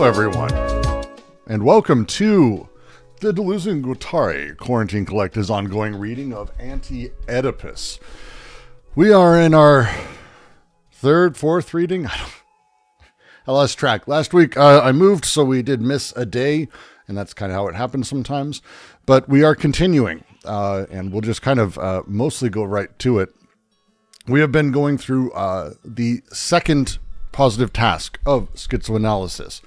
everyone, and welcome to the Deleuze and Guattari Quarantine Collective's ongoing reading of Anti-Oedipus. We are in our fourth reading. I lost track. Last week I moved, so we did miss a day, and that's kind of how it happens sometimes. But we are continuing, and we'll just kind of mostly go right to it. We have been going through the second positive task of schizoanalysis.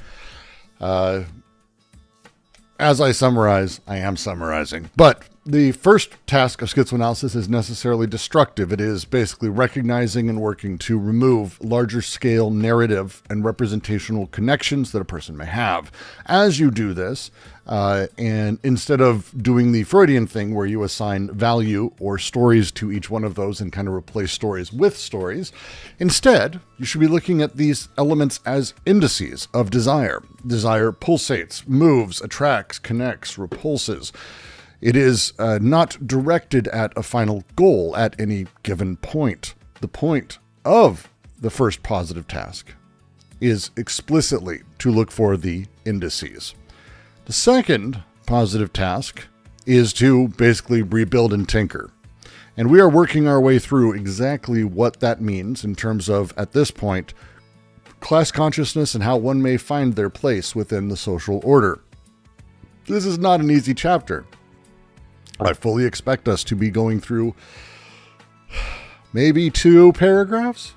As I summarize, I am summarizing. But the first task of schizoanalysis is necessarily destructive. It is basically recognizing and working to remove larger scale narrative and representational connections that a person may have. As you do this, and instead of doing the Freudian thing where you assign value or stories to each one of those and kind of replace stories with stories, instead, you should be looking at these elements as indices of desire. Desire pulsates, moves, attracts, connects, repulses. It is not directed at a final goal at any given point. The point of the first positive task is explicitly to look for the indices. The second positive task is to basically rebuild and tinker. And we are working our way through exactly what that means in terms of, at this point, class consciousness and how one may find their place within the social order. This is not an easy chapter. I fully expect us to be going through maybe 2 paragraphs.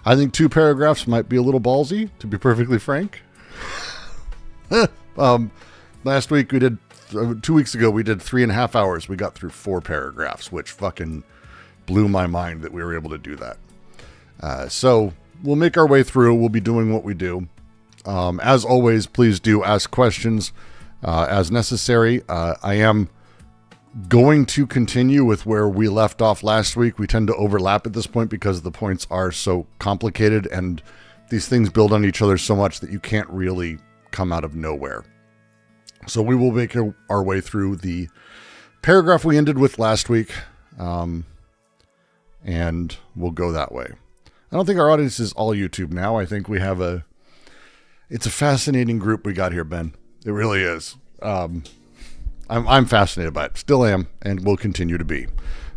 I think 2 paragraphs might be a little ballsy, to be perfectly frank. Last week 2 weeks ago, we did 3.5 hours. We got through 4 paragraphs, which fucking blew my mind that we were able to do that. So we'll make our way through. We'll be doing what we do. As always, please do ask questions as necessary. I am going to continue with where we left off last week. We tend to overlap at this point because the points are so complicated and these things build on each other so much that you can't really come out of nowhere. So we will make our way through the paragraph we ended with last week, and we'll go that way. I don't think our audience is all YouTube now. I think we have it's a fascinating group we got here, Ben. It really is. I'm fascinated by it. Still am, and will continue to be.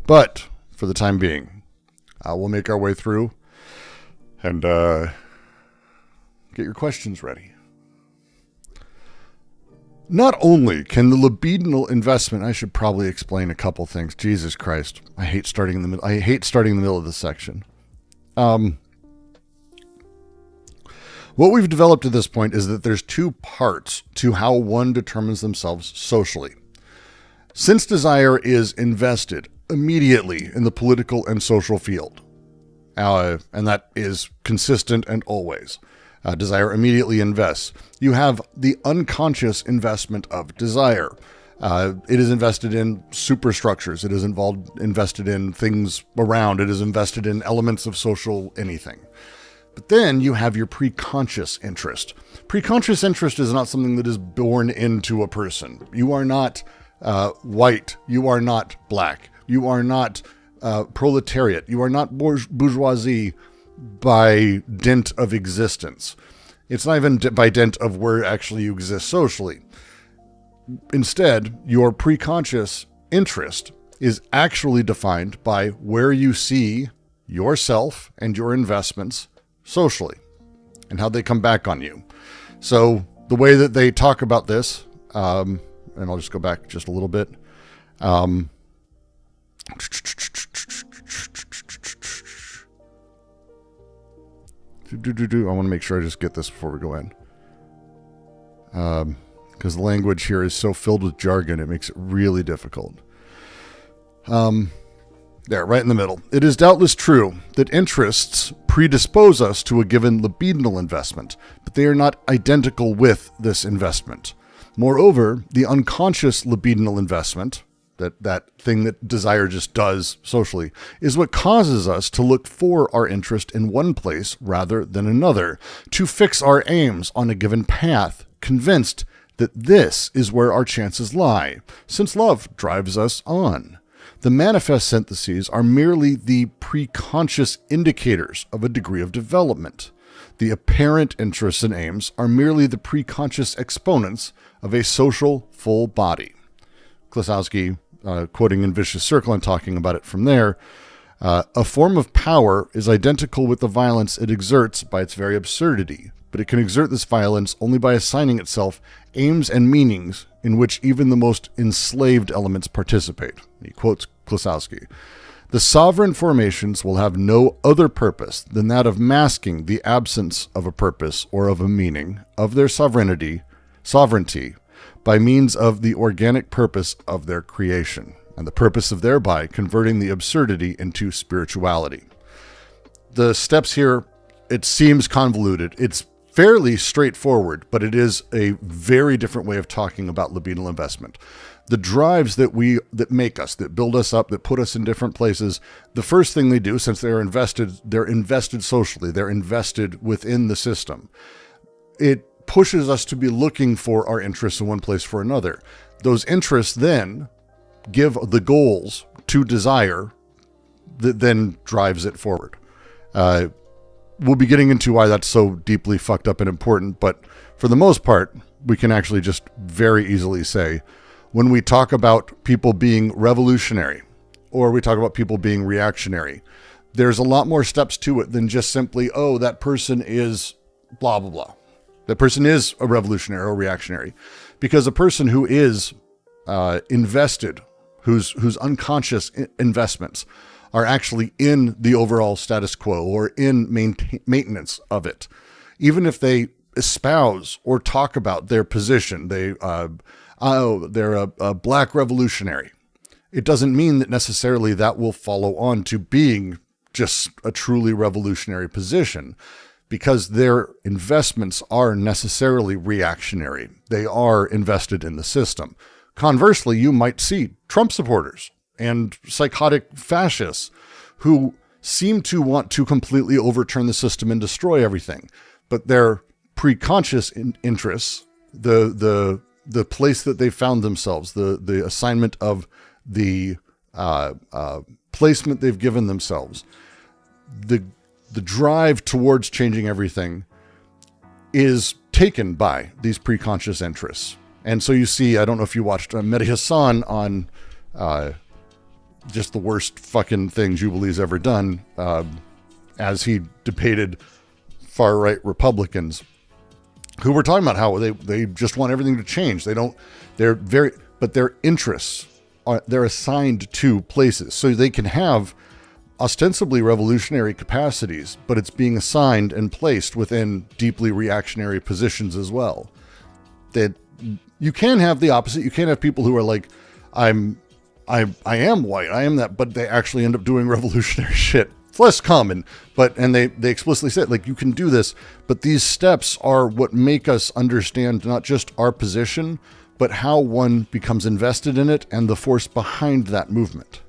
But for the time being, we'll make our way through and get your questions ready. Not only can the libidinal investment, I should probably explain a couple things. Jesus Christ, I hate starting in the middle. I hate starting in the middle of this section. What we've developed at this point is that there's 2 parts to how one determines themselves socially. Since desire is invested immediately in the political and social field, and that is consistent and always, desire immediately invests. You have the unconscious investment of desire. It is invested in superstructures. It is invested in things around. It is invested in elements of social anything. But then you have your preconscious interest. Preconscious interest is not something that is born into a person. You are not white. You are not black. You are not proletariat. You are not bourgeoisie by dint of existence. It's not even by dint of where actually you exist socially. Instead, your preconscious interest is actually defined by where you see yourself and your investments socially and how they come back on you. So the way that they talk about this, and I'll just go back just a little bit. I want to make sure I just get this before we go in. Because the language here is so filled with jargon, it makes it really difficult. There, right in the middle. It is doubtless true that interests predispose us to a given libidinal investment, but they are not identical with this investment. Moreover, the unconscious libidinal investment, that thing that desire just does socially, is what causes us to look for our interest in one place rather than another, to fix our aims on a given path, convinced that this is where our chances lie, since love drives us on. The manifest syntheses are merely the preconscious indicators of a degree of development. The apparent interests and aims are merely the preconscious exponents of a social full body. Klosowski, quoting in Vicious Circle and talking about it from there, a form of power is identical with the violence it exerts by its very absurdity, but it can exert this violence only by assigning itself aims and meanings in which even the most enslaved elements participate. He quotes Klosowski. The sovereign formations will have no other purpose than that of masking the absence of a purpose or of a meaning of their sovereignty by means of the organic purpose of their creation, and the purpose of thereby converting the absurdity into spirituality. The steps here, it seems convoluted. It's fairly straightforward, but it is a very different way of talking about libidinal investment. The drives that make us, that build us up, that put us in different places, the first thing they do, since they're invested socially, they're invested within the system. It pushes us to be looking for our interests in one place for another. Those interests then give the goals to desire that then drives it forward. We'll be getting into why that's so deeply fucked up and important, but for the most part, we can actually just very easily say, when we talk about people being revolutionary, or we talk about people being reactionary, there's a lot more steps to it than just simply, oh, that person is blah, blah, blah. That person is a revolutionary or reactionary, because a person who is invested, whose unconscious investments are actually in the overall status quo or in maintenance of it, even if they espouse or talk about their position, they're a black revolutionary. It doesn't mean that necessarily that will follow on to being just a truly revolutionary position, because their investments are necessarily reactionary. They are invested in the system. Conversely, you might see Trump supporters and psychotic fascists who seem to want to completely overturn the system and destroy everything, but their preconscious interests, the place that they found themselves, the assignment of the placement they've given themselves, the drive towards changing everything is taken by these preconscious interests. And so you see, I don't know if you watched Mehdi Hassan on just the worst fucking thing Jubilee's ever done, as he debated far-right Republicans who were talking about how they just want everything to change. But their interests they're assigned to places. So they can have ostensibly revolutionary capacities, but it's being assigned and placed within deeply reactionary positions as well. That you can have the opposite. You can have people who are like, I am white, I am that, but they actually end up doing revolutionary shit. It's less common, and they explicitly said, like, you can do this, but these steps are what make us understand not just our position, but how one becomes invested in it and the force behind that movement.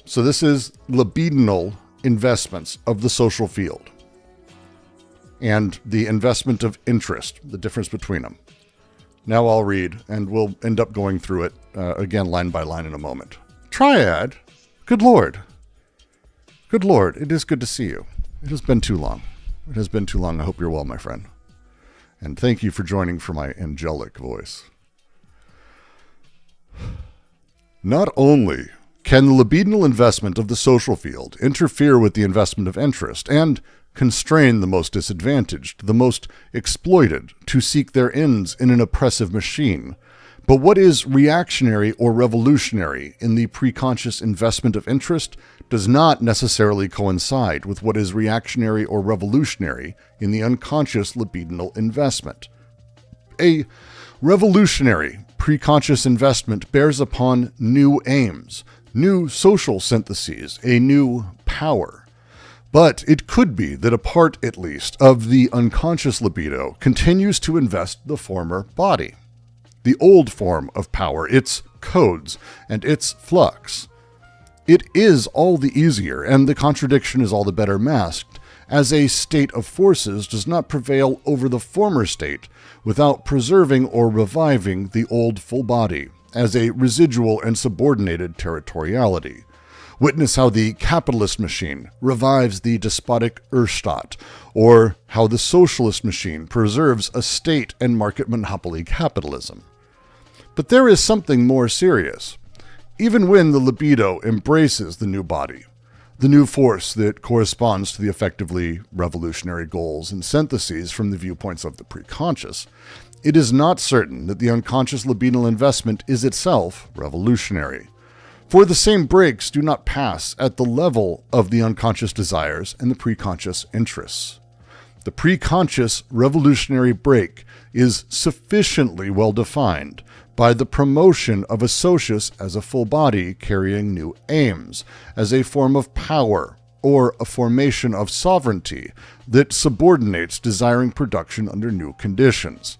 So this is libidinal investments of the social field and the investment of interest, the difference between them. Now I'll read, and we'll end up going through it again line by line in a moment. Triad, good Lord. Good Lord, it is good to see you. It has been too long. It has been too long. I hope you're well, my friend. And thank you for joining for my angelic voice. Not only can the libidinal investment of the social field interfere with the investment of interest and constrain the most disadvantaged, the most exploited, to seek their ends in an oppressive machine, but what is reactionary or revolutionary in the preconscious investment of interest does not necessarily coincide with what is reactionary or revolutionary in the unconscious libidinal investment. A revolutionary preconscious investment bears upon new aims, new social syntheses, a new power. But it could be that a part, at least, of the unconscious libido continues to invest the former body, the old form of power, its codes, and its flux. It is all the easier, and the contradiction is all the better masked, as a state of forces does not prevail over the former state without preserving or reviving the old full body, as a residual and subordinated territoriality. Witness how the capitalist machine revives the despotic Urstaat, or how the socialist machine preserves a state and market monopoly capitalism. But there is something more serious. Even when the libido embraces the new body, the new force that corresponds to the effectively revolutionary goals and syntheses from the viewpoints of the preconscious, it is not certain that the unconscious libidinal investment is itself revolutionary. For the same breaks do not pass at the level of the unconscious desires and the preconscious interests. The preconscious revolutionary break is sufficiently well defined by the promotion of a Socius as a full body carrying new aims, as a form of power, or a formation of sovereignty that subordinates desiring production under new conditions.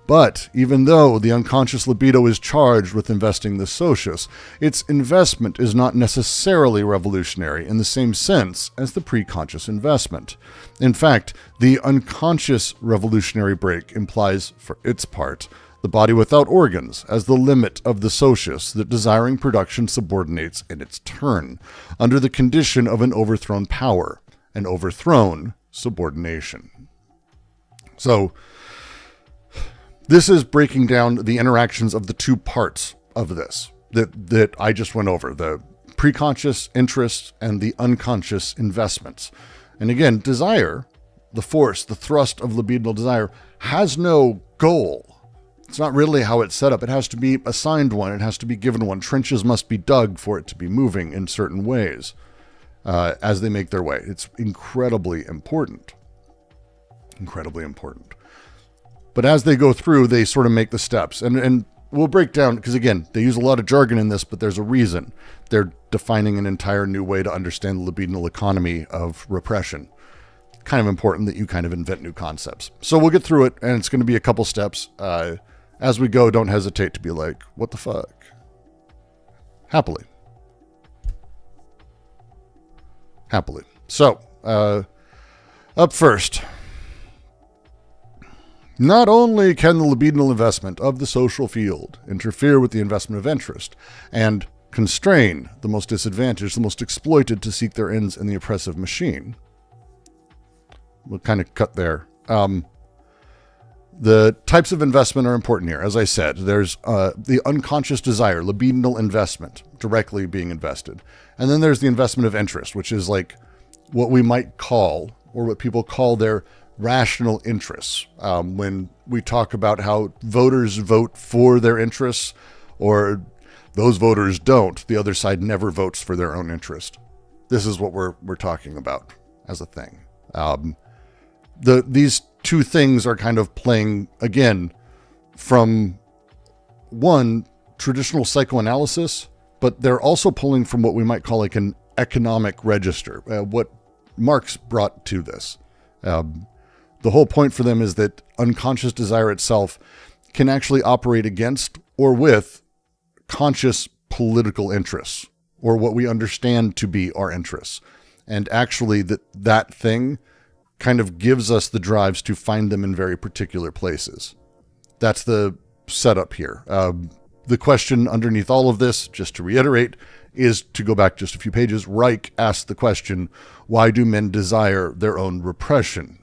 But even though the unconscious libido is charged with investing the Socius, its investment is not necessarily revolutionary in the same sense as the preconscious investment. In fact, the unconscious revolutionary break implies, for its part, the body without organs as the limit of the Socius that desiring production subordinates in its turn, under the condition of an overthrown power, an overthrown subordination. So, this is breaking down the interactions of the two parts of this that I just went over, the preconscious interests and the unconscious investments. And again, desire, the force, the thrust of libidinal desire has no goal. It's not really how it's set up. It has to be assigned one. It has to be given one. Trenches must be dug for it to be moving in certain ways as they make their way. It's incredibly important. Incredibly important. But as they go through, they sort of make the steps. And we'll break down, because again, they use a lot of jargon in this, but there's a reason. They're defining an entire new way to understand the libidinal economy of repression. Kind of important that you kind of invent new concepts. So we'll get through it, and it's going to be a couple steps. As we go, don't hesitate to be like, what the fuck? Happily. Happily. So, up first. Not only can the libidinal investment of the social field interfere with the investment of interest and constrain the most disadvantaged, the most exploited to seek their ends in the oppressive machine. We'll kind of cut there. The types of investment are important here. As I said, there's the unconscious desire, libidinal investment, directly being invested. And then there's the investment of interest, which is like what we might call, or what people call their rational interests. When we talk about how voters vote for their interests, or those voters don't, the other side never votes for their own interest. This is what we're talking about as a thing. These two things are kind of playing, again, from one, traditional psychoanalysis, but they're also pulling from what we might call like an economic register, what Marx brought to this. The whole point for them is that unconscious desire itself can actually operate against or with conscious political interests, or what we understand to be our interests. And actually that thing kind of gives us the drives to find them in very particular places. That's the setup here. The question underneath all of this, just to reiterate, is to go back just a few pages. Reich asked the question, why do men desire their own repression?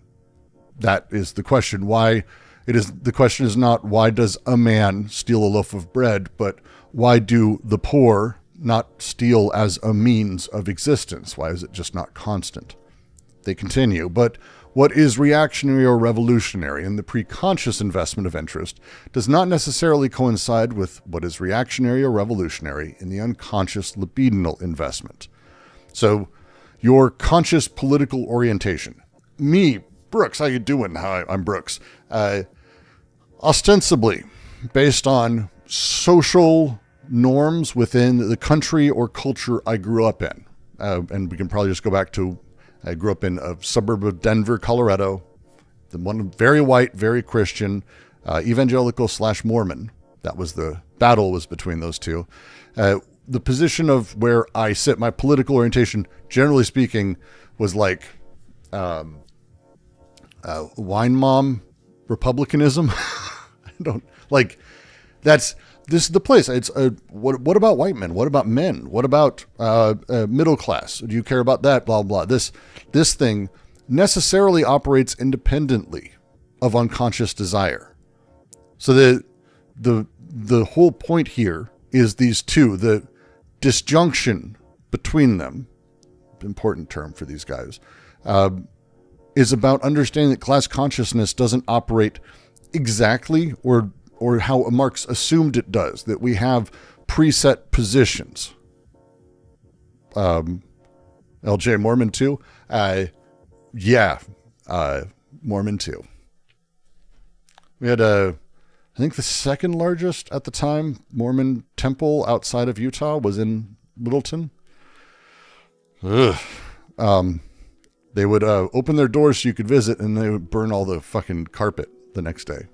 That is the question. The question is not why does a man steal a loaf of bread, but why do the poor not steal as a means of existence? Why is it just not constant? They continue, but what is reactionary or revolutionary in the preconscious investment of interest does not necessarily coincide with what is reactionary or revolutionary in the unconscious libidinal investment. So your conscious political orientation. Me, Brooks, how you doing? Hi, I'm Brooks. Ostensibly based on social norms within the country or culture I grew up in. And we can probably just go back to, I grew up in a suburb of Denver, Colorado. The one very white, very Christian, evangelical / Mormon. That was the battle was between those two. The position of where I sit, my political orientation, generally speaking, was like wine mom republicanism. I don't like that's. This is the place. It's what about white men? What about men? What about middle class? Do you care about that? Blah, blah. This thing necessarily operates independently of unconscious desire. So the whole point here is these two, the disjunction between them, important term for these guys, is about understanding that class consciousness doesn't operate exactly or how Marx assumed it does, that we have preset positions. LJ, Mormon too? Mormon too. We had I think the second largest at the time Mormon temple outside of Utah was in Littleton. Ugh. They would open their doors so you could visit, and they would burn all the fucking carpet the next day.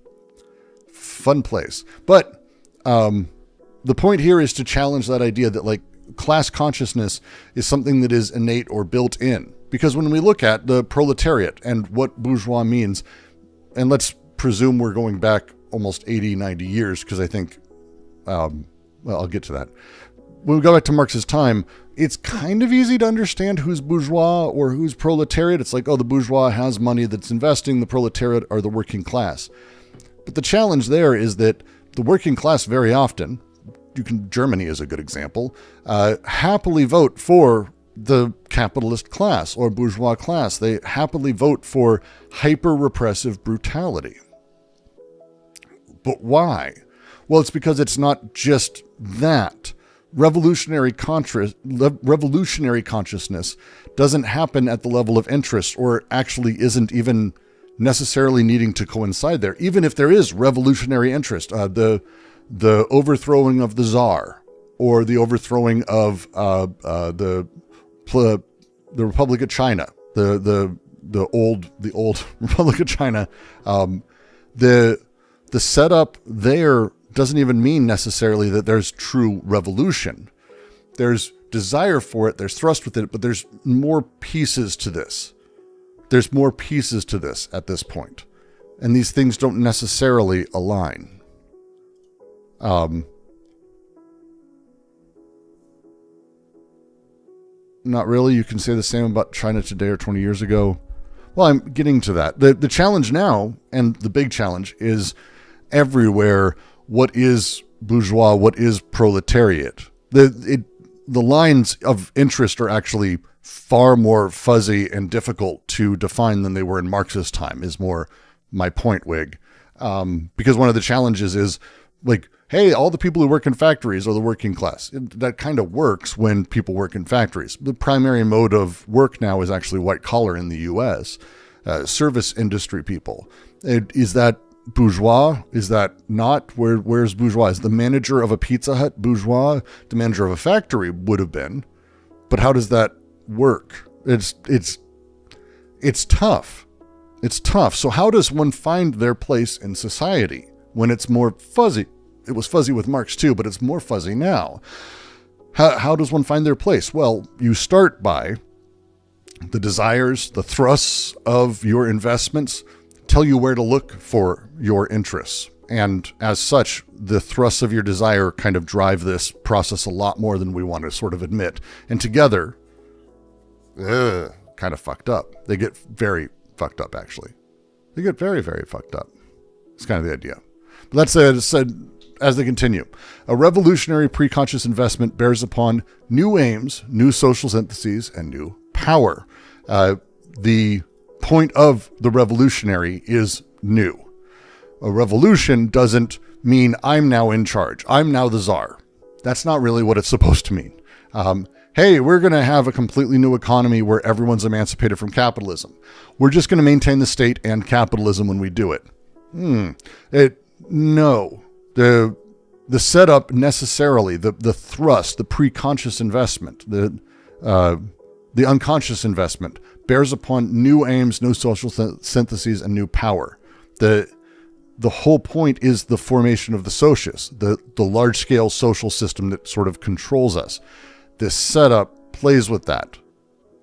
Fun place. But the point here is to challenge that idea that like class consciousness is something that is innate or built in. Because when we look at the proletariat and what bourgeois means, and let's presume we're going back almost 80, 90 years, because I think, I'll get to that. When we go back to Marx's time, it's kind of easy to understand who's bourgeois or who's proletariat. It's like, oh, the bourgeois has money that's investing, the proletariat are the working class. But the challenge there is that the working class very often, Germany is a good example, happily vote for the capitalist class or bourgeois class. They happily vote for hyper-repressive brutality. But why? Well, it's because it's not just that. Revolutionary consciousness doesn't happen at the level of interest, or actually isn't even necessarily needing to coincide there. Even if there is revolutionary interest, the overthrowing of the Tsar, or the overthrowing of the Republic of China, the old Republic of China, the setup there doesn't even mean necessarily that there's true revolution. There's desire for it, there's thrust with it, but there's more pieces to this. There's more pieces to this at this point. And these things don't necessarily align. Not really. You can say the same about China today or 20 years ago. Well, I'm getting to that. The challenge now, and the big challenge, is everywhere. What is bourgeois? What is proletariat? The lines of interest are actually far more fuzzy and difficult to define than they were in Marxist time, is more my point, Wig. Because one of the challenges is, like, hey, all the people who work in factories are the working class. That kind of works when people work in factories. The primary mode of work now is actually white collar in the U.S. Service industry people. Is that bourgeois? Is that not? Where's bourgeois? Is the manager of a Pizza Hut bourgeois? The manager of a factory would have been. But how does that work? It's tough. It's tough. So how does one find their place in society when it's more fuzzy? It was fuzzy with Marx too, but it's more fuzzy now. How does one find their place? Well, you start by the desires, the thrusts of your investments tell you where to look for your interests. And as such, the thrusts of your desire kind of drive this process a lot more than we want to sort of admit. And together, kind of fucked up. They get very fucked up, actually. They get very, very fucked up. It's kind of the idea. But that's said as they continue. A revolutionary preconscious investment bears upon new aims, new social syntheses, and new power. The point of the revolutionary is new. A revolution doesn't mean I'm now in charge. I'm now the czar. That's not really what it's supposed to mean. Hey, we're going to have a completely new economy where everyone's emancipated from capitalism. We're just going to maintain the state and capitalism when we do it. No. The setup necessarily, the thrust, the preconscious investment, the unconscious investment bears upon new aims, new social syntheses, and new power. The whole point is the formation of the Socius, the large-scale social system that sort of controls us. This setup plays with that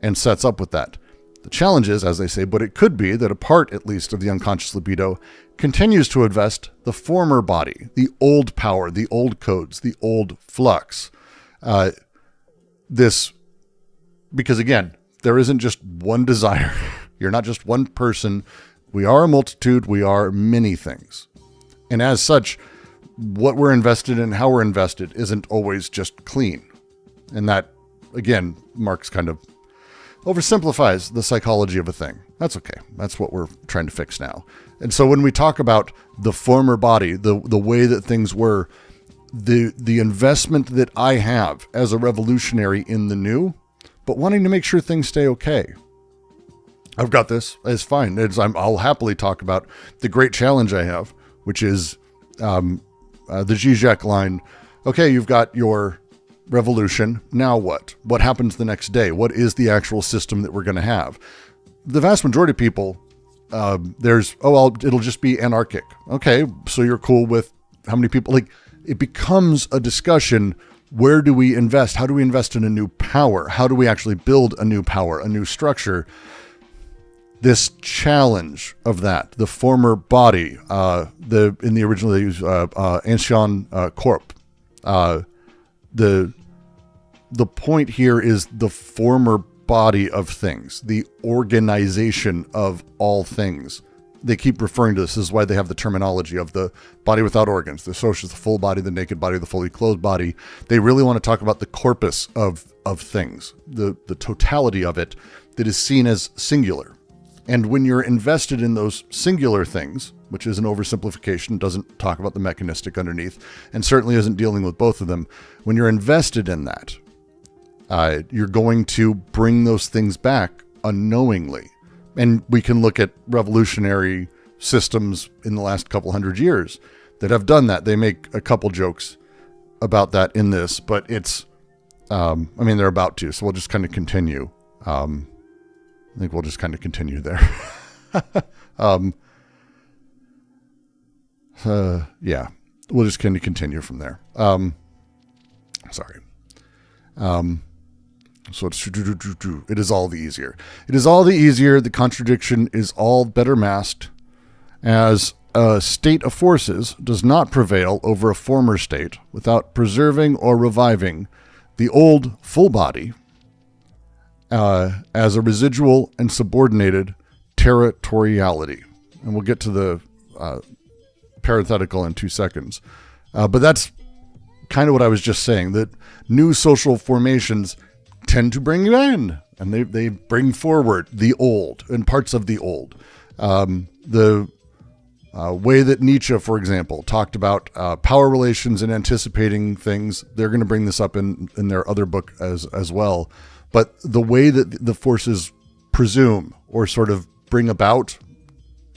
and sets up with that. The challenge is, as they say, but it could be that a part, at least, of the unconscious libido continues to invest the former body, the old power, the old codes, the old flux. Because again, there isn't just one desire. You're not just one person. We are a multitude. We are many things. And as such, what we're invested in, how we're invested, isn't always just clean. And that, again, Marx kind of oversimplifies the psychology of a thing. That's okay. That's what we're trying to fix now. And so when we talk about the former body, the way that things were, the investment that I have as a revolutionary in the new, but wanting to make sure things stay okay. I've got this. It's fine. I'll happily talk about the great challenge I have, which is the Zizek line. Okay, you've got your revolution. Now what? What happens the next day? What is the actual system that we're going to have? The vast majority of people, it'll just be anarchic. Okay, so you're cool with how many people? Like, it becomes a discussion. Where do we invest? How do we invest in a new power? How do we actually build a new power, a new structure? This challenge of that, the former body, in the original they use ancien corps. The point here is the former body of things, the organization of all things, they keep referring to this. This is why they have the terminology of the body without organs, the Socius, the full body, the naked body, the fully clothed body. They really want to talk about the corpus of things, the totality of it that is seen as singular. And when you're invested in those singular things, which is an oversimplification, doesn't talk about the mechanistic underneath, and certainly isn't dealing with both of them, when you're invested in that, you're going to bring those things back unknowingly. And we can look at revolutionary systems in the last couple hundred years that have done that. They make a couple jokes about that in this, but it's, they're about to, so we'll just kind of continue. I think we'll just kind of continue there. Yeah, we'll just kind of continue from there. Sorry. So it is all the easier. It is all the easier. The contradiction is all better masked, as a state of forces does not prevail over a former state without preserving or reviving the old full body as a residual and subordinated territoriality. And we'll get to the parenthetical in 2 seconds. But that's kind of what I was just saying, that new social formations tend to bring you in, and they bring forward the old and parts of the old. The way that Nietzsche, for example, talked about power relations and anticipating things, they're going to bring this up in their other book as well. But the way that the forces presume or sort of bring about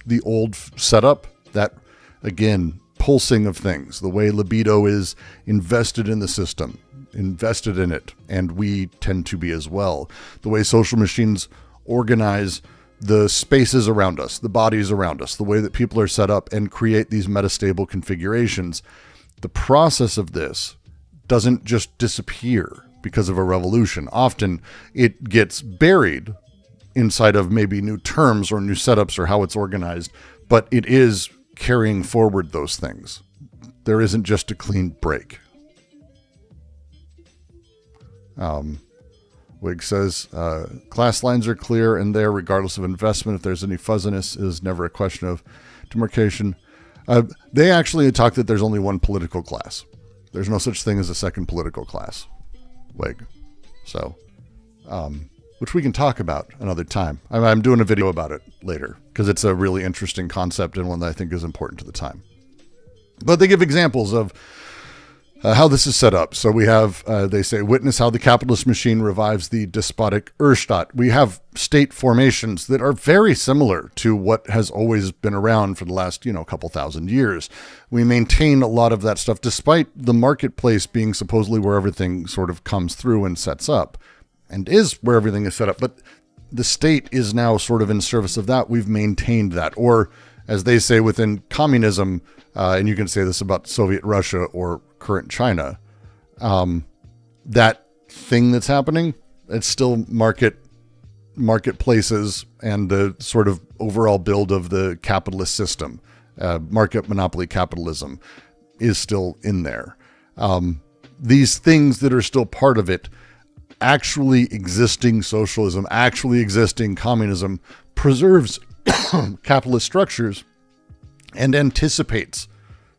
the old setup, that, again, pulsing of things, the way libido is invested in the system, invested in it, and we tend to be as well. The way social machines organize the spaces around us, the bodies around us, the way that people are set up and create these metastable configurations. The process of this doesn't just disappear because of a revolution. Often it gets buried inside of maybe new terms or new setups or how it's organized, but it is carrying forward those things. There isn't just a clean break. Wig says, class lines are clear and there, regardless of investment. If there's any fuzziness, it is never a question of demarcation. They actually talk that there's only one political class. There's no such thing as a second political class. Wig. So, which we can talk about another time. I'm doing a video about it later because it's a really interesting concept and one that I think is important to the time. But they give examples of how this is set up. So we have, they say, witness how the capitalist machine revives the despotic Urstaat. We have state formations that are very similar to what has always been around for the last, couple thousand years. We maintain a lot of that stuff, despite the marketplace being supposedly where everything sort of comes through and sets up, and is where everything is set up. But the state is now sort of in service of that. We've maintained that. Or, as they say within communism, and you can say this about Soviet Russia or current China, that thing that's happening, it's still marketplaces and the sort of overall build of the capitalist system. Market monopoly capitalism is still in there. These things that are still part of it, actually existing socialism, actually existing communism, preserves capitalist structures and anticipates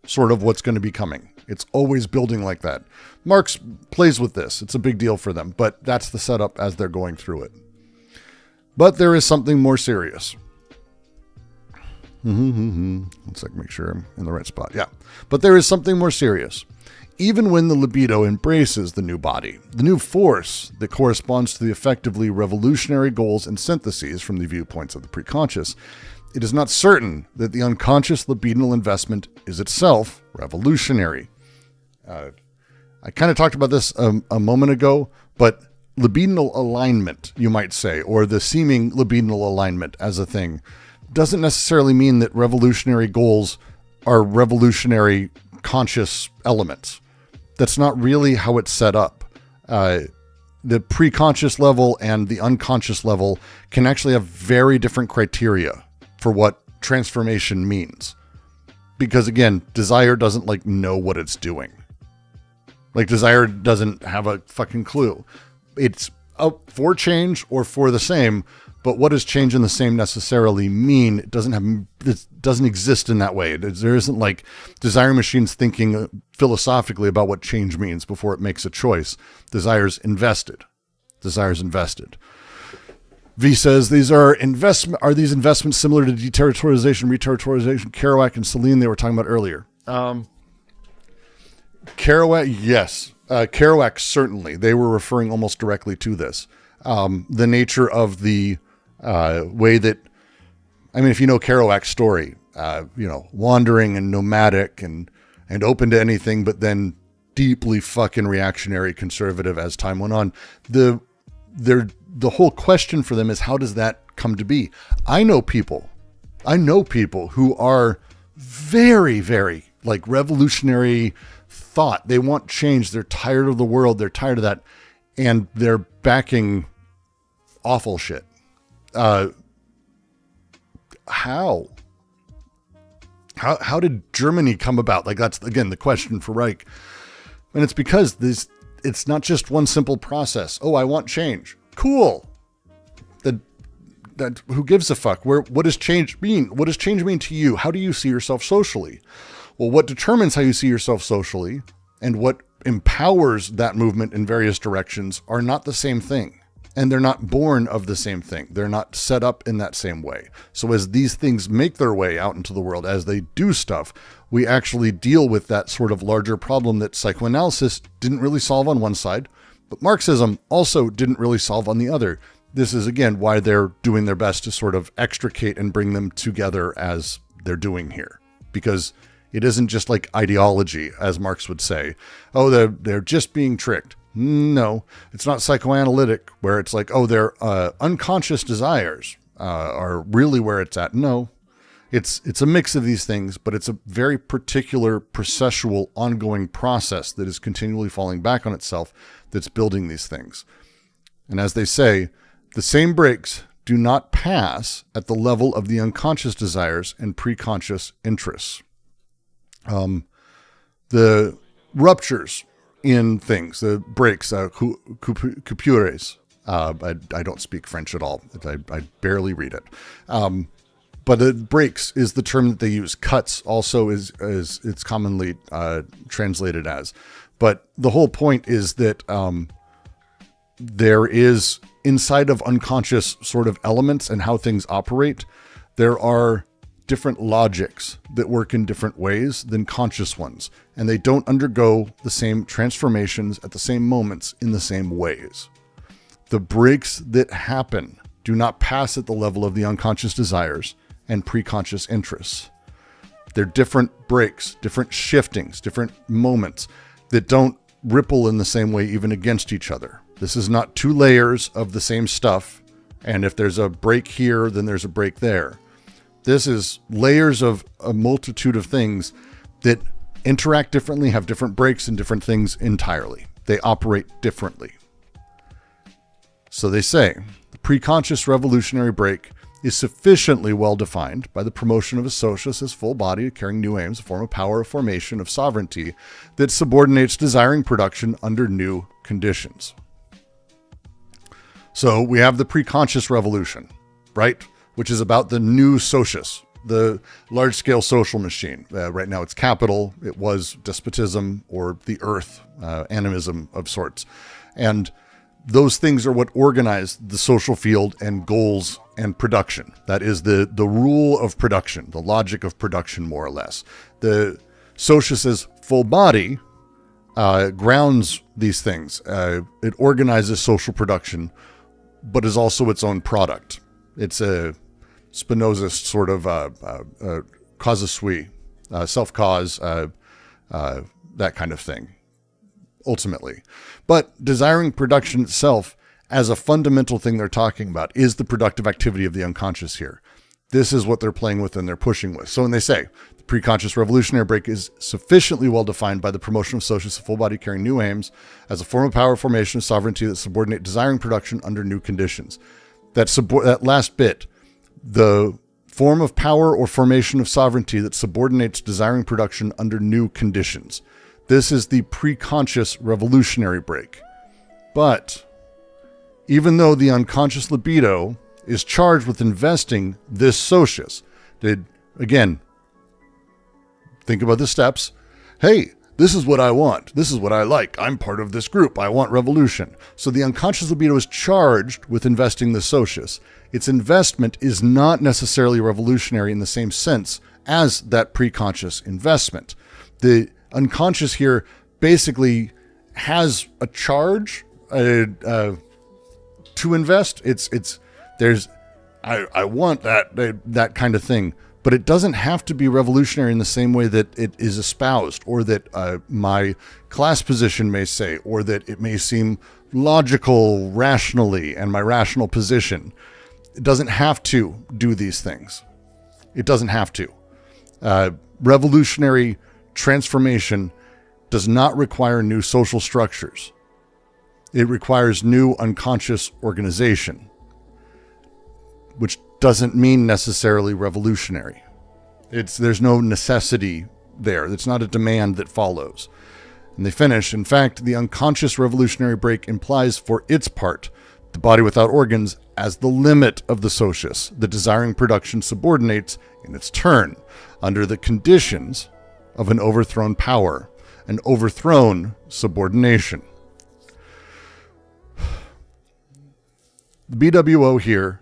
sort of what's going to be coming. It's always building like that. Marx plays with this. It's a big deal for them, but that's the setup as they're going through it. But there is something more serious. Let's make sure I'm in the right spot. Yeah. But there is something more serious. Even when the libido embraces the new body, the new force that corresponds to the effectively revolutionary goals and syntheses from the viewpoints of the preconscious, it is not certain that the unconscious libidinal investment is itself revolutionary. I kind of talked about this a moment ago, but libidinal alignment, you might say, or the seeming libidinal alignment as a thing, doesn't necessarily mean that revolutionary goals are revolutionary conscious elements. That's not really how it's set up. The preconscious level and the unconscious level can actually have very different criteria for what transformation means. Because again, desire doesn't know what it's doing. Desire doesn't have a fucking clue. It's up for change or for the same, But what does change in the same necessarily mean? It doesn't exist in that way. There isn't like desiring machines thinking philosophically about what change means before it makes a choice. Desires invested. V says, are these investments similar to deterritorialization, reterritorialization, Kerouac and Celine they were talking about earlier? Kerouac, yes. Kerouac, certainly. They were referring almost directly to this. The nature of the way that, I mean, if you know Kerouac's story, wandering and nomadic and open to anything, but then deeply fucking reactionary conservative as time went on. The whole question for them is, how does that come to be? I know people who are very, very like revolutionary thought. They want change. They're tired of the world. They're tired of that. And they're backing awful shit. How did Germany come about? Like, that's again the question for Reich. And it's because it's not just one simple process. Oh, I want change. Cool. That who gives a fuck? What does change mean? What does change mean to you? How do you see yourself socially? Well, what determines how you see yourself socially and what empowers that movement in various directions are not the same thing. And they're not born of the same thing. They're not set up in that same way. So as these things make their way out into the world, as they do stuff, we actually deal with that sort of larger problem that psychoanalysis didn't really solve on one side, but Marxism also didn't really solve on the other. This is, again, why they're doing their best to sort of extricate and bring them together as they're doing here. Because it isn't just like ideology, as Marx would say. Oh, they're just being tricked. No, it's not psychoanalytic where it's like, oh, their unconscious desires are really where it's at. No, it's a mix of these things, but it's a very particular processual ongoing process that is continually falling back on itself that's building these things. And as they say, the same breaks do not pass at the level of the unconscious desires and preconscious interests. The ruptures in things, the breaks, coupures. I don't speak French at all. I barely read it. But it breaks is the term that they use. Cuts also is it's commonly translated as. But the whole point is that there is, inside of unconscious sort of elements and how things operate, there are different logics that work in different ways than conscious ones. And they don't undergo the same transformations at the same moments in the same ways. The breaks that happen do not pass at the level of the unconscious desires and preconscious interests. They're different breaks, different shiftings, different moments that don't ripple in the same way even against each other. This is not two layers of the same stuff, and if there's a break here, then there's a break there. This is layers of a multitude of things that interact differently, have different breaks and different things entirely. They operate differently. So they say, the preconscious revolutionary break is sufficiently well defined by the promotion of a Socius as full body, carrying new aims, a form of power, a formation of sovereignty that subordinates desiring production under new conditions. So we have the preconscious revolution, right? Which is about the new Socius, the large-scale social machine. Right now it's capital. It was despotism or the earth, animism of sorts. And those things are what organize the social field and goals and production. That is the rule of production, the logic of production, more or less. The Socius's full body grounds these things. It organizes social production, but is also its own product. It's a Spinozist sort of causa sui, self-cause, that kind of thing, ultimately. But desiring production itself, as a fundamental thing they're talking about, is the productive activity of the unconscious here. This is what they're playing with and they're pushing with. So when they say the preconscious revolutionary break is sufficiently well defined by the promotion of Socius, a full body carrying new aims, as a form of power, formation, of sovereignty that subordinate desiring production under new conditions. That last bit, the form of power or formation of sovereignty that subordinates desiring production under new conditions. This is the preconscious revolutionary break. But even though the unconscious libido is charged with investing this Socius. Again, think about the steps. Hey, this is what I want. This is what I like. I'm part of this group. I want revolution. So the unconscious libido is charged with investing the Socius. Its investment is not necessarily revolutionary in the same sense as that preconscious investment. The unconscious here basically has a charge to invest. I want that kind of thing. But it doesn't have to be revolutionary in the same way that it is espoused, or that my class position may say, or that it may seem logical rationally and my rational position. It doesn't have to do these things. It doesn't have to. Revolutionary transformation does not require new social structures. It requires new unconscious organization, which doesn't mean necessarily revolutionary. There's no necessity there. It's not a demand that follows. And they finish, in fact, the unconscious revolutionary break implies for its part the body without organs as the limit of the Socius, the desiring production subordinates in its turn under the conditions of an overthrown power, an overthrown subordination. The BWO here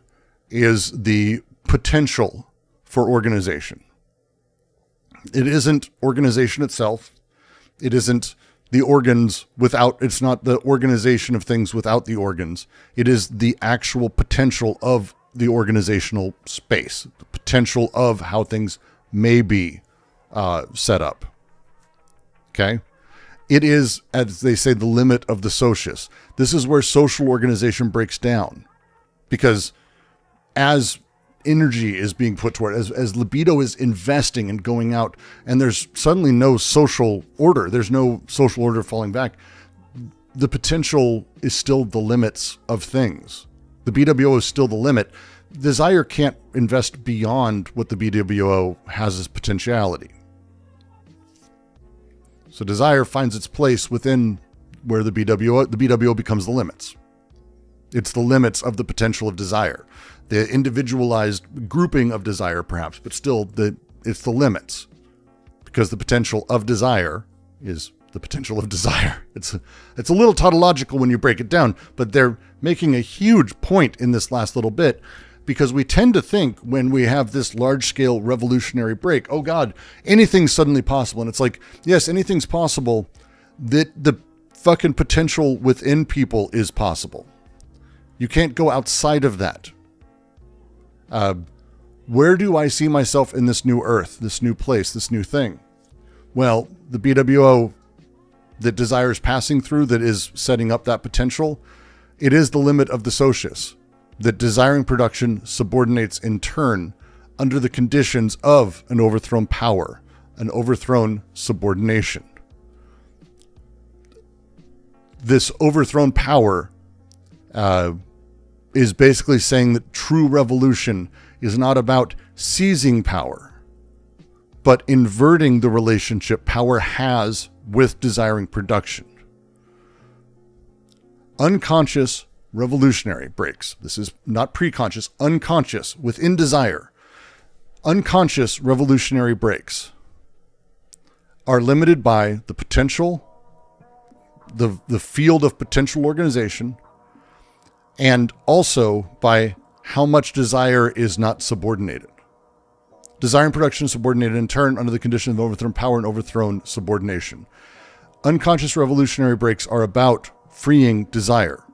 is the potential for organization. It isn't organization itself. It isn't the organs without, it's not the organization of things without the organs. It is the actual potential of the organizational space, the potential of how things may be set up. Okay? It is, as they say, the limit of the Socius. This is where social organization breaks down. Because as energy is being put toward, as libido is investing and going out, and there's suddenly no social order, there's no social order falling back, the potential is still the limits of things. The BWO is still the limit. Desire can't invest beyond what the BWO has as potentiality. So desire finds its place within where the BWO becomes the limits. It's the limits of the potential of desire. The individualized grouping of desire, perhaps, but still it's the limits. Because the potential of desire is the potential of desire. It's a little tautological when you break it down, but they're making a huge point in this last little bit, because we tend to think when we have this large-scale revolutionary break, oh God, anything's suddenly possible. And it's like, yes, anything's possible, that the fucking potential within people is possible. You can't go outside of that. Where do I see myself in this new earth, this new place, this new thing? Well, the BWO that desire is passing through, that is setting up that potential, it is the limit of the Socius, that desiring production subordinates in turn under the conditions of an overthrown power, an overthrown subordination. This overthrown power is basically saying that true revolution is not about seizing power, but inverting the relationship power has with desiring production. Unconscious revolutionary breaks. This is not preconscious, unconscious, within desire. Unconscious revolutionary breaks are limited by the potential, the field of potential organization, and also by how much desire is not subordinated. Desire and production subordinated in turn under the condition of overthrown power and overthrown subordination. Unconscious revolutionary breaks are about freeing desire,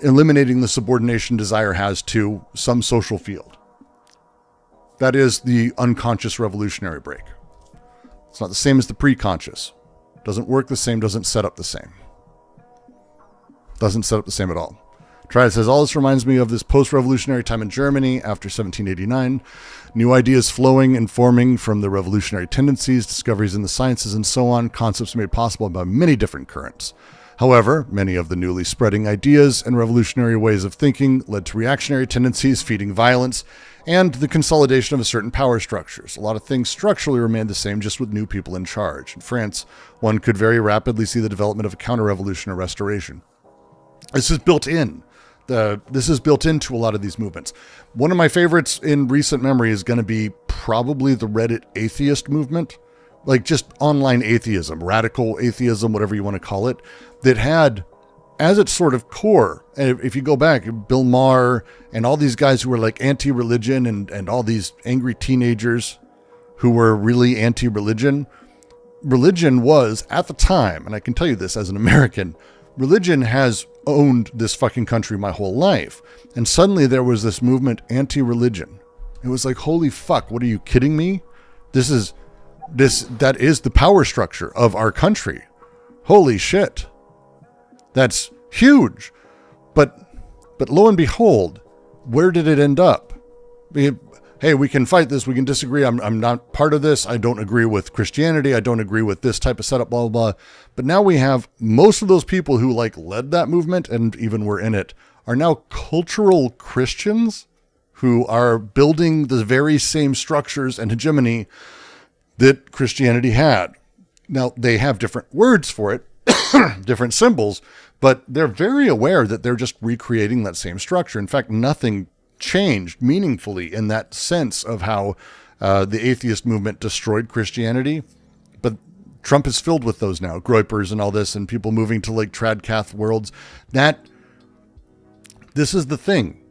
eliminating the subordination desire has to some social field. That is the unconscious revolutionary break. It's not the same as the preconscious. Doesn't work the same, doesn't set up the same. Doesn't set up the same at all. Triad says, all this reminds me of this post-revolutionary time in Germany after 1789. New ideas flowing and forming from the revolutionary tendencies, discoveries in the sciences, and so on, concepts made possible by many different currents. However, many of the newly spreading ideas and revolutionary ways of thinking led to reactionary tendencies feeding violence and the consolidation of certain power structures. A lot of things structurally remained the same, just with new people in charge. In France, one could very rapidly see the development of a counter-revolution or restoration. This is built in. This is built into a lot of these movements. One of my favorites in recent memory is going to be probably the Reddit atheist movement, like just online atheism, radical atheism, whatever you want to call it, that had as its sort of core, and if you go back, Bill Maher and all these guys who were like anti-religion and all these angry teenagers who were really anti-religion, religion was at the time, and I can tell you this as an American, religion has owned this fucking country my whole life. And suddenly there was this movement anti-religion. It was like, holy fuck, what are you kidding me? That is the power structure of our country. Holy shit. That's huge. But lo and behold, where did it end up? Hey, we can fight this. We can disagree. I'm not part of this. I don't agree with Christianity. I don't agree with this type of setup, blah, blah, blah. But now we have most of those people who like led that movement and even were in it are now cultural Christians who are building the very same structures and hegemony that Christianity had. Now, they have different words for it, different symbols, but they're very aware that they're just recreating that same structure. In fact, nothing changed meaningfully in that sense of how the atheist movement destroyed Christianity. But Trump is filled with those now, groypers and all this, and people moving to like tradcath worlds. This is the thing.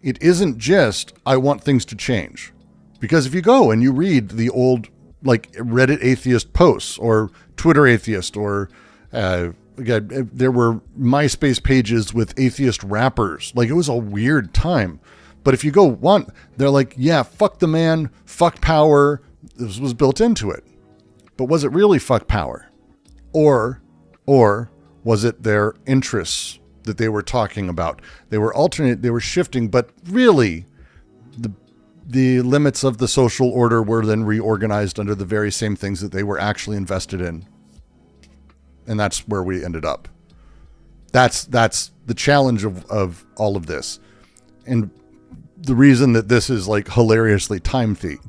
It isn't just, I want things to change. Because if you go and you read the old like Reddit atheist posts or Twitter atheist or again, there were MySpace pages with atheist rappers. Like, it was a weird time. But if you go they're like, yeah, fuck the man, fuck power. This was built into it. But was it really fuck power? Or was it their interests that they were talking about? They were shifting, but really the limits of the social order were then reorganized under the very same things that they were actually invested in. And that's where we ended up. That's the challenge of all of this. And the reason that this is like hilariously timely.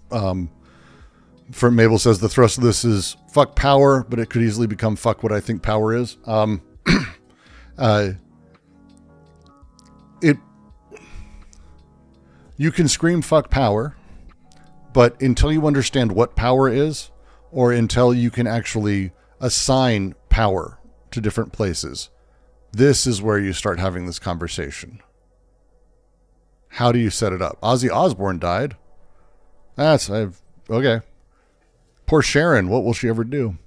For Mabel says the thrust of this is fuck power, but it could easily become fuck what I think power is. You can scream fuck power, but until you understand what power is, or until you can actually assign power to different places, this is where you start having this conversation. How do you set it up? Ozzy Osbourne died. Okay. Poor Sharon, what will she ever do?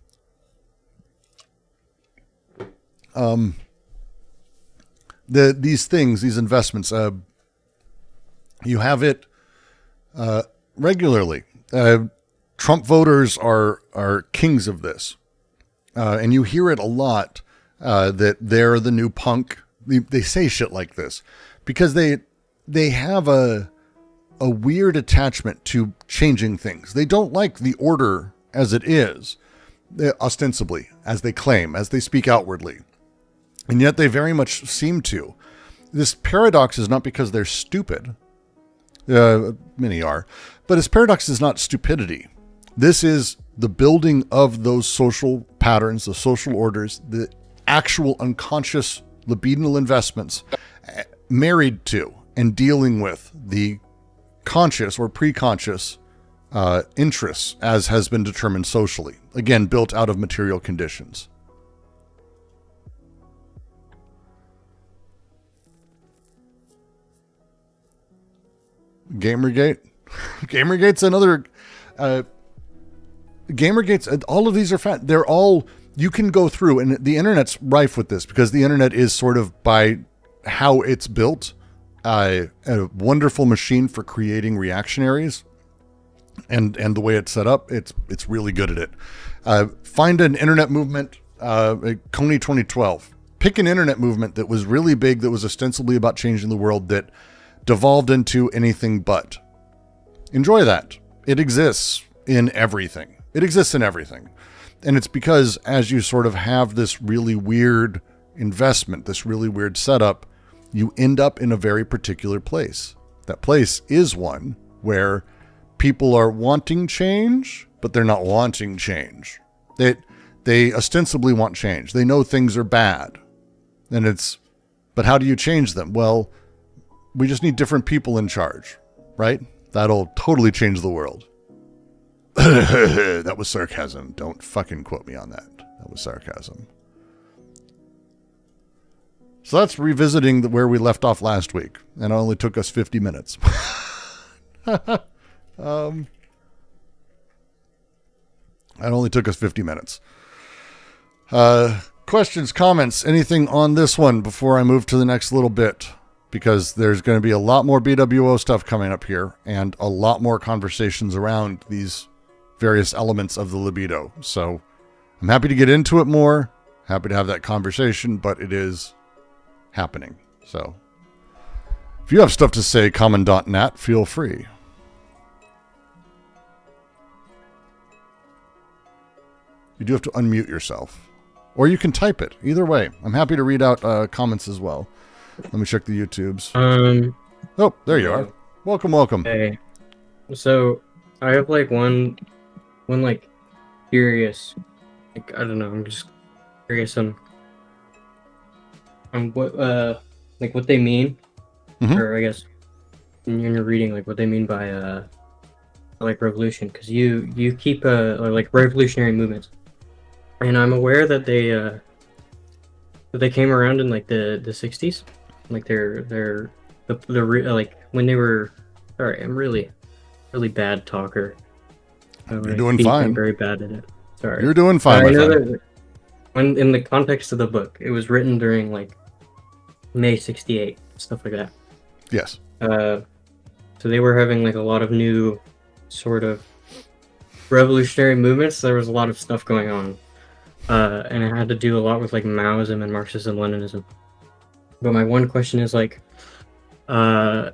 These things, these investments, you have it regularly. Trump voters are kings of this. And you hear it a lot, that they're the new punk. They say shit like this because they have a weird attachment to changing things. They don't like the order as it is, ostensibly, as they claim, as they speak outwardly. And yet they very much seem to. This paradox is not because they're stupid. Many are. But this paradox is not stupidity. This is the building of those social patterns, the social orders, the actual unconscious libidinal investments married to and dealing with the conscious or pre-conscious interests as has been determined socially. Again, built out of material conditions. Gamergate. Gamergate's another... Gamergates, all of these are they're all, you can go through, and the internet's rife with this because the internet is sort of, by how it's built, a wonderful machine for creating reactionaries, and the way it's set up, it's really good at it. Find an internet movement, Coney 2012. Pick an internet movement that was really big, that was ostensibly about changing the world, that devolved into anything but. Enjoy that. It exists in everything. It exists in everything. And it's because as you sort of have this really weird investment, this really weird setup, you end up in a very particular place. That place is one where people are wanting change, but they're not wanting change. They ostensibly want change. They know things are bad. And it's But how do you change them? Well, we just need different people in charge, right? That'll totally change the world. That was sarcasm. Don't fucking quote me on that. That was sarcasm. So that's revisiting where we left off last week, and it only took us 50 minutes. It only took us 50 minutes. Questions, comments, anything on this one before I move to the next little bit? Because there's going to be a lot more BWO stuff coming up here and a lot more conversations around these various elements of the libido. So I'm happy to get into it more, happy to have that conversation, but it is happening. So if you have stuff to say, common.nat, feel free. You do have to unmute yourself, or you can type it. Either way, I'm happy to read out comments as well. Let me check the YouTubes. Oh, there you are. Welcome, welcome. Hey, so I have like one like curious, like I don't know. I'm just curious on what like what they mean, or I guess when you're reading like what they mean by like revolution, because you keep like revolutionary movements, and I'm aware that they came around in like the 60s. Like they're like when they were. Sorry, I'm really bad talker. You're doing fine. I'm very bad at it. Sorry. You're doing fine. I know that when in the context of the book, it was written during like May '68, stuff like that. Yes. So they were having like a lot of new sort of revolutionary movements. There was a lot of stuff going on, and it had to do a lot with like Maoism and Marxism, Leninism. But my one question is like I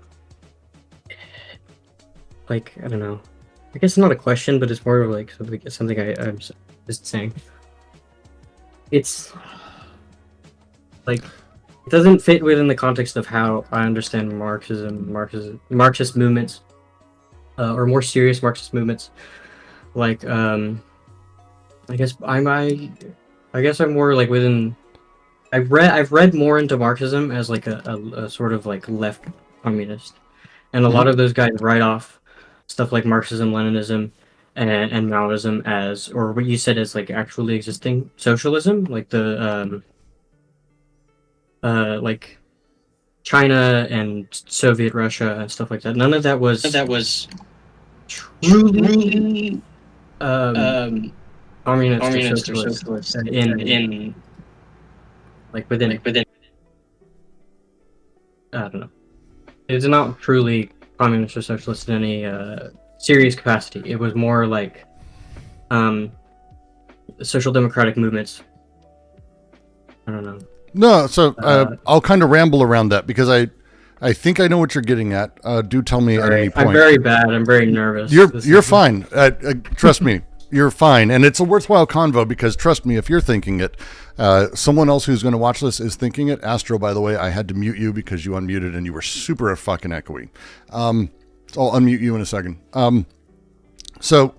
don't know. I guess it's not a question, but it's more of like something I'm just saying. It's like it doesn't fit within the context of how I understand Marxist movements, or more serious Marxist movements. Like I guess I'm more like within. I've read more into Marxism as like a sort of like left communist, and a lot of those guys write off stuff like Marxism, Leninism, and Maoism as, or what you said as like actually existing socialism, like the like China and Soviet Russia and stuff like that. None of that was truly communist or socialist in like within I don't know. It's not truly communist or socialist in any serious capacity. It was more like social democratic movements. I don't know. No, so I'll kind of ramble around that because I think I know what you're getting at. Do tell me at any point. I'm very bad. I'm very nervous. You're fine. Trust me. You're fine. And it's a worthwhile convo because trust me, if you're thinking it, someone else who's going to watch this is thinking it. Astro, by the way, I had to mute you because you unmuted and you were super fucking echoey. So I'll unmute you in a second. So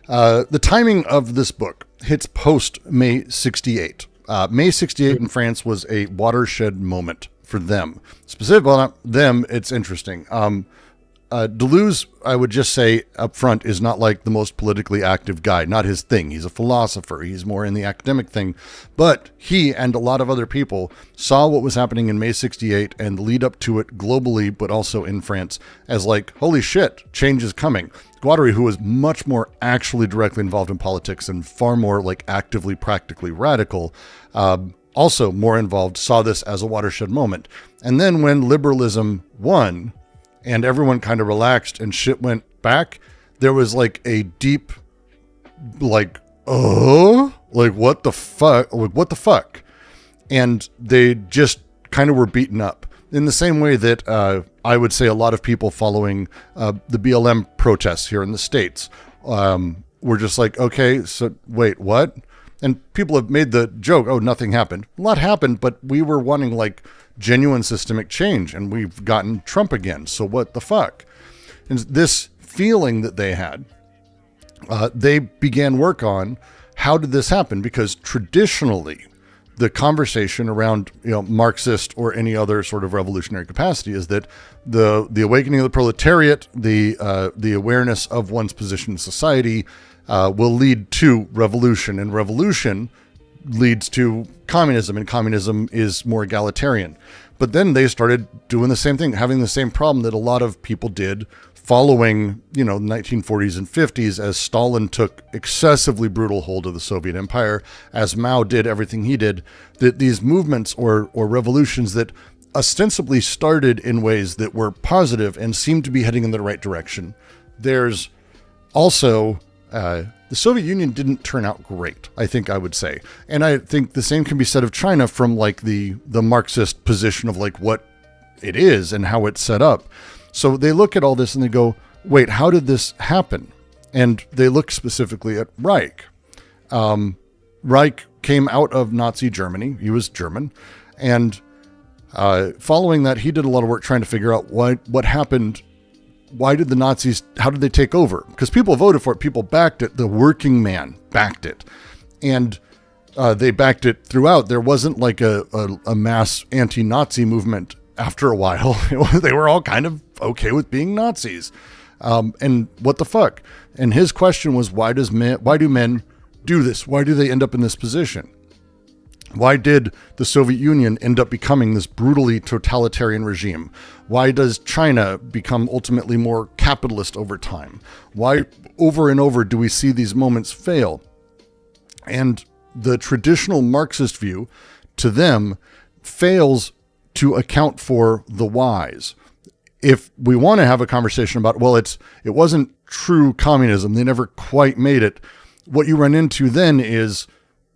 the timing of this book hits post May 68. May 68 in France was a watershed moment for them. Specifically, well, not them, it's interesting. Deleuze, I would just say up front, is not like the most politically active guy. Not his thing. He's a philosopher. He's more in the academic thing. But he and a lot of other people saw what was happening in May 68 and the lead up to it globally, but also in France, as like, holy shit, change is coming. Guattari, who was much more actually directly involved in politics and far more like actively, practically radical, also more involved, saw this as a watershed moment. And then when liberalism won, and everyone kind of relaxed and shit went back, there was like a deep, like, what the fuck? Like, what the fuck? And they just kind of were beaten up in the same way that I would say a lot of people following the BLM protests here in the States were just like, okay, so wait, what? And people have made the joke, oh, nothing happened. A lot happened, but we were wanting like genuine systemic change, and we've gotten Trump again. So what the fuck? And this feeling that they had, they began work on how did this happen? Because traditionally, the conversation around, Marxist or any other sort of revolutionary capacity is that the awakening of the proletariat, the awareness of one's position in society, will lead to revolution, and revolution leads to communism, and communism is more egalitarian. But then they started doing the same thing, having the same problem that a lot of people did following, the 1940s and 50s, as Stalin took excessively brutal hold of the Soviet Empire, as Mao did everything he did, that these movements or revolutions that ostensibly started in ways that were positive and seemed to be heading in the right direction. There's also, the Soviet Union didn't turn out great, I think I would say. And I think the same can be said of China from like the Marxist position of like what it is and how it's set up. So they look at all this and they go, wait, how did this happen? And they look specifically at Reich. Reich came out of Nazi Germany. He was German. And following that, he did a lot of work trying to figure out what happened. Why did the Nazis, how did they take over? Because people voted for it. People backed it. The working man backed it. And they backed it throughout. There wasn't like a mass anti-Nazi movement after a while. They were all kind of okay with being Nazis. And what the fuck? And his question was, why do men do this? Why do they end up in this position? Why did the Soviet Union end up becoming this brutally totalitarian regime? Why does China become ultimately more capitalist over time? Why over and over do we see these moments fail? And the traditional Marxist view, to them, fails to account for the whys. If we want to have a conversation about, well, it wasn't true communism, they never quite made it, what you run into then is,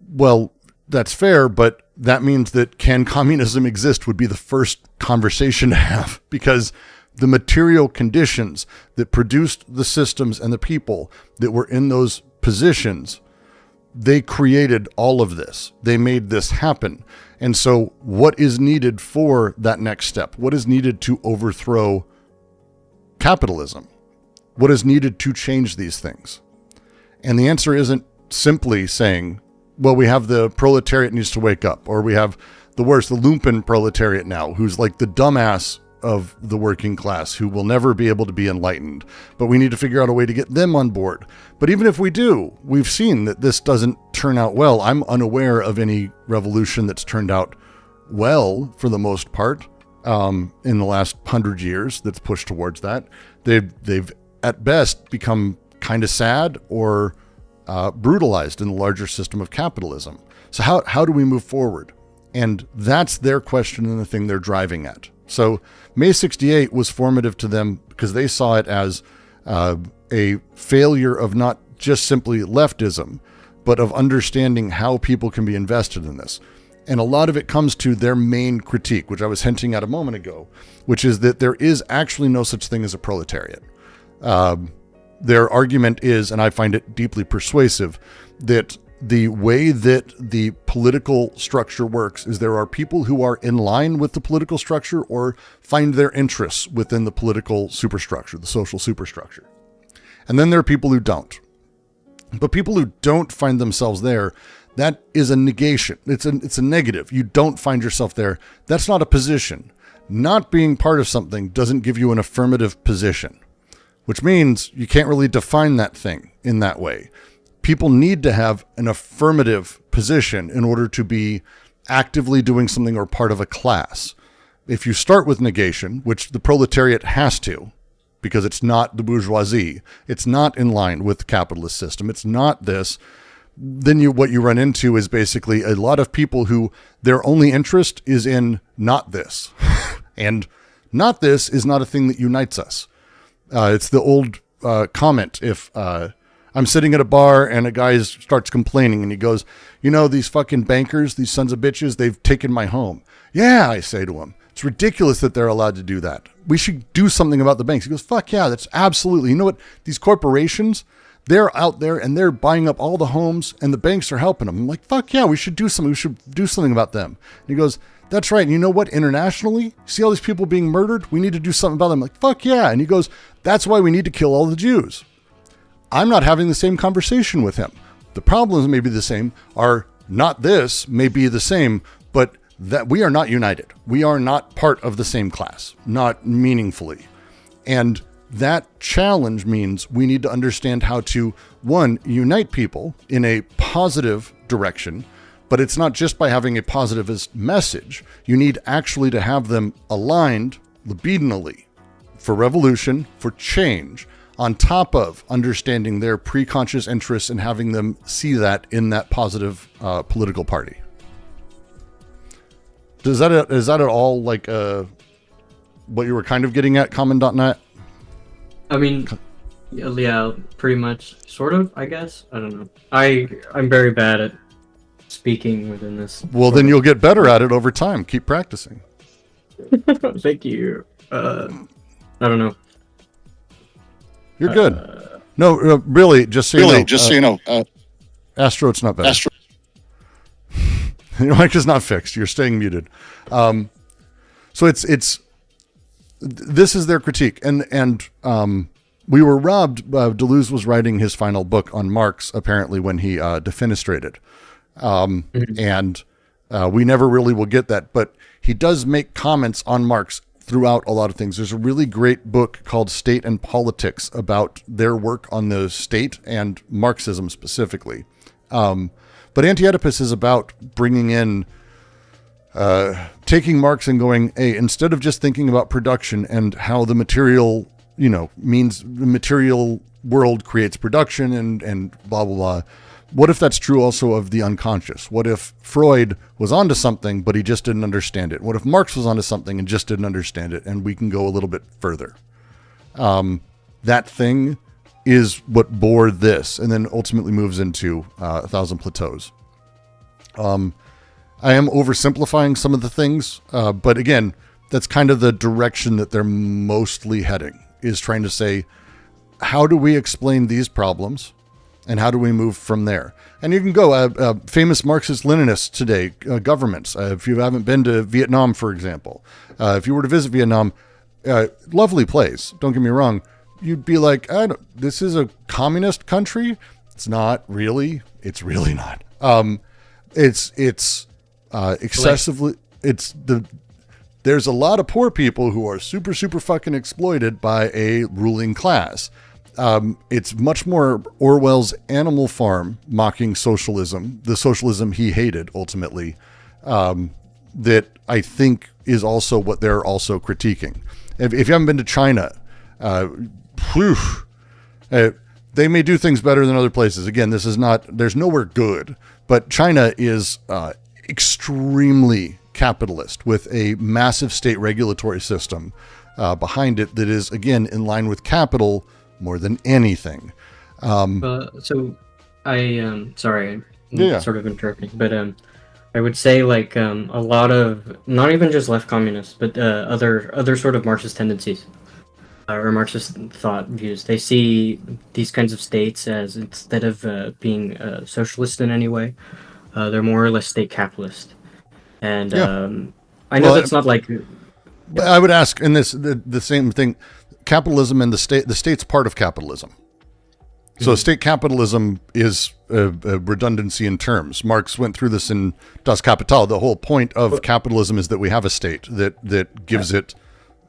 well, that's fair, but that means that can communism exist would be the first conversation to have, because the material conditions that produced the systems and the people that were in those positions, they created all of this. They made this happen. And so what is needed for that next step? What is needed to overthrow capitalism? What is needed to change these things? And the answer isn't simply saying, well, we have the proletariat needs to wake up, or we have the worst, the lumpen proletariat now, who's like the dumbass of the working class, who will never be able to be enlightened, but we need to figure out a way to get them on board. But even if we do, we've seen that this doesn't turn out well. I'm unaware of any revolution that's turned out well for the most part in the last 100 years that's pushed towards that. They've at best become kind of sad or brutalized in the larger system of capitalism. So how do we move forward? And that's their question and the thing they're driving at. So May 68 was formative to them because they saw it as a failure of not just simply leftism, but of understanding how people can be invested in this. And a lot of it comes to their main critique, which I was hinting at a moment ago, which is that there is actually no such thing as a proletariat. Their argument is, and I find it deeply persuasive, that the way that the political structure works is there are people who are in line with the political structure or find their interests within the political superstructure, the social superstructure. And then there are people who don't. But people who don't find themselves there, that is a negation. It's a negative. You don't find yourself there. That's not a position. Not being part of something doesn't give you an affirmative position, which means you can't really define that thing in that way. People need to have an affirmative position in order to be actively doing something or part of a class. If you start with negation, which the proletariat has to, because it's not the bourgeoisie, it's not in line with the capitalist system, it's not this, then what you run into is basically a lot of people who their only interest is in not this. And not this is not a thing that unites us. It's the old comment, if I'm sitting at a bar and a guy starts complaining and he goes, these fucking bankers, these sons of bitches, they've taken my home. Yeah, I say to him, it's ridiculous that they're allowed to do that. We should do something about the banks. He goes, fuck yeah, that's absolutely. You know what? These corporations, they're out there and they're buying up all the homes and the banks are helping them. I'm like, fuck yeah, we should do something. We should do something about them. And he goes, that's right. And you know what? Internationally, see all these people being murdered? We need to do something about them. I'm like, fuck yeah. And he goes, that's why we need to kill all the Jews. I'm not having the same conversation with him. The problems may be the same. Our not this may be the same, but that we are not united. We are not part of the same class, not meaningfully. And that challenge means we need to understand how to, one, unite people in a positive direction, but it's not just by having a positivist message. You need actually to have them aligned libidinally for revolution, for change, on top of understanding their preconscious interests and having them see that in that positive political party. Is that at all like what you were kind of getting at, Common.net? I mean, yeah, pretty much, sort of, I guess. I don't know. I'm very bad at speaking within this. Well, then you'll get better at it over time. Keep practicing. Thank you. I don't know. You're good. No, really, just so you know. Astro, it's not bad. Your mic is not fixed. You're staying muted. So it's this is their critique, and we were robbed. Deleuze was writing his final book on Marx, apparently, when he defenestrated, and we never really will get that. But he does make comments on Marx throughout a lot of things. There's a really great book called State and Politics about their work on the state and Marxism specifically. But Anti-Oedipus is about bringing in, taking Marx and going, hey, instead of just thinking about production and how the material, means the material world creates production and blah, blah, blah. What if that's true also of the unconscious? What if Freud was onto something, but he just didn't understand it? What if Marx was onto something and just didn't understand it? And we can go a little bit further. That thing is what bore this, and then ultimately moves into 1,000 Plateaus. I am oversimplifying some of the things, but again, that's kind of the direction that they're mostly heading, is trying to say, how do we explain these problems, and how do we move from there? And you can go, famous Marxist-Leninists today, governments. If you haven't been to Vietnam, for example, if you were to visit Vietnam, lovely place, don't get me wrong, you'd be like, this is a communist country? It's not really. It's really not. It's excessively, there's a lot of poor people who are super, super fucking exploited by a ruling class. It's much more Orwell's Animal Farm mocking socialism, the socialism he hated ultimately, that I think is also what they're also critiquing. If you haven't been to China, they may do things better than other places. Again, there's nowhere good, but China is extremely capitalist with a massive state regulatory system behind it that is, again, in line with capital more than anything. So I sorry, yeah. sort of interrupting, but I would say like a lot of, not even just left communists, but other sort of Marxist tendencies or Marxist thought views, they see these kinds of states as, instead of being socialist in any way, they're more or less state capitalist. And I know that's not like. I would ask in this the same thing. Capitalism and the state's part of capitalism. So state capitalism is a redundancy in terms. Marx went through this in Das Kapital. The whole point of capitalism is that we have a state that gives it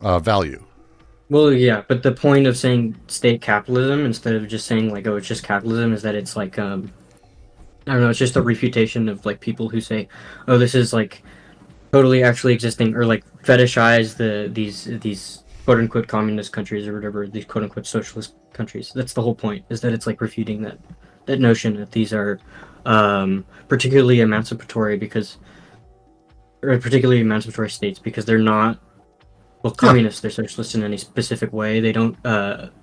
value. Well, yeah, but the point of saying state capitalism instead of just saying like, oh, it's just capitalism, is that it's like, I don't know, it's just a refutation of like people who say, oh, this is like totally actually existing, or like fetishize these quote unquote communist countries or whatever, these quote unquote socialist countries. That's the whole point, is that it's like refuting that notion that these are particularly emancipatory states, because they're not, well, communists, they're socialist in any specific way. They don't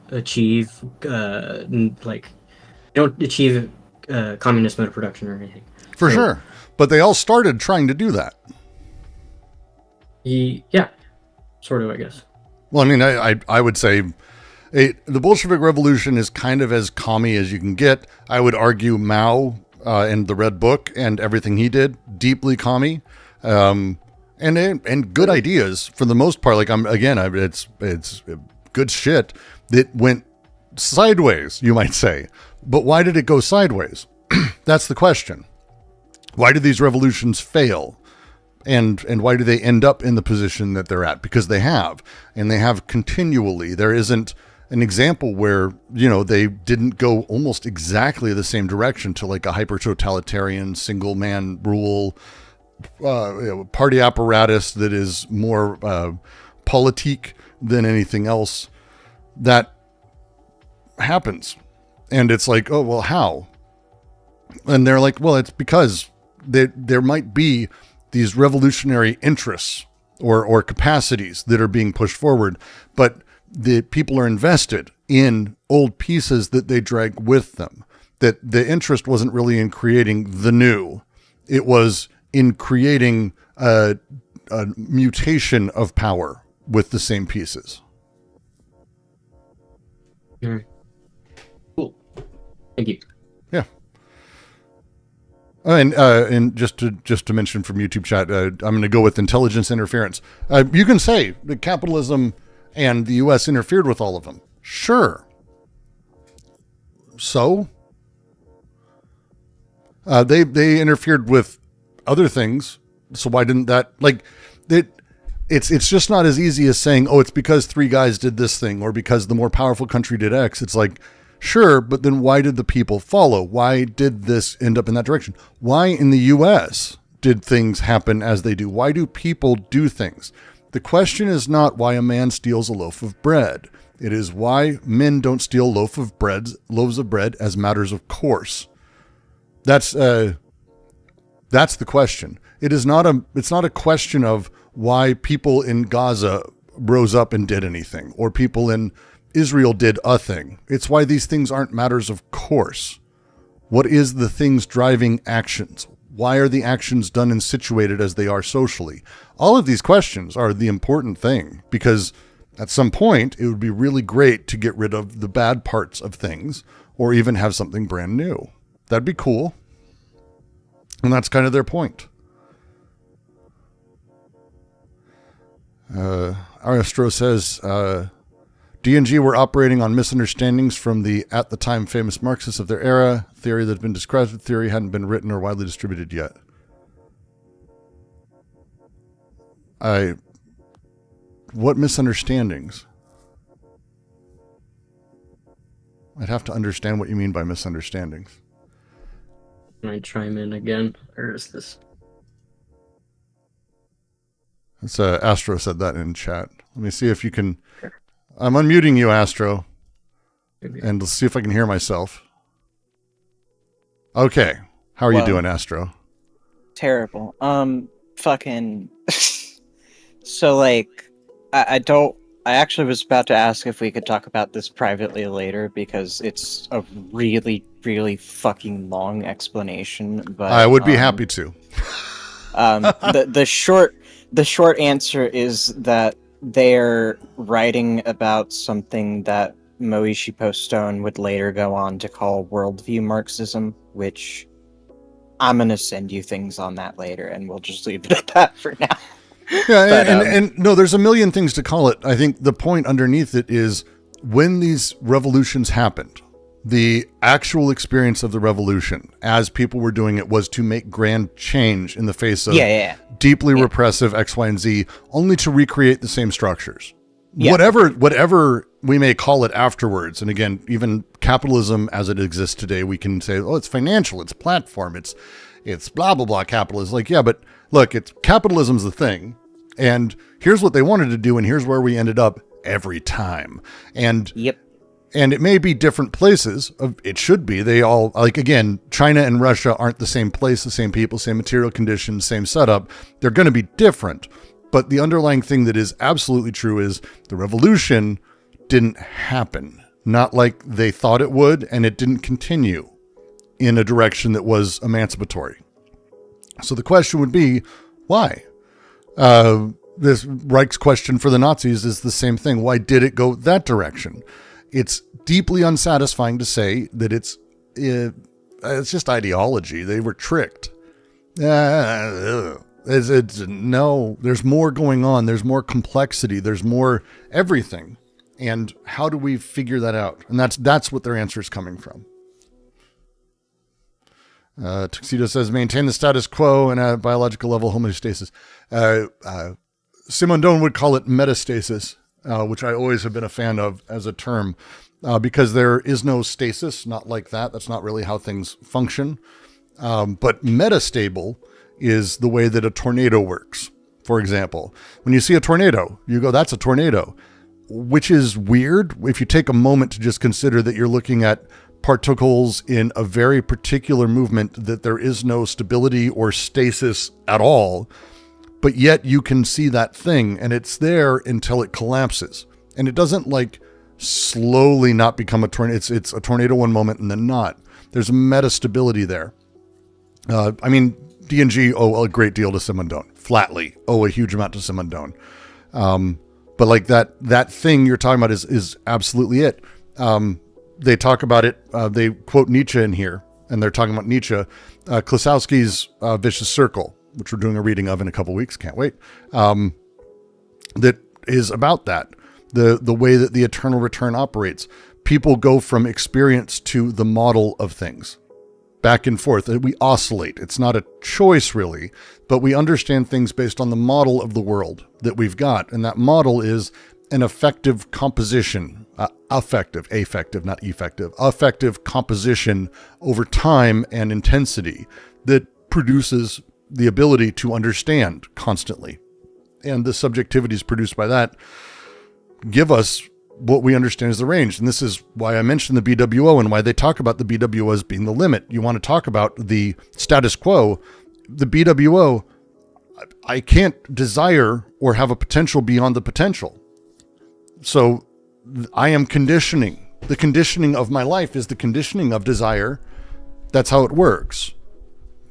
achieve communist mode of production or anything. For sure. But they all started trying to do that. Yeah, sort of, I guess. Well, I mean, I would say the Bolshevik Revolution is kind of as commie as you can get. I would argue Mao and the Red Book and everything he did, deeply commie, and good ideas for the most part. Like it's good shit that went sideways, you might say. But why did it go sideways? That's the question. Why do these revolutions fail? And why do they end up in the position that they're at? Because they have, and they have continually. There isn't an example where, they didn't go almost exactly the same direction to like a hyper-totalitarian single-man rule, party apparatus that is more politique than anything else. That happens. And it's like, oh, well, how? And they're like, well, it's because there might be these revolutionary interests or capacities that are being pushed forward, but the people are invested in old pieces that they drag with them. That the interest wasn't really in creating the new. It was in creating a mutation of power with the same pieces. Cool. Thank you. Yeah. And just to mention from YouTube chat, I'm going to go with intelligence interference. You can say that capitalism and the U.S. interfered with all of them. Sure. So they interfered with other things. So why didn't that it's just not as easy as saying, oh, it's because 3 guys did this thing or because the more powerful country did X. It's like, sure, but then why did the people follow? Why did this end up in that direction? Why in the U.S. did things happen as they do? Why do people do things? The question is not why a man steals a loaf of bread. It is why men don't steal loaves of bread as matters of course. That's the question. It's not a question of why people in Gaza rose up and did anything, or people in Israel did a thing. It's why these things aren't matters of course. What is the things driving actions? Why are the actions done and situated as they are socially? All of these questions are the important thing, because at some point it would be really great to get rid of the bad parts of things or even have something brand new. That'd be cool. And that's kind of their point. Aristro says, D&G were operating on misunderstandings from the at the time famous Marxists of their era. Theory that had been described as theory hadn't been written or widely distributed yet. What misunderstandings? I'd have to understand what you mean by misunderstandings. Can I chime in again? Or is this? It's Astro said that in chat. Let me see if you can. I'm unmuting you, Astro. Maybe. And let's see if I can hear myself. Okay. How are you doing, Astro? Terrible. Fucking. So, like, I actually was about to ask if we could talk about this privately later because it's a really, really fucking long explanation. But I would be happy to. The short answer is that they're writing about something that Moishi Postone would later go on to call worldview Marxism, which I'm going to send you things on that later, and we'll just leave it at that for now. Yeah, but, and no, there's a million things to call it. I think the point underneath it is when these revolutions happened, the actual experience of the revolution as people were doing it was to make grand change in the face of deeply repressive X, Y, and Z, only to recreate the same structures. Yeah. Whatever we may call it afterwards. And again, even capitalism as it exists today, we can say, oh, it's financial, it's platform, it's blah, blah, blah capitalism. Like, yeah, but look, capitalism's the thing. And here's what they wanted to do. And here's where we ended up every time. And And it may be different places. It should be. They all, like, again, China and Russia aren't the same place, the same people, same material conditions, same setup. They're going to be different. But the underlying thing that is absolutely true is the revolution didn't happen. Not like they thought it would, and it didn't continue in a direction that was emancipatory. So the question would be, why? This Reich's question for the Nazis is the same thing. Why did it go that direction? It's deeply unsatisfying to say that it's just ideology. They were tricked. No, there's more going on. There's more complexity. There's more everything. And how do we figure that out? And that's what their answer is coming from. Tuxedo says, maintain the status quo and at biological level homeostasis. Simondon would call it metastasis, which I always have been a fan of as a term, because there is no stasis, not like that. That's not really how things function. But metastable is the way that a tornado works. For example, when you see a tornado, you go, that's a tornado, which is weird if you take a moment to just consider that you're looking at particles in a very particular movement, that there is no stability or stasis at all, but yet you can see that thing and it's there until it collapses. And it doesn't like slowly not become a tornado. It's a tornado one moment and then not. There's a metastability there. D&G owe a great deal to Simondon. Flatly owe a huge amount to Simondon. But like that thing you're talking about is absolutely it. They talk about it. They quote Nietzsche in here, and they're talking about Nietzsche. Klosowski's Vicious Circle, which we're doing a reading of in a couple weeks. Can't wait. That is about that. The way that the eternal return operates. People go from experience to the model of things. Back and forth. We oscillate. It's not a choice really, but we understand things based on the model of the world that we've got. And that model is an effective composition, affective composition over time and intensity that produces the ability to understand constantly. And the subjectivities produced by that give us what we understand as the range. And this is why I mentioned the BWO and why they talk about the BWO as being the limit. You want to talk about the status quo, the BWO, I can't desire or have a potential beyond the potential. So I am conditioning. The conditioning of my life is the conditioning of desire. That's how it works.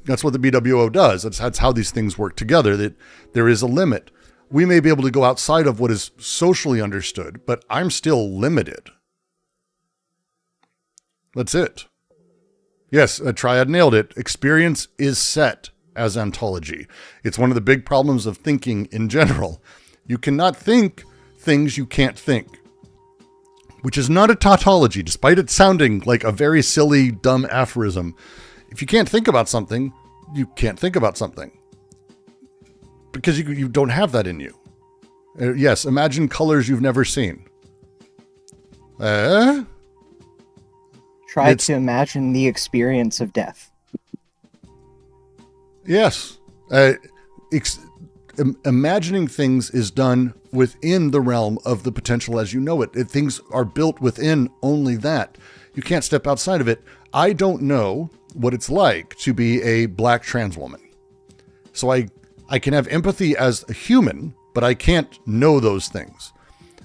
That's what the BWO does. That's how these things work together, that there is a limit. We may be able to go outside of what is socially understood, but I'm still limited. That's it. Yes, a triad nailed it. Experience is set as ontology. It's one of the big problems of thinking in general. You cannot think things you can't think, which is not a tautology, despite it sounding like a very silly, dumb aphorism. If you can't think about something, you can't think about something. Because you don't have that in you. Yes, imagine colors you've never seen. Try to imagine the experience of death. Yes. Imagining things is done within the realm of the potential as you know it. Things are built within only that. You can't step outside of it. I don't know what it's like to be a black trans woman. So I can have empathy as a human, but I can't know those things.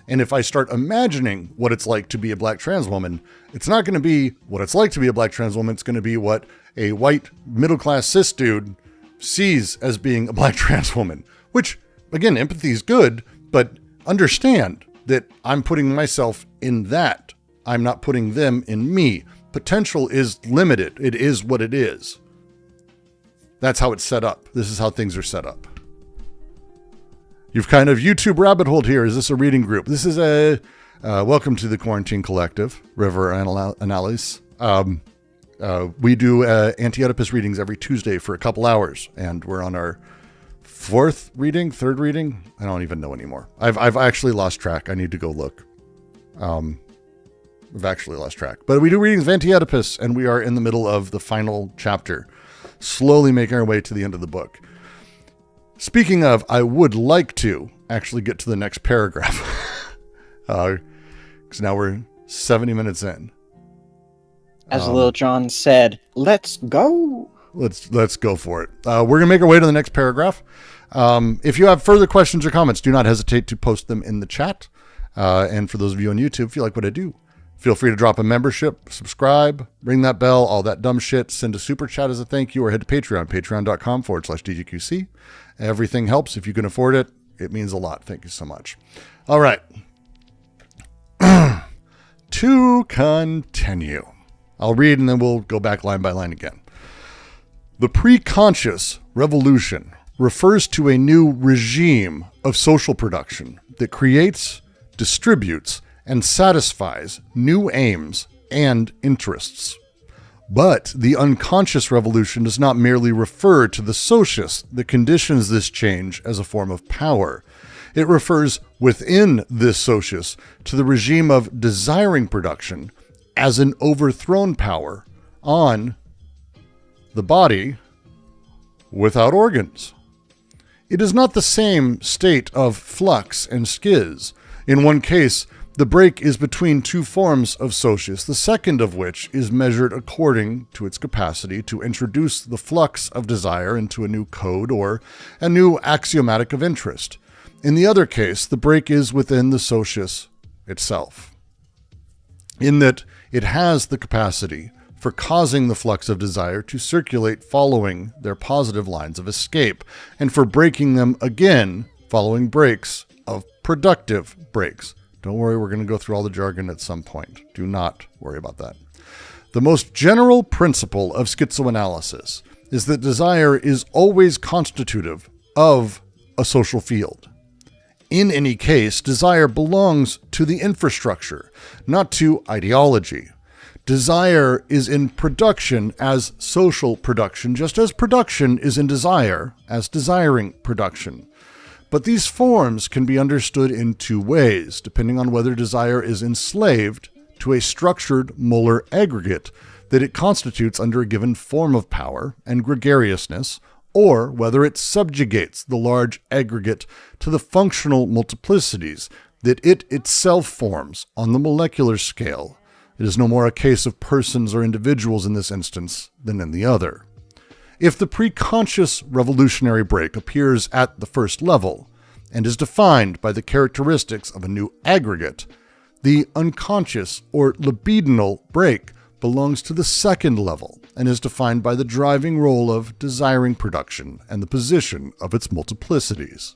And if I start imagining what it's like to be a black trans woman, it's not going to be what it's like to be a black trans woman. It's going to be what a white middle-class cis dude sees as being a black trans woman, which again, empathy is good, but understand that I'm putting myself in that. I'm not putting them in me. Potential is limited. It is what it is. That's how it's set up. This is how things are set up. You've kind of YouTube rabbit holed here. Is this a reading group? This is a welcome to the Quarantine Collective, River Analysis. We do Anti-Oedipus readings every Tuesday for a couple hours, and we're on our third reading. I don't even know anymore. I've actually lost track. I need to go look. I've actually lost track. But we do readings of Anti-Oedipus, and we are in the middle of the final chapter, slowly making our way to the end of the book. Speaking of, I would like to actually get to the next paragraph. Because now we're 70 minutes in. As Lil Jon said, let's go. Let's go for it. We're going to make our way to the next paragraph. If you have further questions or comments, do not hesitate to post them in the chat. And for those of you on YouTube, if you like what I do, feel free to drop a membership, subscribe, ring that bell, all that dumb shit, send a super chat as a thank you, or head to Patreon, patreon.com/DGQC. Everything helps. If you can afford it, it means a lot. Thank you so much. All right. To continue. I'll read and then we'll go back line by line again. The pre-conscious revolution refers to a new regime of social production that creates, distributes, and satisfies new aims and interests. But the unconscious revolution does not merely refer to the Socius that conditions this change as a form of power. It refers within this Socius to the regime of desiring production as an overthrown power on the body without organs. It is not the same state of flux and schiz. In one case, the break is between two forms of Socius, the second of which is measured according to its capacity to introduce the flux of desire into a new code or a new axiomatic of interest. In the other case, the break is within the Socius itself, in that it has the capacity for causing the flux of desire to circulate following their positive lines of escape, and for breaking them again following breaks of productive breaks. Don't worry, we're going to go through all the jargon at some point. Do not worry about that. The most general principle of schizoanalysis is that desire is always constitutive of a social field. In any case, desire belongs to the infrastructure, not to ideology. Desire is in production as social production, just as production is in desire as desiring production. But these forms can be understood in two ways, depending on whether desire is enslaved to a structured molar aggregate that it constitutes under a given form of power and gregariousness, or whether it subjugates the large aggregate to the functional multiplicities that it itself forms on the molecular scale. It is no more a case of persons or individuals in this instance than in the other. If the preconscious revolutionary break appears at the first level and is defined by the characteristics of a new aggregate, the unconscious or libidinal break belongs to the second level and is defined by the driving role of desiring production and the position of its multiplicities.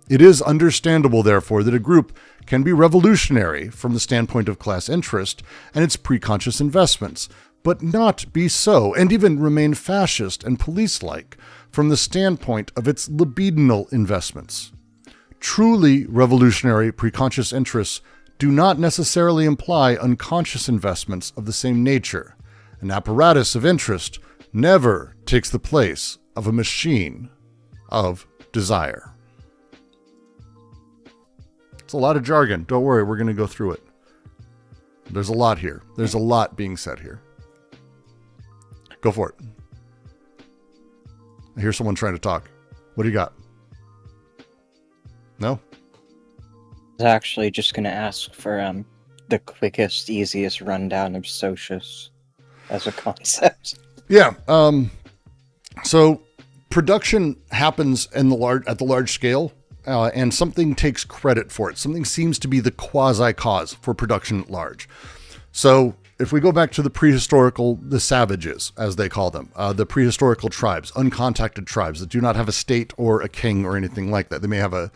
It is understandable, therefore, that a group can be revolutionary from the standpoint of class interest and its preconscious investments, but not be so, and even remain fascist and police-like from the standpoint of its libidinal investments. Truly revolutionary preconscious interests do not necessarily imply unconscious investments of the same nature. An apparatus of interest never takes the place of a machine of desire. It's a lot of jargon. Don't worry, we're going to go through it. There's a lot here. There's a lot being said here. Go for it. I hear someone trying to talk. What do you got? No? I was actually just going to ask for the quickest, easiest rundown of Socius as a concept. Yeah. So production happens at the large scale, and something takes credit for it. Something seems to be the quasi-cause for production at large. So if we go back to the savages, as they call them, the prehistorical tribes, uncontacted tribes that do not have a state or a king or anything like that. They may have a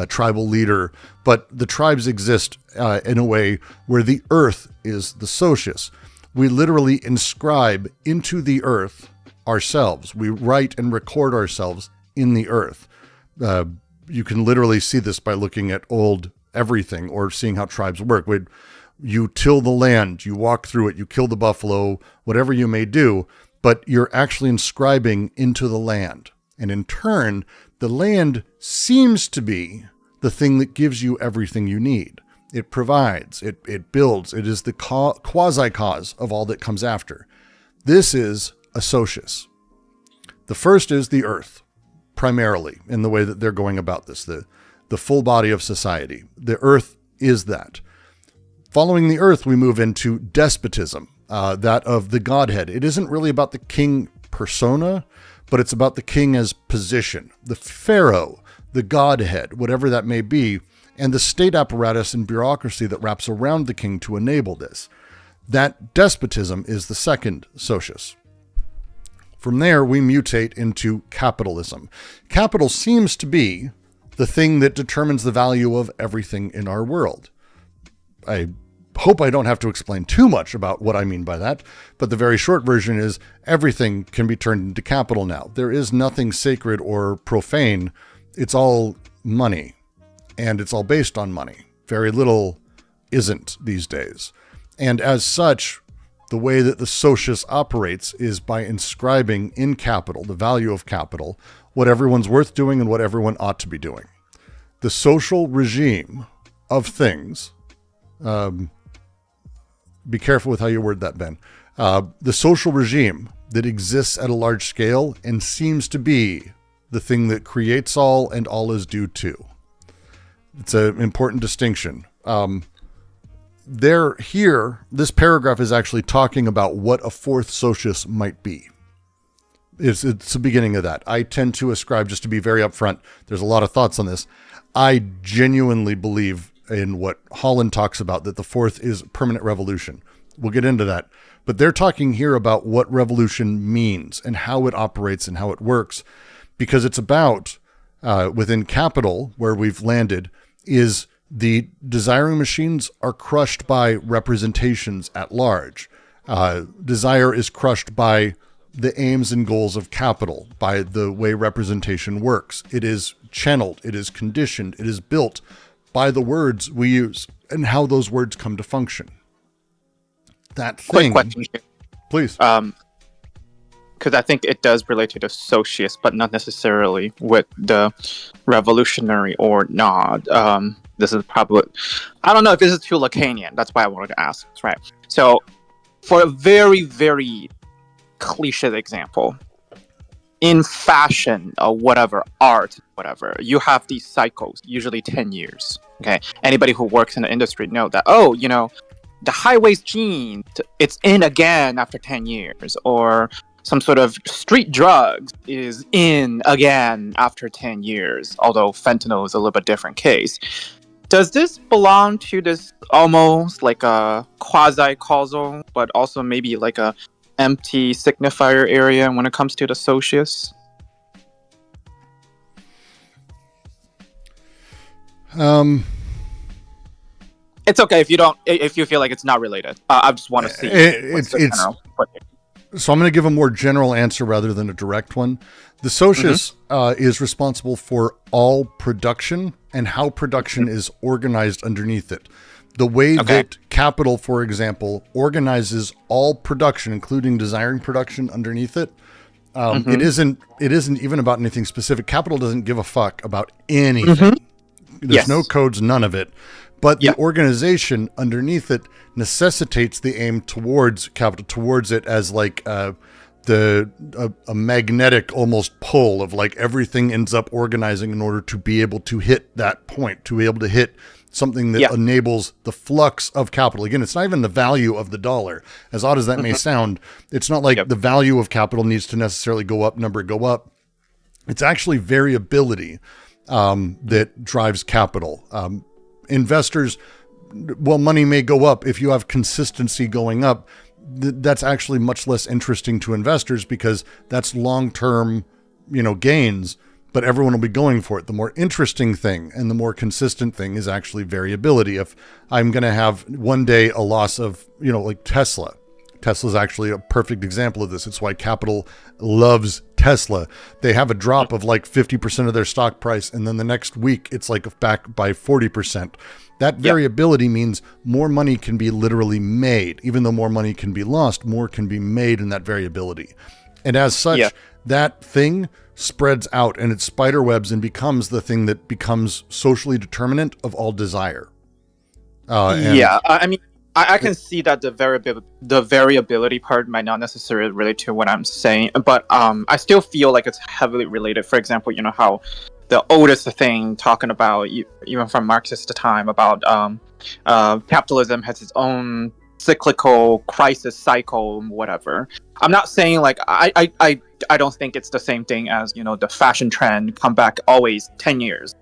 tribal leader, but the tribes exist in a way where the earth is the Socius. We literally inscribe into the earth ourselves. We write and record ourselves in the earth. You can literally see this by looking at old everything or seeing how tribes work. You till the land, you walk through it, you kill the buffalo, whatever you may do, but you're actually inscribing into the land. And in turn, the land seems to be the thing that gives you everything you need. It provides, it builds, it is the quasi-cause of all that comes after. This is a Socius. The first is the earth, primarily, in the way that they're going about this, the full body of society. The earth is that. Following the earth, we move into despotism, that of the Godhead. It isn't really about the king persona, but it's about the king as position, the pharaoh, the Godhead, whatever that may be, and the state apparatus and bureaucracy that wraps around the king to enable this. That despotism is the second Socius. From there, we mutate into capitalism. Capital seems to be the thing that determines the value of everything in our world. I hope I don't have to explain too much about what I mean by that, but the very short version is everything can be turned into capital now. There is nothing sacred or profane. It's all money, and it's all based on money. Very little isn't these days. And as such, the way that the Socius operates is by inscribing in capital, the value of capital, what everyone's worth doing and what everyone ought to be doing. The social regime of things, be careful with how you word that, Ben. The social regime that exists at a large scale and seems to be the thing that creates all and all is due to. It's an important distinction. This paragraph is actually talking about what a fourth Socius might be. It's the beginning of that. I tend to ascribe, just to be very upfront, there's a lot of thoughts on this. I genuinely believe in what Holland talks about, that the fourth is permanent revolution. We'll get into that. But they're talking here about what revolution means and how it operates and how it works, because it's about, within capital, where we've landed, is the desiring machines are crushed by representations at large. Desire is crushed by the aims and goals of capital, by the way representation works. It is channeled, it is conditioned, it is built by the words we use and how those words come to function. That thing... Quick question here. Please. Because I think it does relate to the Socius, but not necessarily with the revolutionary or not. This is probably... I don't know if this is too Lacanian. That's why I wanted to ask. Right. So, for a very, very cliche example, in fashion or whatever, art, whatever, you have these cycles, usually 10 years. Okay. Anybody who works in the industry know that, the high-waist jeans, it's in again after 10 years, or some sort of street drugs is in again after 10 years, although fentanyl is a little bit different case. Does this belong to this almost like a quasi-causal, but also maybe like a empty signifier area when it comes to the Socius? It's okay if you feel like it's not related. I just want to see. So I'm going to give a more general answer rather than a direct one. The Socius is responsible for all production and how production is organized underneath it. The way that capital, for example, organizes all production, including desiring production underneath it, it isn't even about anything specific. Capital doesn't give a fuck about anything. There's no codes, none of it. But the organization underneath it necessitates the aim towards capital, towards it as like a magnetic almost pull of like everything ends up organizing in order to be able to hit that point, to be able to hit something that enables the flux of capital. Again, it's not even the value of the dollar. As odd as that may sound, it's not like the value of capital needs to necessarily go up, number go up. It's actually variability that drives capital. Investors, well, money may go up. If you have consistency going up, that's actually much less interesting to investors because that's long-term, gains, but everyone will be going for it. The more interesting thing and the more consistent thing is actually variability. If I'm going to have one day a loss of, like Tesla. Tesla's actually a perfect example of this. It's why capital loves Tesla. They have a drop of like 50% of their stock price, and then the next week it's like back by 40%. That variability means more money can be literally made. Even though more money can be lost, more can be made in that variability. And as such, that thing spreads out and it spiderwebs and becomes the thing that becomes socially determinant of all desire. I can see that the variability part might not necessarily relate to what I'm saying, but I still feel like it's heavily related. For example, how the oldest thing talking about, even from Marxist time, about capitalism has its own cyclical crisis cycle, whatever. I'm not saying like I don't think it's the same thing as the fashion trend come back always 10 years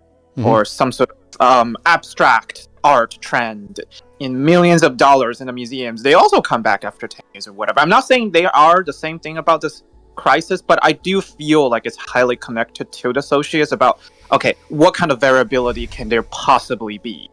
or some sort of abstract art trend in millions of dollars in the museums. They also come back after 10 years or whatever. I'm not saying they are the same thing about this crisis, but I do feel like it's highly connected to the Socius about, what kind of variability can there possibly be?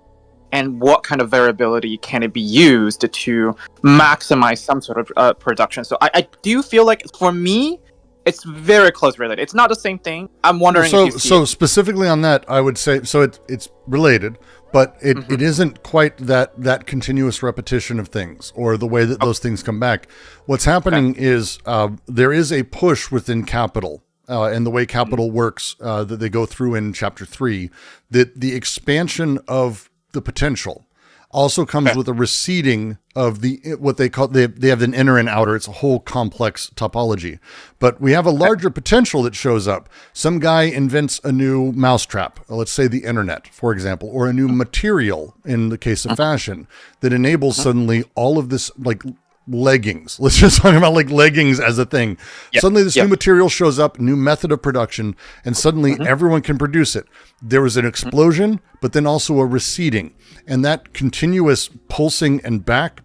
And what kind of variability can it be used to maximize some sort of production? So I do feel like, for me, it's very close related. It's not the same thing. I'm wondering if you see So it. specifically on that, I would say, so it's related, but it isn't quite that continuous repetition of things or the way that those things come back. What's happening is there is a push within capital. And the way capital works that they go through in chapter 3, that the expansion of the potential also comes with a receding of what they call, they have an inner and outer. It's a whole complex topology, but we have a larger potential that shows up. Some guy invents a new mousetrap, let's say the internet, for example, or a new material in the case of fashion that enables suddenly all of this, like leggings. Let's just talk about like leggings as a thing. Yep. Suddenly this Yep. new material shows up, new method of production, and suddenly everyone can produce it. There was an explosion, but then also a receding. And that continuous pulsing and back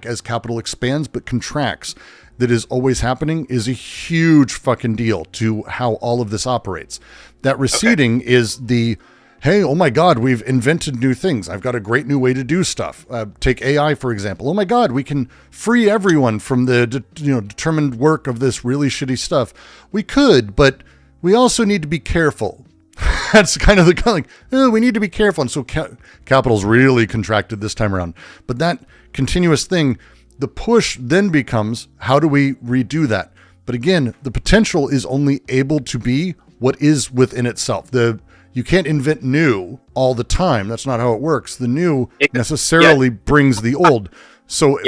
as capital expands but contracts that is always happening is a huge fucking deal to how all of this operates. That receding is the hey, oh my God, we've invented new things. I've got a great new way to do stuff. Take AI, for example. Oh my God, we can free everyone from the determined work of this really shitty stuff. We could, but we also need to be careful. That's kind of we need to be careful. And so capital's really contracted this time around. But that continuous thing, the push then becomes, how do we redo that? But again, the potential is only able to be what is within itself. You can't invent new all the time. That's not how it works. The new necessarily brings the old. So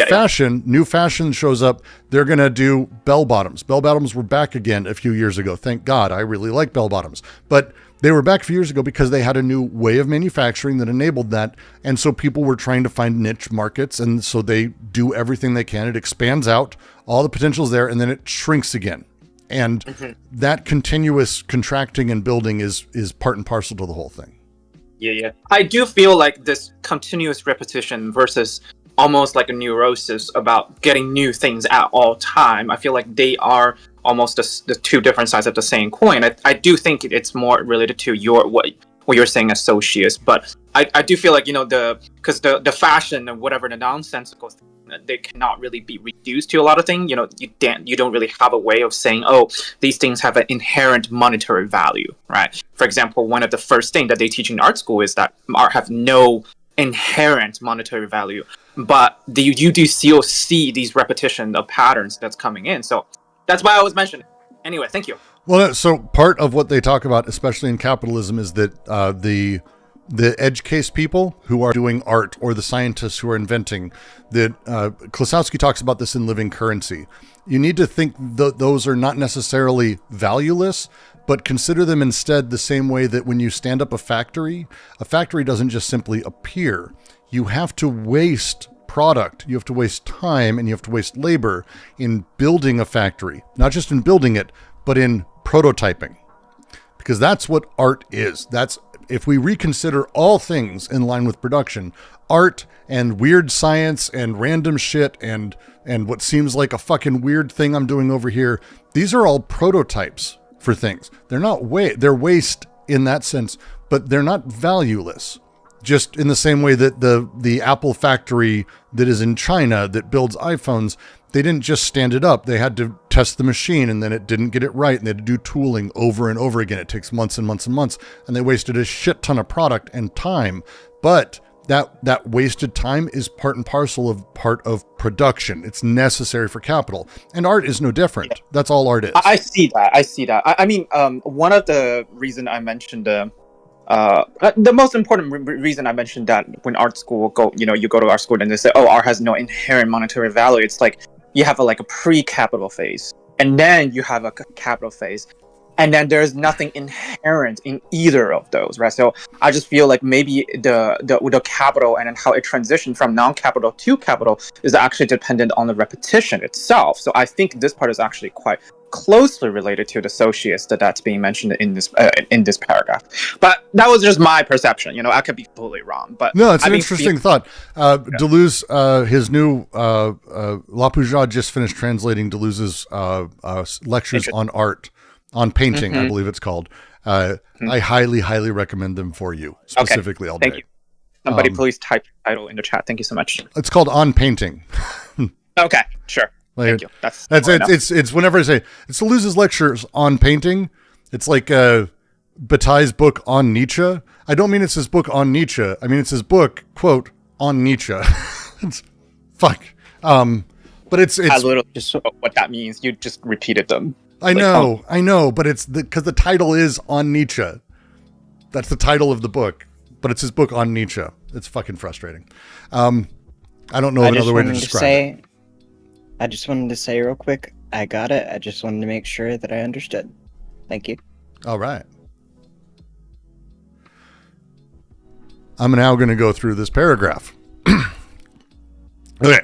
new fashion shows up. They're going to do bell bottoms. Bell bottoms were back again a few years ago. Thank God. I really like bell bottoms. But they were back a few years ago because they had a new way of manufacturing that enabled that. And so people were trying to find niche markets. And so they do everything they can. It expands out. All the potential's there. And then it shrinks again. And that continuous contracting and building is part and parcel to the whole thing. Yeah. I do feel like this continuous repetition versus almost like a neurosis about getting new things at all time. I feel like they are almost the two different sides of the same coin. I do think it's more related to what you're saying as Socius, but I do feel like, because the fashion and whatever the nonsensical thing, they cannot really be reduced to a lot of things. You don't really have a way of saying, oh, these things have an inherent monetary value, right? For example, one of the first things that they teach in art school is that art have no inherent monetary value, but you do still see these repetition of patterns that's coming in. So that's why I was mentioning. Anyway, thank you. Well, so part of what they talk about, especially in capitalism, is that the edge case people who are doing art or the scientists who are inventing, that Klosowski talks about this in Living Currency. You need to think those are not necessarily valueless, but consider them instead the same way that when you stand up a factory doesn't just simply appear. You have to waste product, you have to waste time, and you have to waste labor in building a factory, not just in building it, but in prototyping. Because that's what art is. If we reconsider all things in line with production, art and weird science and random shit and what seems like a fucking weird thing I'm doing over here, these are all prototypes for things. They're waste in that sense, but they're not valueless. Just in the same way that the Apple factory that is in China that builds iPhones, they didn't just stand it up. They had to test the machine, and then it didn't get it right, and they had to do tooling over and over again. It takes months and months and months, and they wasted a shit ton of product and time. But that wasted time is part and parcel of production. It's necessary for capital, and art is no different. That's all art is. I see that. I mean, one of the reason I mentioned the most important reason I mentioned that when art school you go to art school and they say, oh, art has no inherent monetary value. It's like you have a pre-capital phase, and then you have a capital phase, and then there's nothing inherent in either of those, right? So I just feel like maybe the capital and then how it transitioned from non-capital to capital is actually dependent on the repetition itself. So I think this part is actually quite closely related to the Socius that's being mentioned in this paragraph. But that was just my perception. I could be totally wrong. But no, it's an interesting thought. Deleuze, his new La Poujade just finished translating Deleuze's lectures on art, on painting, I believe it's called. I highly, highly recommend them for you, specifically all day. Thank you. Somebody please type the title in the chat. Thank you so much. It's called On Painting. Okay, sure. Like, Thank you. That's That's fair it's, enough. it's whenever I say it's Deleuze's lectures on painting, it's like Bataille's book on Nietzsche. I don't mean it's his book on Nietzsche. I mean it's his book, quote, on Nietzsche. It's fuck. But it's I literally just what that means. You just repeated them. I know, but it's because the title is on Nietzsche. That's the title of the book, but it's his book on Nietzsche. It's fucking frustrating. I don't know another way to describe it. I just wanted to say real quick, I got it. I just wanted to make sure that I understood. Thank you. All right. I'm now going to go through this paragraph. Okay.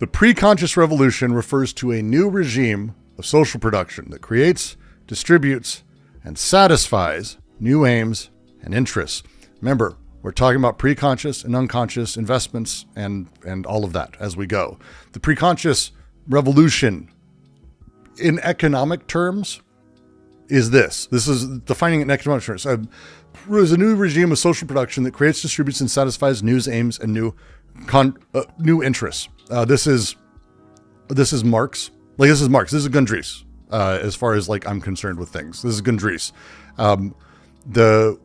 The pre-conscious revolution refers to a new regime of social production that creates, distributes, and satisfies new aims and interests. Remember, we're talking about pre-conscious and unconscious investments and all of that as we go. The pre-conscious revolution in economic terms is this. This is defining it in economic terms. There's a new regime of social production that creates, distributes, and satisfies new aims and new interests. This is Marx. This is Marx. This is Gundries. As far as I'm concerned with things, this is Gundries. The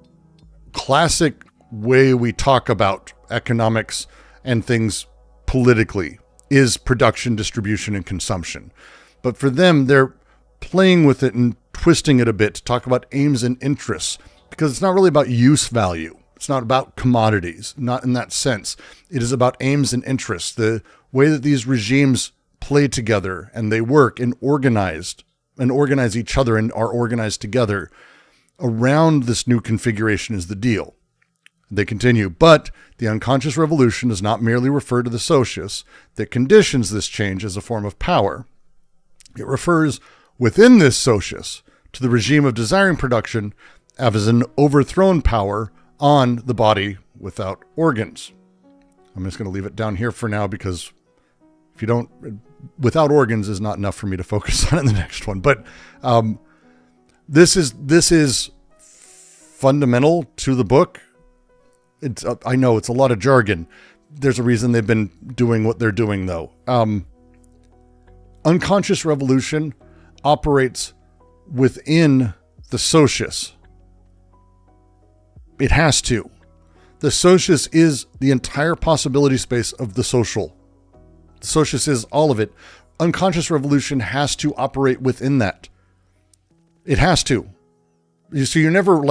classic way we talk about economics and things politically is production, distribution, and consumption. But for them, they're playing with it and twisting it a bit to talk about aims and interests, because it's not really about use value. It's not about commodities, not in that sense. It is about aims and interests, the way that these regimes play together and they work and organize each other and are organized together around this new configuration is the deal. They continue, but the unconscious revolution does not merely refer to the Socius that conditions this change as a form of power. It refers within this Socius to the regime of desiring production as an overthrown power on the body without organs. I'm just going to leave it down here for now because if you don't, without organs is not enough for me to focus on in the next one. But this is fundamental to the book. I know it's a lot of jargon. There's a reason they've been doing what they're doing, though. Unconscious revolution operates within the Socius. It has to. The Socius is the entire possibility space of the social. The Socius is all of it. Unconscious revolution has to operate within that. It has to. So you're never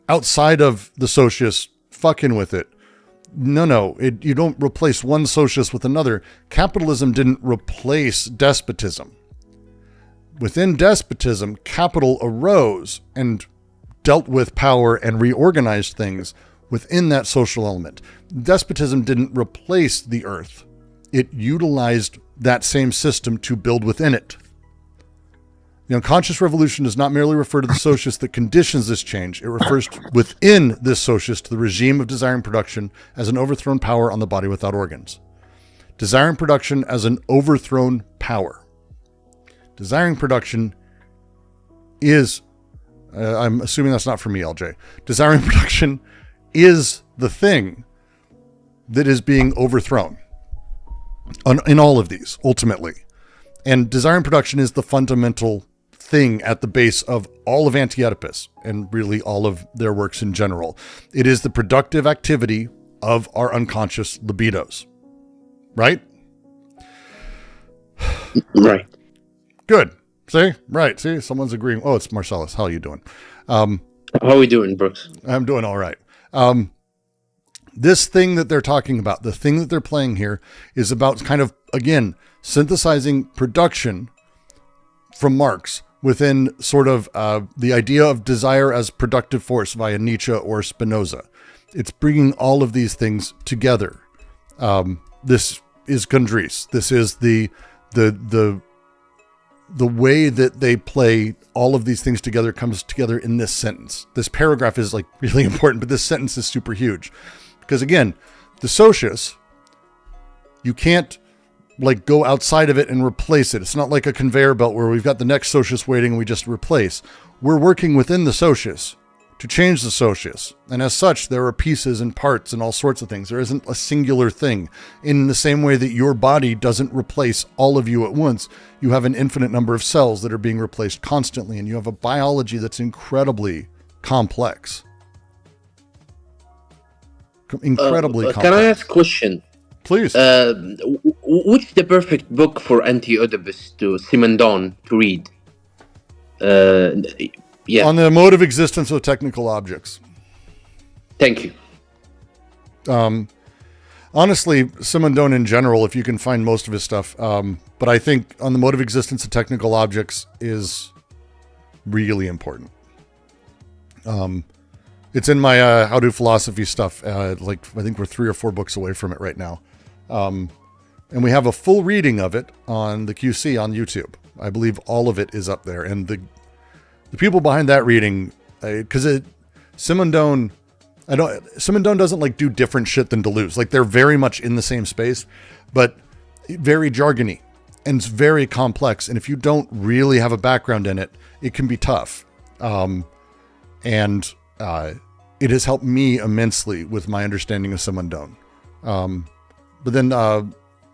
outside of the Socius fucking with it. No. You don't replace one Socius with another. Capitalism didn't replace despotism. Within despotism, capital arose and dealt with power and reorganized things within that social element. Despotism didn't replace the earth. It utilized that same system to build within it. The unconscious revolution does not merely refer to the Socius that conditions this change. It refers within this Socius to the regime of desiring production as an overthrown power on the body without organs. Desiring production as an overthrown power. Desiring production is, I'm assuming that's not for me, LJ. Desiring production is the thing that is being overthrown in all of these, ultimately. And desiring production is the fundamental thing at the base of all of Anti-Oedipus and really all of their works in general. It is the productive activity of our unconscious libidos. Right? Right. Good. See? Right. See? Someone's agreeing. Oh, it's Marcellus. How are you doing? How are we doing, Brooks? I'm doing all right. This thing that they're talking about, the thing that they're playing here is about kind of, again, synthesizing production from Marx within sort of the idea of desire as productive force via Nietzsche or Spinoza. It's bringing all of these things together. This is Gundries. This is the way that they play all of these things together comes together in this sentence. This paragraph is really important, but this sentence is super huge. Because again, the Socius, you can't go outside of it and replace it. It's not like a conveyor belt where we've got the next Socius waiting and we just replace. We're working within the Socius to change the Socius. And as such, there are pieces and parts and all sorts of things. There isn't a singular thing. In the same way that your body doesn't replace all of you at once, you have an infinite number of cells that are being replaced constantly, and you have a biology that's incredibly complex. Incredibly complex. Can I ask a question? Please. Which is the perfect book for Anti-Oedipus to Simondon to read? Yeah. On the mode of existence of technical objects. Thank you. Honestly, Simondon in general, if you can find most of his stuff. But I think on the mode of existence of technical objects is really important. It's in my How to Philosophy stuff. I think we're 3 or 4 books away from it right now. And we have a full reading of it on the QC on YouTube. I believe all of it is up there. And the people behind that reading, because Simondon doesn't like do different shit than Deleuze. Like they're very much in the same space, but very jargony and it's very complex. And if you don't really have a background in it, it can be tough. And it has helped me immensely with my understanding of Simondon. But then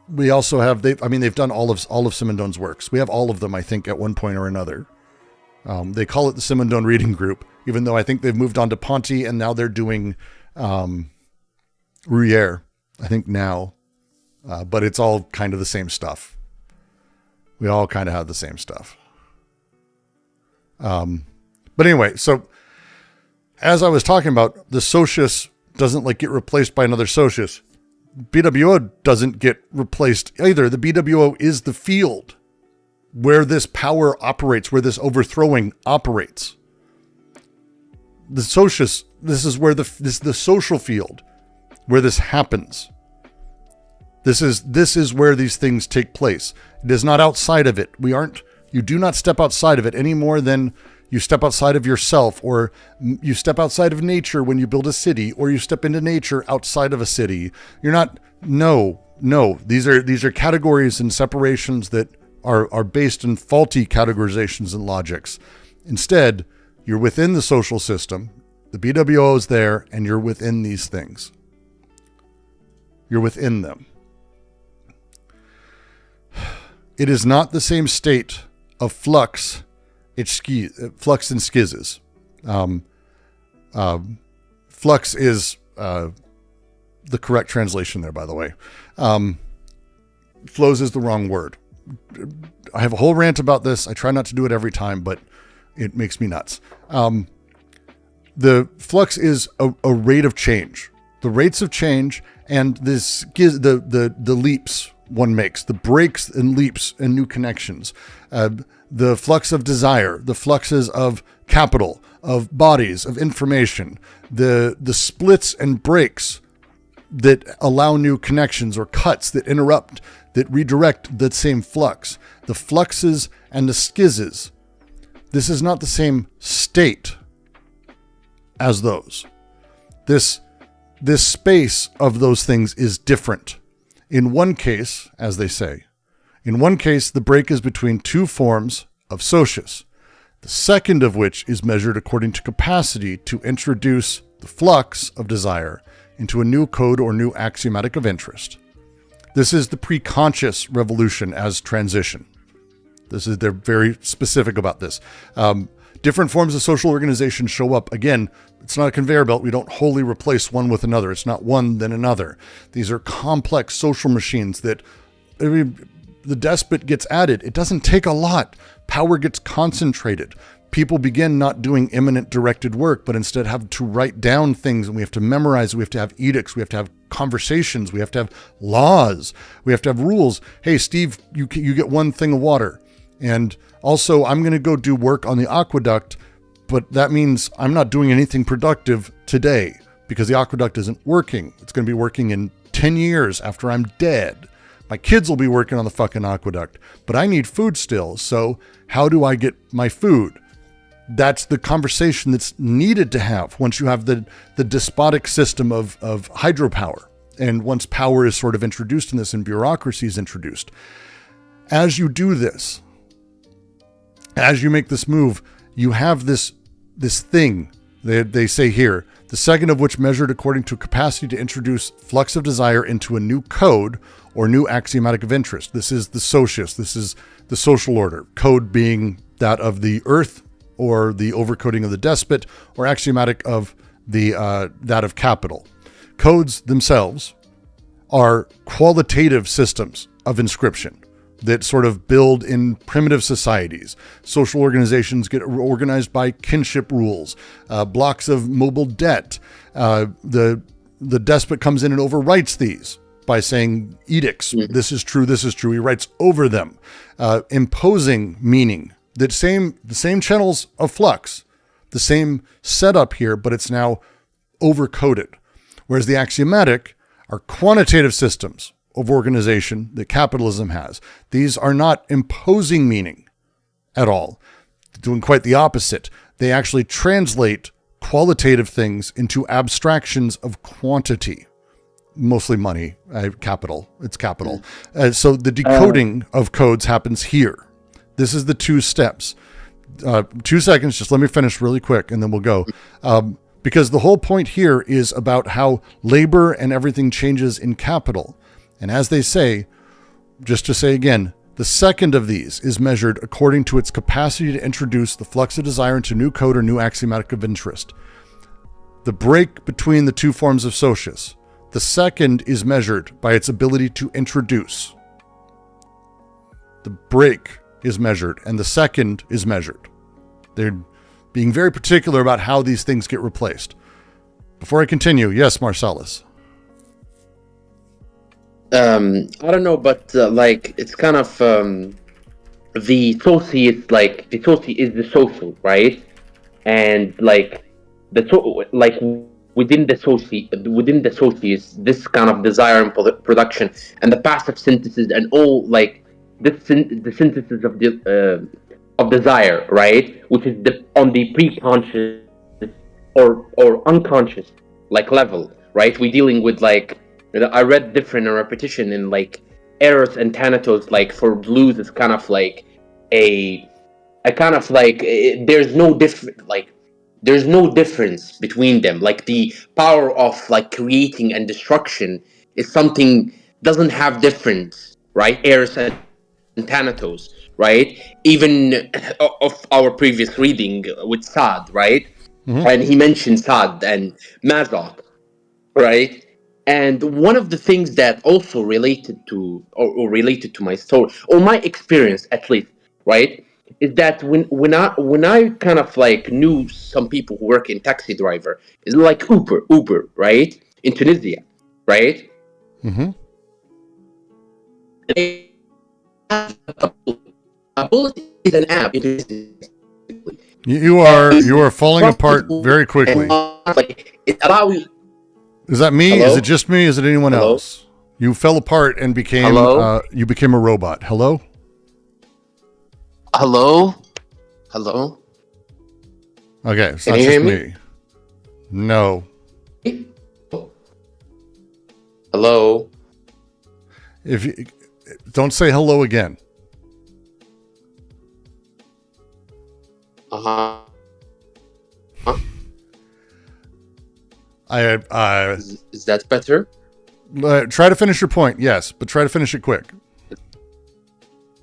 we also have they've done all of Simondon's works. We have all of them, I think, at one point or another. They call it the Simondon Reading Group, even though I think they've moved on to Ponty and now they're doing Ruyere, I think now. But it's all kind of the same stuff. We all kind of have the same stuff. But anyway, so as I was talking about, the Socius doesn't get replaced by another Socius. BWO doesn't get replaced either. The BWO is the field where this power operates, where this overthrowing operates. The Socius, this is where this is the social field where this happens. This is where these things take place. It is not outside of it. You do not step outside of it any more than you step outside of yourself, or you step outside of nature when you build a city, or you step into nature outside of a city. You're not, no. These are categories and separations that are based in faulty categorizations and logics. Instead, you're within the social system. The BWO is there, and you're within these things. You're within them. It is not the same state of flux. It's flux and schizes. Flux is the correct translation there, by the way. Flows is the wrong word. I have a whole rant about this. I try not to do it every time, but it makes me nuts. The flux is a rate of change. The rates of change and the leaps one makes, the breaks and leaps and new connections, the flux of desire, the fluxes of capital, of bodies, of information, the splits and breaks that allow new connections, or cuts that interrupt, that redirect the same flux, the fluxes and the schizes. This is not the same state as those. This space of those things is different. In one case, as they say, the break is between two forms of Socius, the second of which is measured according to capacity to introduce the flux of desire into a new code or new axiomatic of interest. This is the pre-conscious revolution as transition. They're very specific about this. Different forms of social organization show up. Again, it's not a conveyor belt. We don't wholly replace one with another. It's not one then another. These are complex social machines that the despot gets added. It doesn't take a lot. Power gets concentrated. People begin not doing imminent directed work, but instead have to write down things, and we have to memorize. We have to have edicts. We have to have conversations. We have to have laws. We have to have rules. Hey, Steve, you get one thing of water. And also, I'm going to go do work on the aqueduct, but that means I'm not doing anything productive today because the aqueduct isn't working. It's going to be working in 10 years after I'm dead. My kids will be working on the fucking aqueduct, but I need food still. So how do I get my food? That's the conversation that's needed to have once you have the despotic system of hydropower. And once power is sort of introduced in this and bureaucracy is introduced. As you do this, as you make this move, you have this thing They say here, the second of which measured according to capacity to introduce flux of desire into a new code or new axiomatic of interest. This is the Socius. This is the social order. Code being that of the earth or the overcoding of the despot, or axiomatic of the that of capital. Codes themselves are qualitative systems of inscription that sort of build in primitive societies. Social organizations get organized by kinship rules, blocks of mobile debt. The despot comes in and overwrites these by saying edicts. This is true. This is true. He writes over them, imposing meaning. The same channels of flux, the same setup here, but it's now overcoded. Whereas the axiomatic are quantitative systems of organization that capitalism has. These are not imposing meaning at all, doing quite the opposite. They actually translate qualitative things into abstractions of quantity, mostly money, capital. It's capital. So the decoding of codes happens here. This is the two steps. 2 seconds, just let me finish really quick and then we'll go. Because the whole point here is about how labor and everything changes in capital. And as they say, just to say again, the second of these is measured according to its capacity to introduce the flux of desire into new code or new axiomatic of interest. The break between the two forms of Socius. The second is measured by its ability to introduce. The break is measured, and the second is measured. They're being very particular about how these things get replaced. Before I continue, yes, Marcellus. I don't know, but like it's kind of the Socius, like the Socius is the social, right? And like like within the Socius, this kind of desire and production and the passive synthesis and all like the synthesis of desire, right? Which is on the pre-conscious or unconscious like level, right? We're dealing with like, I read different repetition in like Eros and Thanatos, like for Deleuze it's kind of like a kind of like there's no difference between them. Like the power of like creating and destruction is something doesn't have difference, right? Eros and Thanatos, right? Even of our previous reading with Saad, right? Mm-hmm. And he mentioned Saad and Mazak, right? And one of the things that also related to my story or my experience at least, right, is that when I kind of like knew some people who work in taxi driver, is like Uber, right, in Tunisia, right? Mm-hmm. A bullet is an app. You are falling apart very quickly. Like, it allows you. Is that me? Hello? Is it just me? Is it anyone else? You fell apart and became you became a robot. Hello? Hello? Okay, it's Can not you just hear me. No. Hello? If you don't say hello again. Uh-huh. Is that better? Try to finish your point, yes, but try to finish it quick.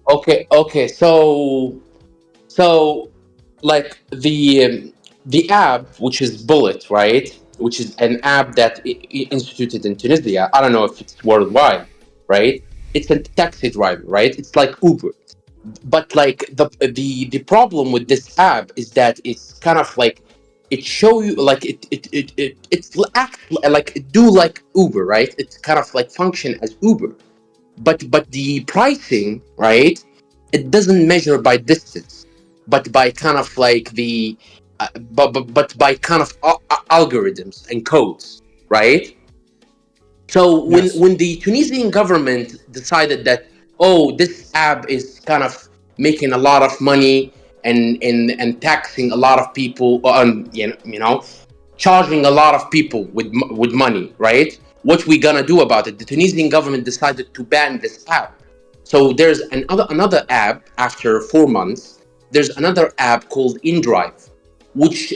Okay. So like the app, which is Bullet, right? Which is an app that instituted in Tunisia. I don't know if it's worldwide, right? It's a taxi driver, right? It's like Uber. But like the problem with this app is that it's kind of like it show you like it's act like it do like Uber, right? It's kind of like function as Uber, but the pricing, right? It doesn't measure by distance, but by kind of like the but by kind of algorithms and codes, right? So when the Tunisian government decided that, oh, this app is kind of making a lot of money and taxing a lot of people, charging a lot of people with money, right? What we gonna do about it? The Tunisian government decided to ban this app. So there's another app after 4 months. There's another app called InDrive, which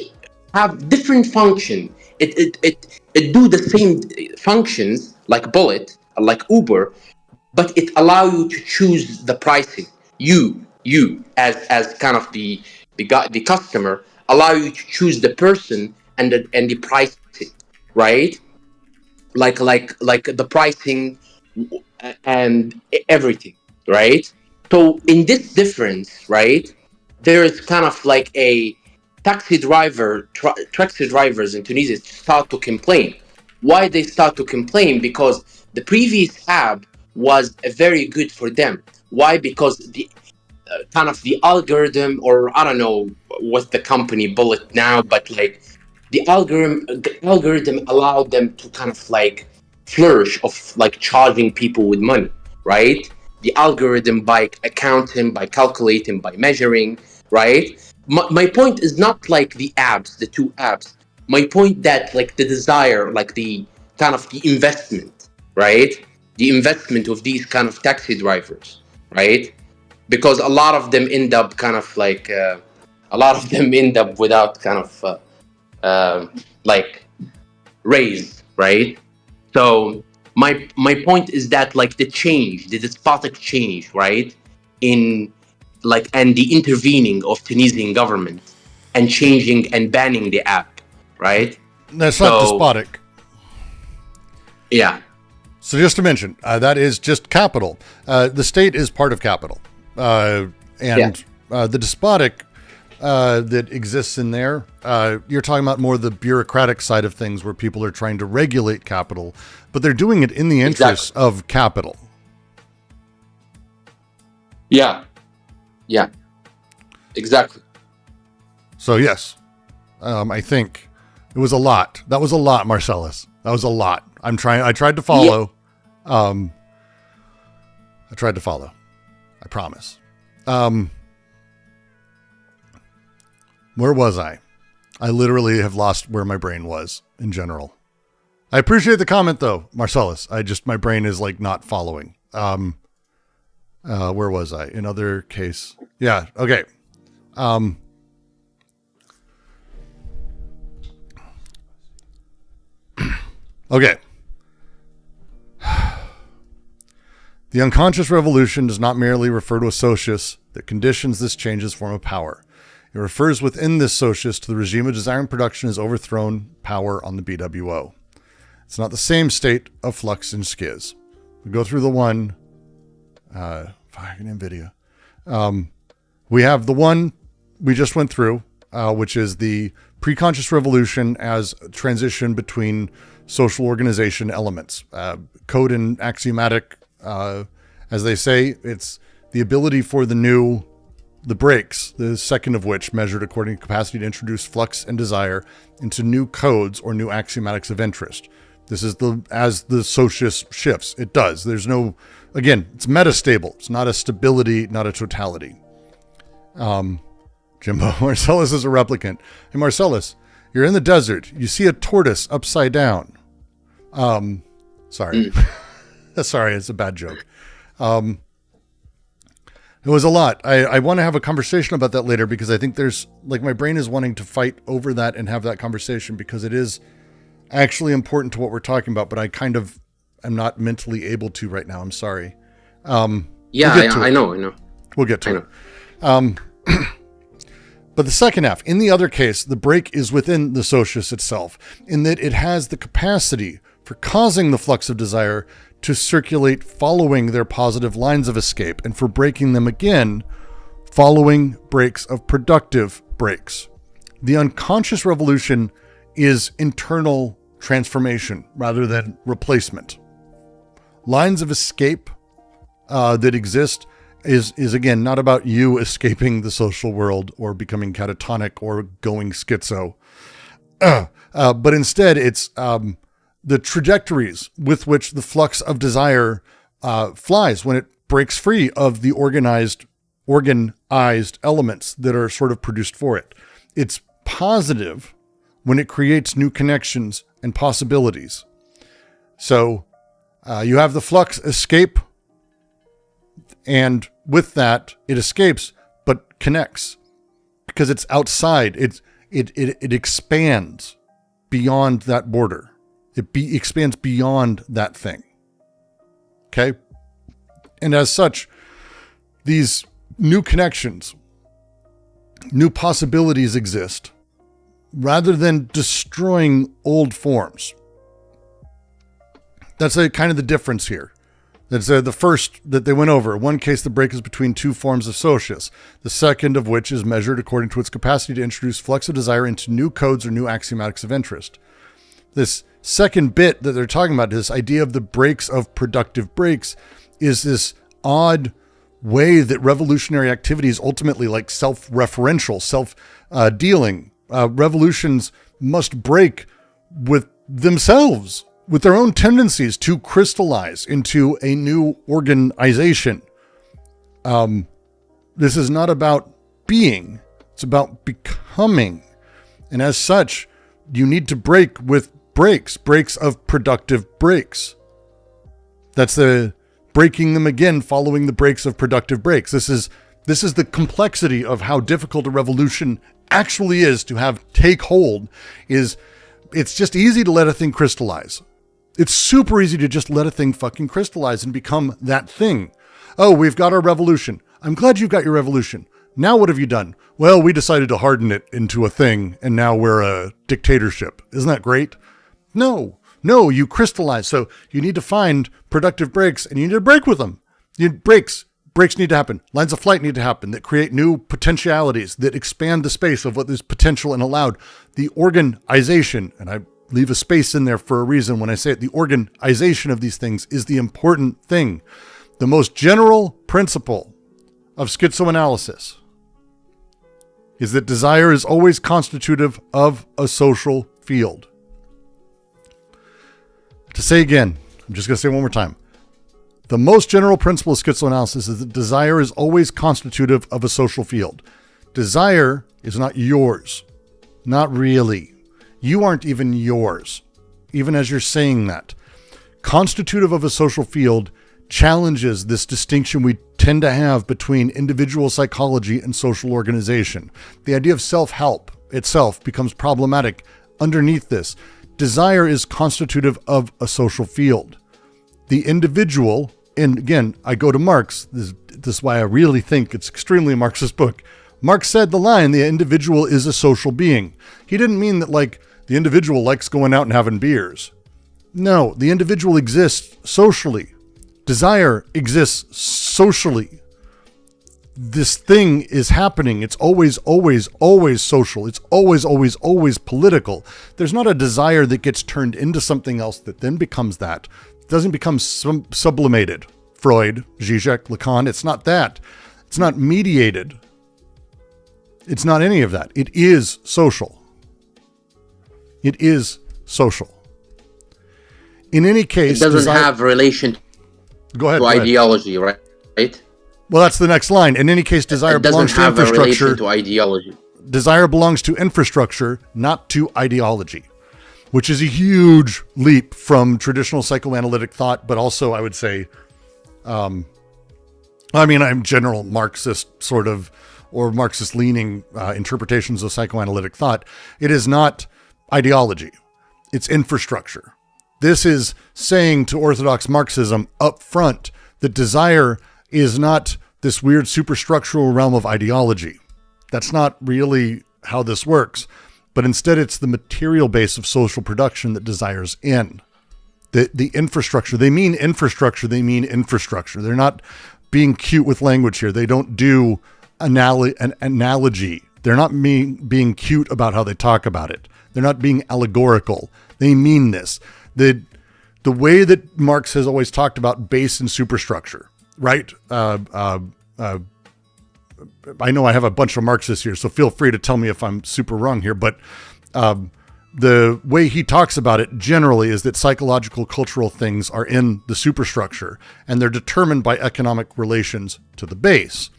have different function. It do the same functions like Bullet, like Uber, but it allow you to choose the pricing. You as kind of the customer, allow you to choose the person and the pricing, right? Like the pricing and everything, right? So in this difference, right, there is kind of like a taxi drivers in Tunisia start to complain. Why they start to complain? Because the previous app was very good for them. Why? Because the kind of the algorithm, or I don't know what the company bullet now, but like the algorithm allowed them to kind of like flourish of like charging people with money, right? The algorithm, by accounting, by calculating, by measuring, right? My point is not like the apps, the two apps. My point that like the desire, like the kind of the investment, right? The investment of these kind of taxi drivers, right? Because a lot of them end up kind of like a lot of them end up without kind of like raised, right? So my point is that like the change, the despotic change, right, in like and the intervening of Tunisian government and changing and banning the app, right? That's not despotic. Yeah. So just to mention, that is just capital. The state is part of capital. The despotic that exists in there, you're talking about more the bureaucratic side of things where people are trying to regulate capital, but they're doing it in the interests of capital. Yeah. Yeah. Exactly. So yes, I think it was a lot. That was a lot, Marcellus. That was a lot. I tried to follow. Yeah. I tried to follow. I promise. Where was I? I literally have lost where my brain was in general. I appreciate the comment though, Marcellus. My brain is like not following. Where was I? Another case. Yeah. Okay. Okay. The unconscious revolution does not merely refer to a Socius that conditions this change's form of power. It refers within this Socius to the regime of desire and production has overthrown power on the BWO. It's not the same state of flux and schiz. We go through the one, NVIDIA. We have the one we just went through, which is the preconscious revolution as transition between social organization elements. Code and axiomatic, as they say, it's the ability for the breaks, the second of which measured according to capacity to introduce flux and desire into new codes or new axiomatics of interest. This is as the Socius shifts. It does. There's no, again, it's metastable. It's not a stability, not a totality. Jimbo, Marcellus is a replicant. Hey, Marcellus, you're in the desert. You see a tortoise upside down. Sorry. Sorry, it's a bad joke. It was a lot. I want to have a conversation about that later because I think there's, like, my brain is wanting to fight over that and have that conversation because it is actually important to what we're talking about, but I kind of am not mentally able to right now. I'm sorry. I know. We'll get to it. But the second half, in the other case, the break is within the Socius itself, in that it has the capacity for causing the flux of desire to circulate following their positive lines of escape, and for breaking them again, following breaks of productive breaks. The unconscious revolution is internal transformation rather than replacement. Lines of escape that exist is again not about you escaping the social world or becoming catatonic or going schizo, but instead it's the trajectories with which the flux of desire flies when it breaks free of the organized elements that are sort of produced for it. It's positive when it creates new connections and possibilities. So you have the flux escape, and with that, it escapes, but connects because it's outside. it expands beyond that border. It expands beyond that thing. Okay? And as such, these new connections, new possibilities exist rather than destroying old forms. That's kind of the difference here. That's the first that they went over. One case, the break is between two forms of Socius, the second of which is measured according to its capacity to introduce flux of desire into new codes or new axiomatics of interest. This second bit that they're talking about, this idea of the breaks of productive breaks, is this odd way that revolutionary activity is ultimately like self-referential, self-dealing. Revolutions must break with themselves, with their own tendencies to crystallize into a new organization. This is not about being, it's about becoming. And as such, you need to break with breaks of productive breaks. That's the breaking them again, following the breaks of productive breaks. This is the complexity of how difficult a revolution actually is to have take hold. It's just easy to let a thing crystallize. It's super easy to just let a thing fucking crystallize and become that thing. Oh, we've got our revolution. I'm glad you've got your revolution. Now what have you done? Well, we decided to harden it into a thing, and now we're a dictatorship. Isn't that great? No, you crystallize. So you need to find productive breaks, and you need to break with them. Breaks need to happen. Lines of flight need to happen that create new potentialities, that expand the space of what is potential and allowed. The organization, and I leave a space in there for a reason when I say it, the organization of these things is the important thing. The most general principle of schizoanalysis is that desire is always constitutive of a social field. To say again, I'm just going to say it one more time. The most general principle of schizoanalysis is that desire is always constitutive of a social field. Desire is not yours. Not really. You aren't even yours, even as you're saying that. Constitutive of a social field challenges this distinction we tend to have between individual psychology and social organization. The idea of self-help itself becomes problematic underneath this. Desire is constitutive of a social field. The individual, and again, I go to Marx. This is why I really think it's extremely a Marxist book. Marx said the line, the individual is a social being. He didn't mean that like the individual likes going out and having beers. No, the individual exists socially. Desire exists socially. This thing is happening. It's always social. It's always political. There's not a desire that gets turned into something else that then becomes that. It doesn't become sublimated. Freud, Zizek, Lacan, it's not that. It's not mediated. It's not any of that. It is social. It is social. In any case, it doesn't have relation go ahead, to ideology, right? Well, that's the next line. In any case, desire belongs to infrastructure. To ideology. Desire belongs to infrastructure, not to ideology, which is a huge leap from traditional psychoanalytic thought, but also I would say, I'm general Marxist sort of, or Marxist leaning interpretations of psychoanalytic thought. It is not ideology. It's infrastructure. This is saying to orthodox Marxism up front that desire is not this weird superstructural realm of ideology. That's not really how this works, but instead it's the material base of social production that desire's in. The infrastructure, they mean infrastructure. They're not being cute with language here. They don't do an analogy. They're not being cute about how they talk about it. They're not being allegorical. They mean this. The way that Marx has always talked about base and superstructure, right? I know I have a bunch of Marxists here, so feel free to tell me if I'm super wrong here, but the way he talks about it generally is that psychological cultural things are in the superstructure, and they're determined by economic relations to the base.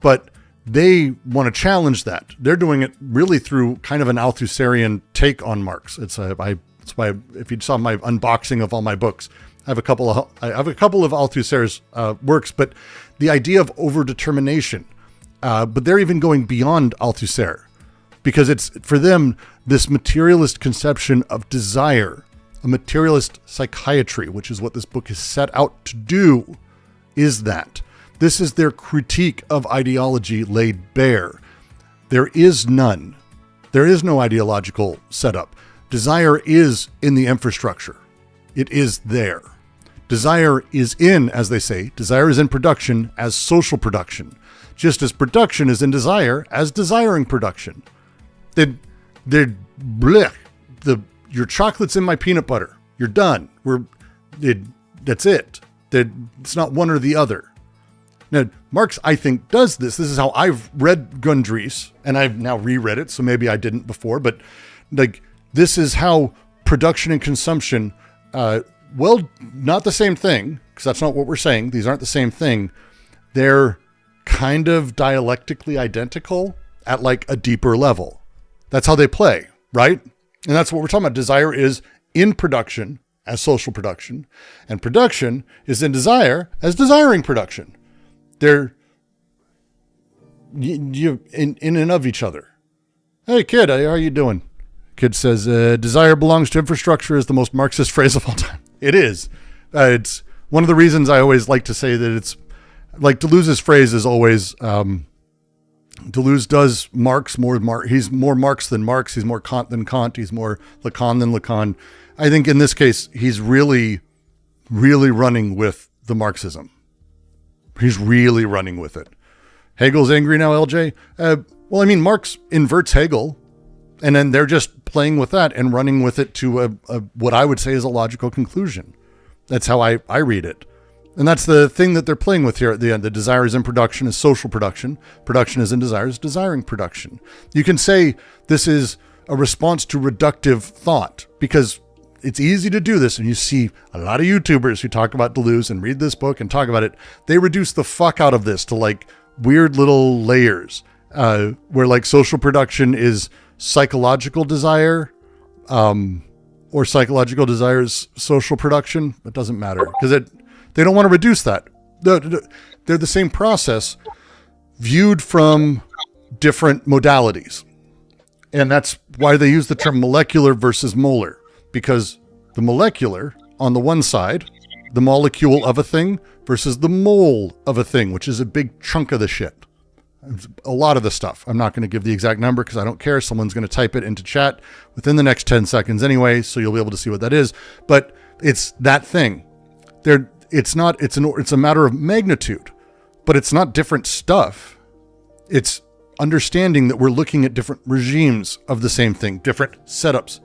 But they want to challenge that. They're doing it really through kind of an Althusserian take on Marx. It's why if you saw my unboxing of all my books, I have a couple of Althusser's works, but the idea of overdetermination. But they're even going beyond Althusser. because it's, for them, this materialist conception of desire, a materialist psychiatry, which is what this book is set out to do, is that. This is their critique of ideology laid bare. There is none. There is no ideological setup. Desire is in the infrastructure. It is there. Desire is in, as they say, desire is in production as social production, just as production is in desire as desiring production. They're blech. Your chocolate's in my peanut butter. You're done. That's it. It's not one or the other. Now, Marx, I think, does this. This is how I've read Gundries, and I've now reread it, so maybe I didn't before, but like this is how production and consumption, well, not the same thing, because that's not what we're saying. These aren't the same thing. They're kind of dialectically identical at like a deeper level. That's how they play, right? And that's what we're talking about. Desire is in production as social production, and production is in desire as desiring production. They're in and of each other. Hey, kid, how are you doing? Kid says, desire belongs to infrastructure is the most Marxist phrase of all time. It is. It's one of the reasons I always like to say that it's like Deleuze's phrase is always, Deleuze does Marx more, he's more Marx than Marx. He's more Kant than Kant. He's more Lacan than Lacan. I think in this case, he's really, really running with the Marxism. He's really running with it. Hegel's angry now, LJ? Well, I mean, Marx inverts Hegel, and then they're just playing with that and running with it to what I would say is a logical conclusion. That's how I read it. And that's the thing that they're playing with here at the end. The desire is in production is social production. Production is in desire is desiring production. You can say this is a response to reductive thought because it's easy to do this. And you see a lot of YouTubers who talk about Deleuze and read this book and talk about it. They reduce the fuck out of this to like weird little layers where like social production is psychological desire or psychological desire is social production. It doesn't matter because they don't want to reduce that. They're the same process viewed from different modalities. And that's why they use the term molecular versus molar. Because the molecular, on the one side, the molecule of a thing versus the mole of a thing, which is a big chunk of the shit. A lot of the stuff. I'm not going to give the exact number because I don't care. Someone's going to type it into chat within the next 10 seconds anyway, so you'll be able to see what that is. But it's that thing. It's a matter of magnitude, but it's not different stuff. It's understanding that we're looking at different regimes of the same thing, different setups,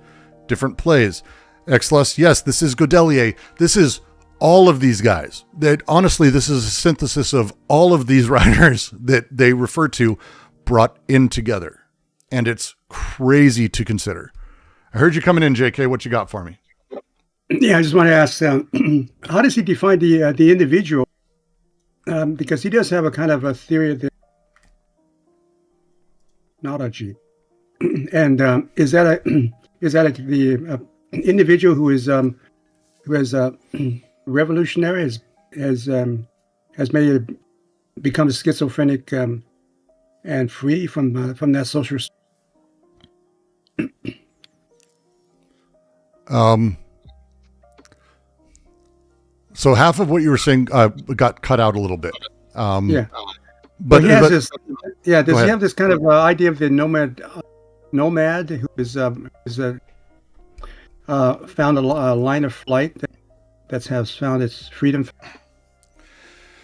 different plays. Exlus, yes, this is Godelier. This is all of these guys. That honestly, this is a synthesis of all of these writers that they refer to brought in together. And it's crazy to consider. I heard you coming in, JK. What you got for me? Yeah, I just want to ask, how does he define the individual? Because he does have a kind of a theory of the technology. And is that the individual who is revolutionary has made it become schizophrenic and free from that social? So half of what you were saying got cut out a little bit. Yeah, but he has this. Yeah, does he ahead. have this kind of idea of the nomad who is found a line of flight that has found its freedom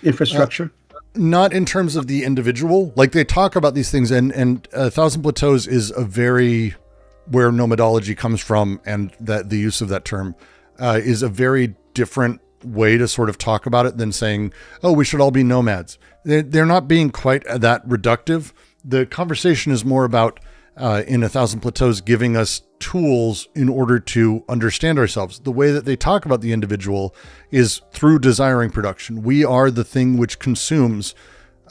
infrastructure? Not in terms of the individual. Like they talk about these things, and A Thousand Plateaus is a very where nomadology comes from, and that the use of that term is a very different way to sort of talk about it than saying, oh, we should all be nomads. They're not being quite that reductive. The conversation is more about in A Thousand Plateaus giving us tools in order to understand ourselves. The way that they talk about the individual is through desiring production. We are the thing which consumes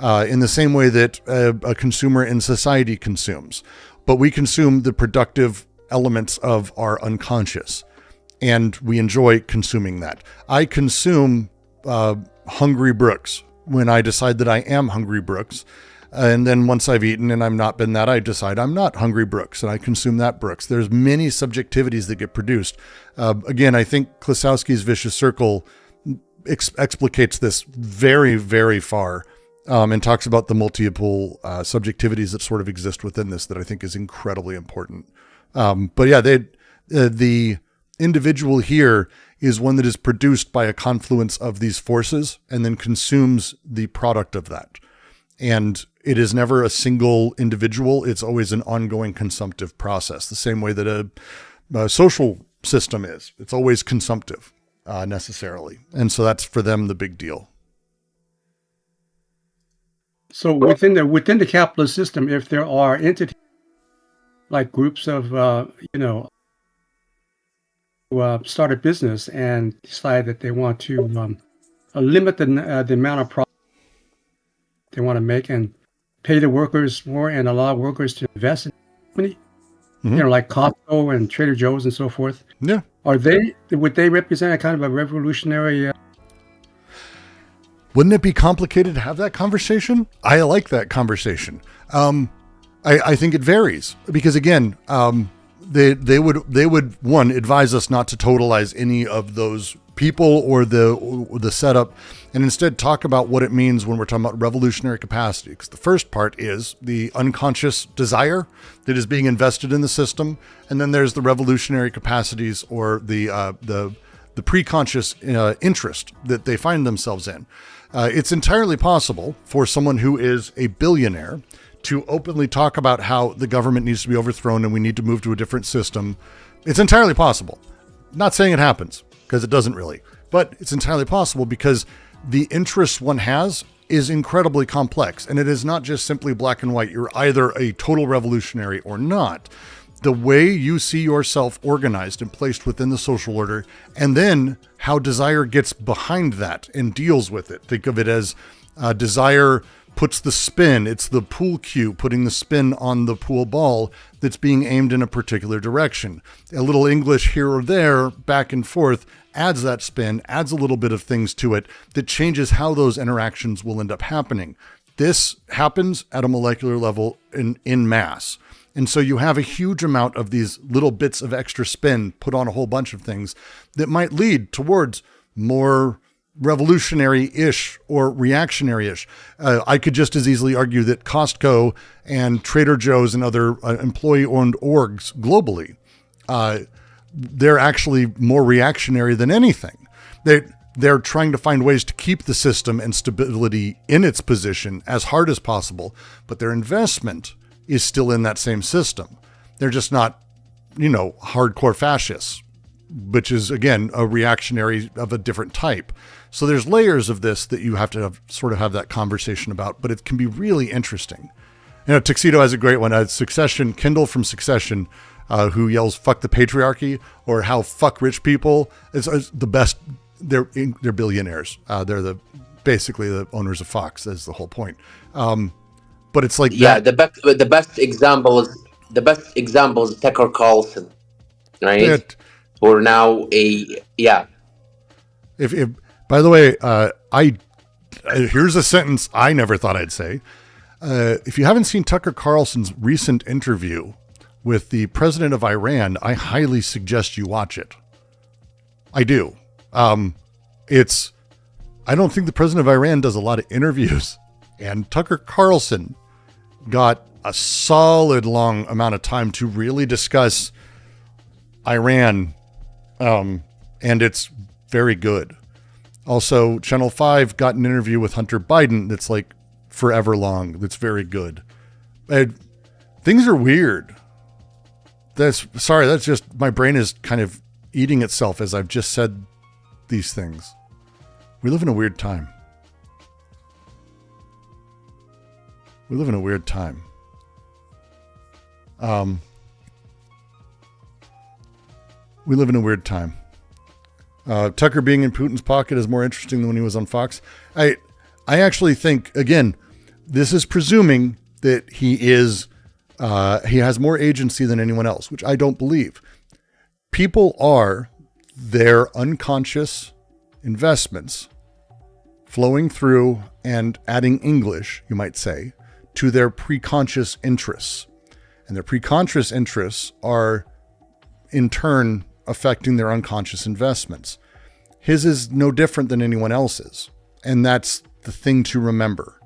in the same way that a consumer in society consumes. But we consume the productive elements of our unconscious. And we enjoy consuming that. I consume Hungry Brooks when I decide that I am Hungry Brooks. And then once I've eaten and I'm not been that, I decide I'm not hungry Brooks and I consume that Brooks. There's many subjectivities that get produced. Again, I think Klosowski's vicious circle explicates this very, very far, and talks about the multiple subjectivities that sort of exist within this that I think is incredibly important. But yeah, the individual here is one that is produced by a confluence of these forces and then consumes the product of that. And it is never a single individual. It's always an ongoing consumptive process, the same way that a social system is. It's always consumptive, necessarily. And so that's for them the big deal. So within the capitalist system, if there are entities like groups of who start a business and decide that they want to limit the amount of profit they want to make and pay the workers more and allow workers to invest in the company, like Costco and Trader Joe's and so forth. Yeah. Would they represent a kind of a revolutionary? Wouldn't it be complicated to have that conversation? I like that conversation. I think it varies because again, they would one advise us not to totalize any of those people or the setup, and instead talk about what it means when we're talking about revolutionary capacity. Because the first part is the unconscious desire that is being invested in the system, and then there's the revolutionary capacities or the preconscious interest that they find themselves in. It's entirely possible for someone who is a billionaire to openly talk about how the government needs to be overthrown and we need to move to a different system. It's entirely possible. Not saying it happens, because it doesn't really, but it's entirely possible because the interest one has is incredibly complex. And it is not just simply black and white. You're either a total revolutionary or not. The way you see yourself organized and placed within the social order, and then how desire gets behind that and deals with it. Think of it as desire puts the spin. It's the pool cue putting the spin on the pool ball that's being aimed in a particular direction. A little English here or there, back and forth, adds that spin, adds a little bit of things to it that changes how those interactions will end up happening. This happens at a molecular level in mass. And so you have a huge amount of these little bits of extra spin put on a whole bunch of things that might lead towards more revolutionary-ish or reactionary-ish. I could just as easily argue that Costco and Trader Joe's and other employee-owned orgs globally, they're actually more reactionary than anything. They're trying to find ways to keep the system and stability in its position as hard as possible, but their investment is still in that same system. They're just not, hardcore fascists, which is, again, a reactionary of a different type. So there's layers of this that you have to sort of have that conversation about, but it can be really interesting. Tuxedo has a great one. Succession, Kendall from Succession, who yells, "Fuck the patriarchy," or how fuck rich people is the best. They're billionaires. They're basically the owners of Fox. That's the whole point. But it's like the best example is Tucker Carlson, right? Or now If by the way, here's a sentence I never thought I'd say. If you haven't seen Tucker Carlson's recent interview with the president of Iran, I highly suggest you watch it. I do. I don't think the president of Iran does a lot of interviews, and Tucker Carlson got a solid long amount of time to really discuss Iran, and it's very good. Also, Channel 5 got an interview with Hunter Biden that's like forever long. That's very good. Things are weird. That's just, my brain is kind of eating itself as I've just said these things. We live in a weird time. We live in a weird time. We live in a weird time. Tucker being in Putin's pocket is more interesting than when he was on Fox. I actually think, again, this is presuming that he has more agency than anyone else, which I don't believe. People are their unconscious investments flowing through and adding English, you might say, to their preconscious interests. And their preconscious interests are, in turn, affecting their unconscious investments. His is no different than anyone else's. And that's the thing to remember.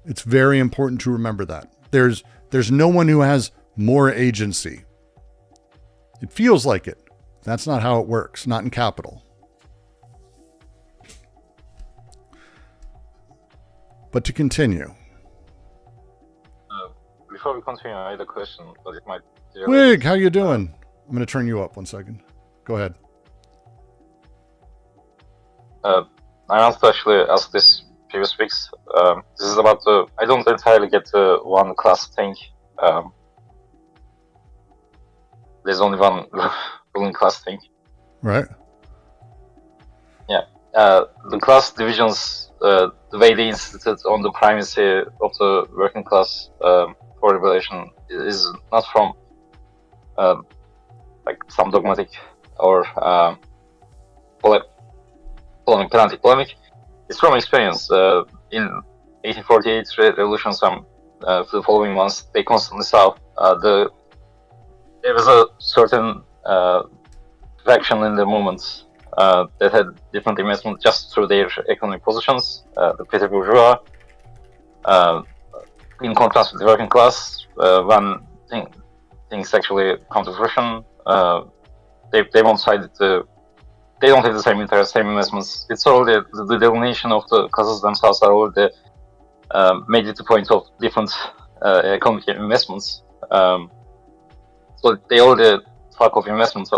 It's very important to remember that. There's no one who has more agency. It feels like it. That's not how it works, not in capital. But to continue. Before we continue, I had a question, but it might... Wig, how you doing? I'm going to turn you up 1 second. Go ahead. I want to actually ask this previous weeks. This is about the... I don't entirely get the one class thing. There's only one ruling class thing. Right. Yeah. The class divisions, the way they instituted on the primacy of the working class for revelation is not from like some dogmatic or pedantic polemic. It's from experience. In 1848 revolutions, the following months, they constantly saw there was a certain faction in the movement that had different investment just through their economic positions. The petty bourgeois, in contrast with the working class, when things actually come to fruition, they won't side they don't have the same interest, same investments. It's all the delineation of the classes themselves are all made it a point of different economic investments. So they all talk of investments.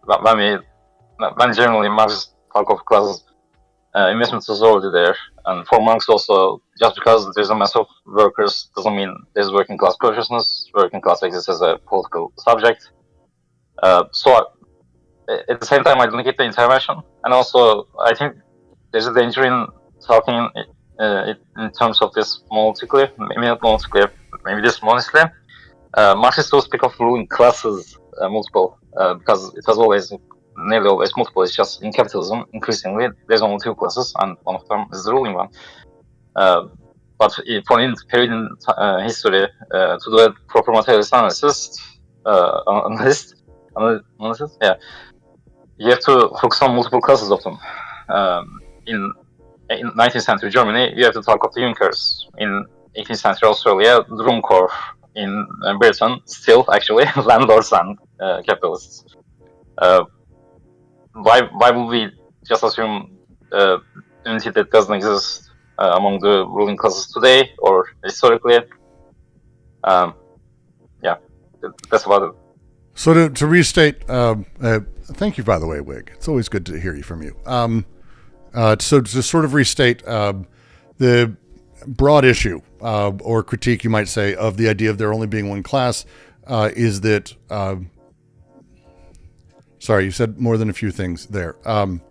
When generally Marx talk of classes, investments is already there. And for Marx also, just because there's a mass of workers doesn't mean there's working class consciousness. Working class exists as a political subject. So at the same time, I don't get the intervention. And also, I think there's a danger in talking in terms of this monolithically, maybe not monolithically, maybe this monolithically. Marxists will speak of ruling classes multiple because it was always, nearly always multiple. It's just in capitalism, increasingly, there's only two classes, and one of them is the ruling one. But for any period in history, to do a proper materialist analysis, you have to focus on multiple classes of them. In 19th century Germany, you have to talk of the Junkers. In 18th century Australia, the Ruhmkorff. In Britain, still actually landlords and capitalists. Why would we just assume unity that doesn't exist among the ruling classes today or historically? Yeah, that's about it. So to restate, thank you, by the way, Wig. It's always good to hear you from you. So to sort of restate the broad issue or critique, you might say, of the idea of there only being one class is that, sorry, you said more than a few things there. I'm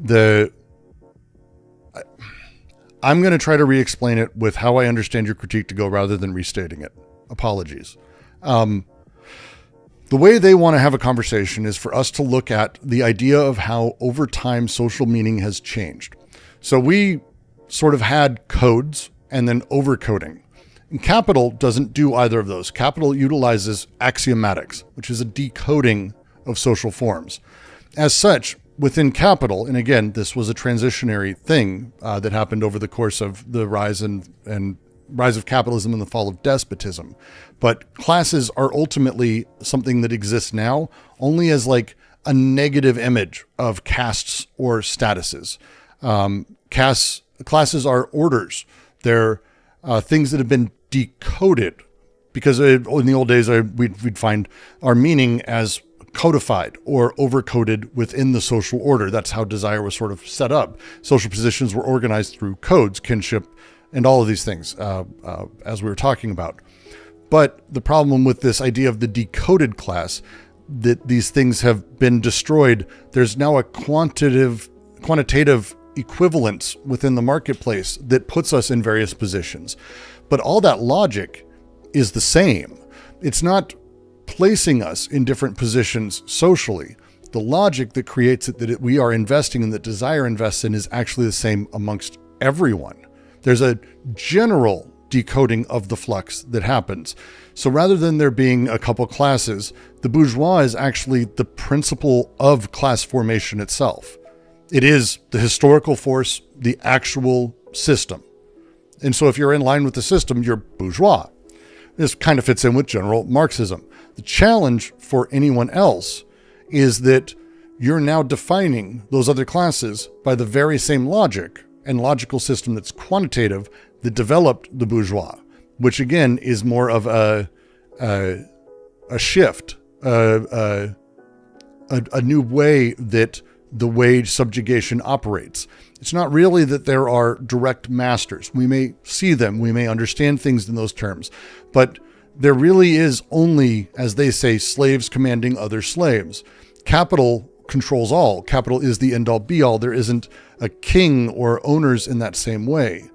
going to try to re-explain it with how I understand your critique to go rather than restating it. Apologies. The way they want to have a conversation is for us to look at the idea of how over time social meaning has changed. So we sort of had codes and then overcoding. And Capital doesn't do either of those. Capital utilizes axiomatics, which is a decoding of social forms. As such, within Capital, and again, this was a transitionary thing that happened over the course of the rise and rise of capitalism and the fall of despotism. But classes are ultimately something that exists now only as like a negative image of castes or statuses. Classes are orders. They're things that have been decoded because in the old days, we'd find our meaning as codified or overcoded within the social order. That's how desire was sort of set up. Social positions were organized through codes, kinship, and all of these things, as we were talking about. But the problem with this idea of the decoded class, that these things have been destroyed, there's now a quantitative equivalence within the marketplace that puts us in various positions. But all that logic is the same. It's not placing us in different positions socially. The logic that creates it, that we are investing in, that desire invests in, is actually the same amongst everyone. There's a general decoding of the flux that happens. So rather than there being a couple classes, the bourgeois is actually the principle of class formation itself. It is the historical force, the actual system. And so if you're in line with the system, you're bourgeois. This kind of fits in with general Marxism. The challenge for anyone else is that you're now defining those other classes by the very same logic and logical system that's quantitative that developed the bourgeois, which again is more of a shift, a new way that the wage subjugation operates. It's not really that there are direct masters. We may see them, we may understand things in those terms, but there really is only, as they say, slaves commanding other slaves. Capital controls all. Capital is the end all be all. There isn't a king or owners in that same way.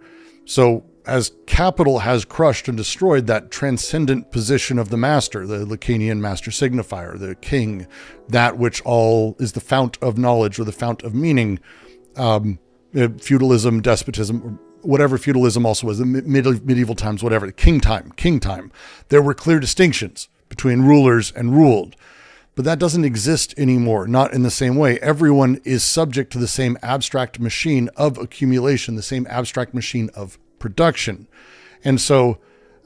So as capital has crushed and destroyed that transcendent position of the master, the Lacanian master signifier, the king, that which all is the fount of knowledge or the fount of meaning, feudalism, despotism, whatever feudalism also was, the medieval times, whatever, king time, there were clear distinctions between rulers and ruled. But that doesn't exist anymore, not in the same way. Everyone is subject to the same abstract machine of accumulation, the same abstract machine of production. And so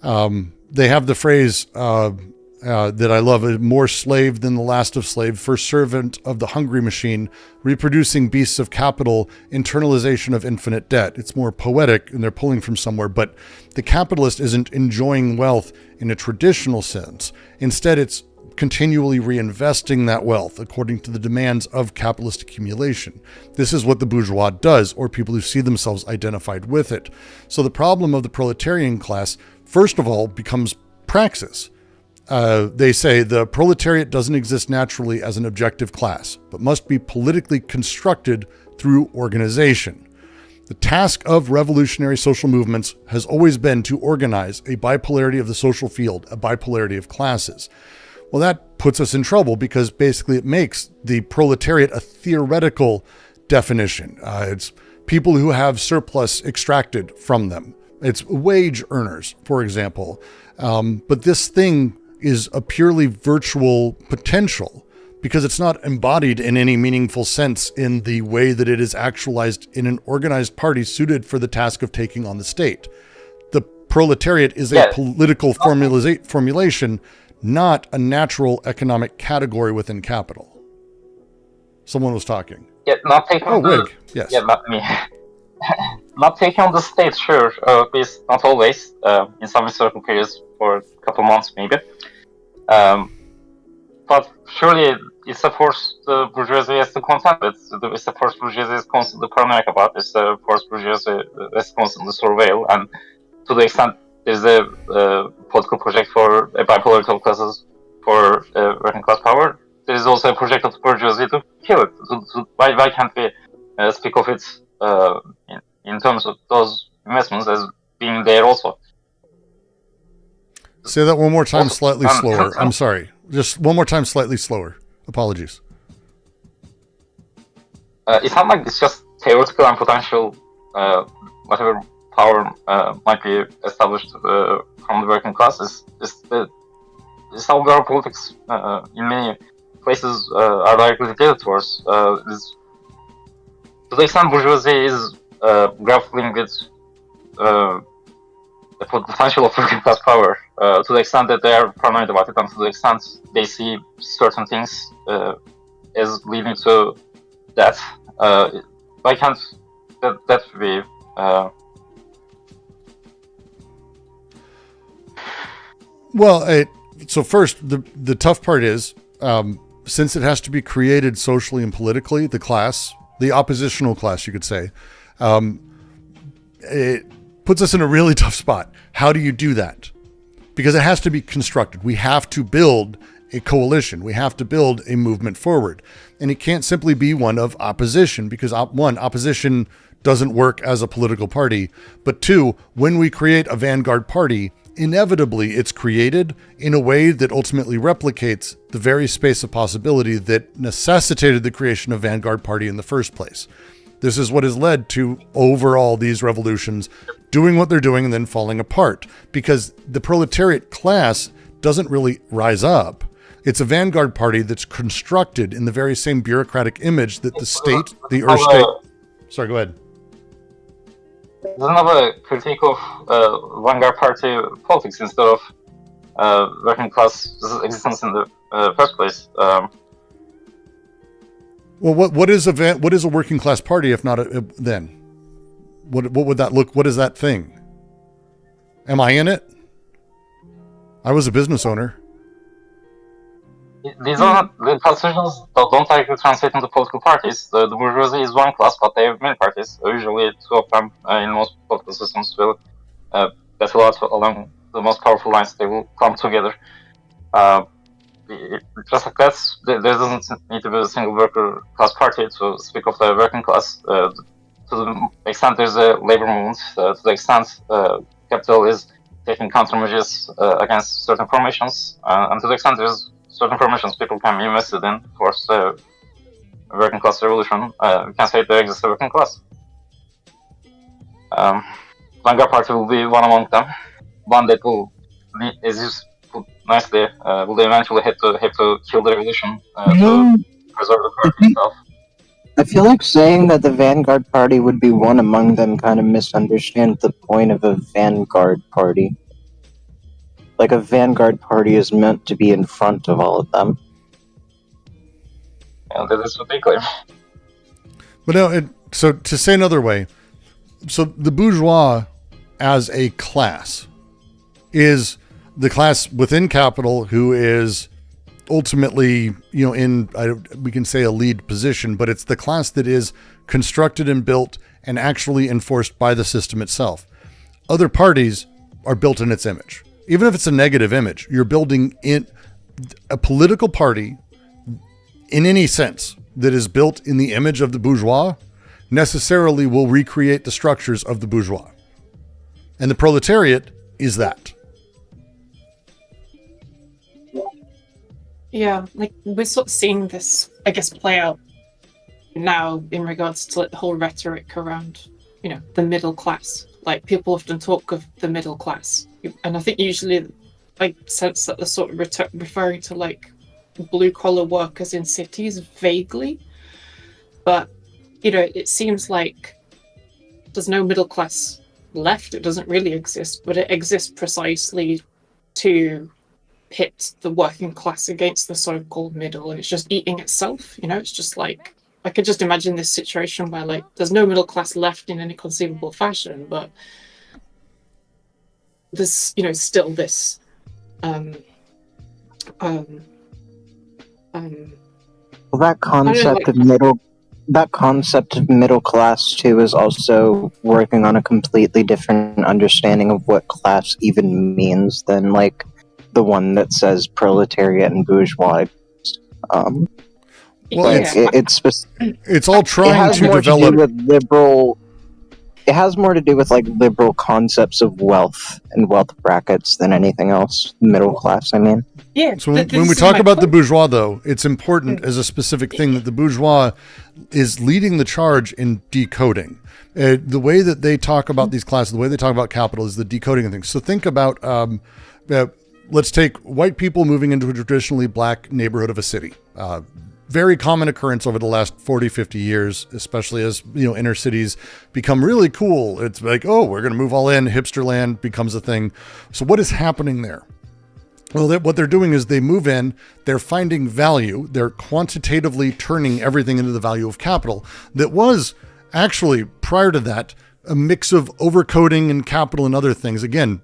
they have the phrase that I love, more slave than the last of slave, first servant of the hungry machine, reproducing beasts of capital, internalization of infinite debt. It's more poetic and they're pulling from somewhere, but the capitalist isn't enjoying wealth in a traditional sense. Instead, it's continually reinvesting that wealth according to the demands of capitalist accumulation. This is what the bourgeois does, or people who see themselves identified with it. So the problem of the proletarian class, first of all, becomes praxis. They say the proletariat doesn't exist naturally as an objective class, but must be politically constructed through organization. The task of revolutionary social movements has always been to organize a bipolarity of the social field, a bipolarity of classes. Well, that puts us in trouble because basically it makes the proletariat a theoretical definition. It's people who have surplus extracted from them. It's wage earners, for example. But this thing is a purely virtual potential because it's not embodied in any meaningful sense in the way that it is actualized in an organized party suited for the task of taking on the state. The proletariat is a political formulation, not a natural economic category within capital. Someone was talking. Yeah, not taking Wig. Yes. Yeah, not me. Not taking on the state, sure. At least not always. In some certain periods, for a couple months maybe. But surely it's a force the bourgeoisie has to contend with. It's a force bourgeoisie is constantly paranoid about. It's a force bourgeoisie is constantly surveil. And to the extent there's a political project for a bipolar classes for working class power, there is also a project of the bourgeoisie to kill it. Why can't we speak of it in terms of those investments as being there also? Say that one more time, slightly slower. I'm sorry. Just one more time, slightly slower. Apologies. It's not like it's just theoretical and potential, whatever power might be established from the working classes. It's how our politics in many places are directly geared towards. To the extent bourgeoisie is grappling with the potential of working class power, to the extent that they are paranoid about it, and to the extent they see certain things as leading to that, why can't that be? Well, so first, the tough part is, since it has to be created socially and politically, the class, the oppositional class, you could say, it puts us in a really tough spot. How do you do that? Because it has to be constructed. We have to build a coalition. We have to build a movement forward. And it can't simply be one of opposition because one, opposition doesn't work as a political party. But two, when we create a vanguard party, inevitably it's created in a way that ultimately replicates the very space of possibility that necessitated the creation of vanguard party in the first place. This is what has led to overall these revolutions doing what they're doing and then falling apart, because the proletariat class doesn't really rise up. It's a vanguard party that's constructed in the very same bureaucratic image that the state, the Urstate... Sorry, go ahead. There's another critique of vanguard party politics instead of working class existence in the first place. Well, what is a working class party if not then? What would that look? What is that thing? Am I in it? I was a business owner. These are not the politicians don't like to translate into political parties. The bourgeoisie is one class, but they have many parties. Usually, two of them in most political systems will battle out along the most powerful lines. They will come together. Just like that, there doesn't need to be a single worker class party to speak of the working class. To the extent there's a labor movement, to the extent capital is taking countermeasures against certain formations, and to the extent there's certain formations people can be invested in towards the working class revolution, we can say there exists a working class. Vanguard Party will be one among them, one that will, as you put nicely, will eventually have to kill the revolution to preserve the party itself. I feel like saying that the Vanguard Party would be one among them kind of misunderstands the point of a Vanguard Party. Like, a Vanguard Party is meant to be in front of all of them. Yeah, that is what they claim. But no, so to say another way, so the bourgeois as a class is the class within capital who is ultimately, we can say a lead position, but it's the class that is constructed and built and actually enforced by the system itself. Other parties are built in its image. Even if it's a negative image, you're building in a political party in any sense that is built in the image of the bourgeois necessarily will recreate the structures of the bourgeois. And the proletariat is that. Yeah, like we're sort of seeing this, I guess, play out now in regards to like the whole rhetoric around, the middle class. Like people often talk of the middle class, and I think usually I sense that they're sort of referring to like blue collar workers in cities vaguely, but it seems like there's no middle class left. It doesn't really exist, but it exists precisely to pit the working class against the so-called middle, and it's just eating itself. It's just like, I could just imagine this situation where like there's no middle class left in any conceivable fashion, but there's still this Well, that concept of middle class too is also working on a completely different understanding of what class even means than like the one that says proletariat and bourgeois. It's all trying to develop. It has more to do with like liberal concepts of wealth and wealth brackets than anything else. Middle class, I mean. Yeah. So when we talk about the bourgeois, though, it's important as a specific thing that the bourgeois is leading the charge in decoding. The way that they talk about these classes, the way they talk about capital is the decoding of things. So think about, let's take white people moving into a traditionally black neighborhood of a city. Very common occurrence over the last 40, 50 years, especially as, inner cities become really cool. It's like, oh, we're going to move all in. Hipster land becomes a thing. So what is happening there? Well, what they're doing is they move in, they're finding value, they're quantitatively turning everything into the value of capital that was actually, prior to that, a mix of overcoding and capital and other things. Again,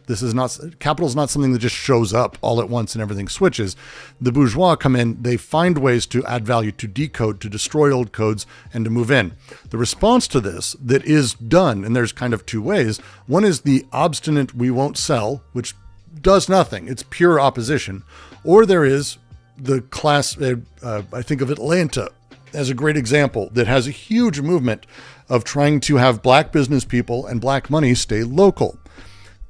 capital is not something that just shows up all at once and everything switches. The bourgeois come in, they find ways to add value, to decode, to destroy old codes, and to move in. The response to this that is done, and there's kind of two ways. One is the obstinate, we won't sell, which does nothing. It's pure opposition. Or there is the class, I think of Atlanta as a great example, that has a huge movement of trying to have black business people and black money stay local.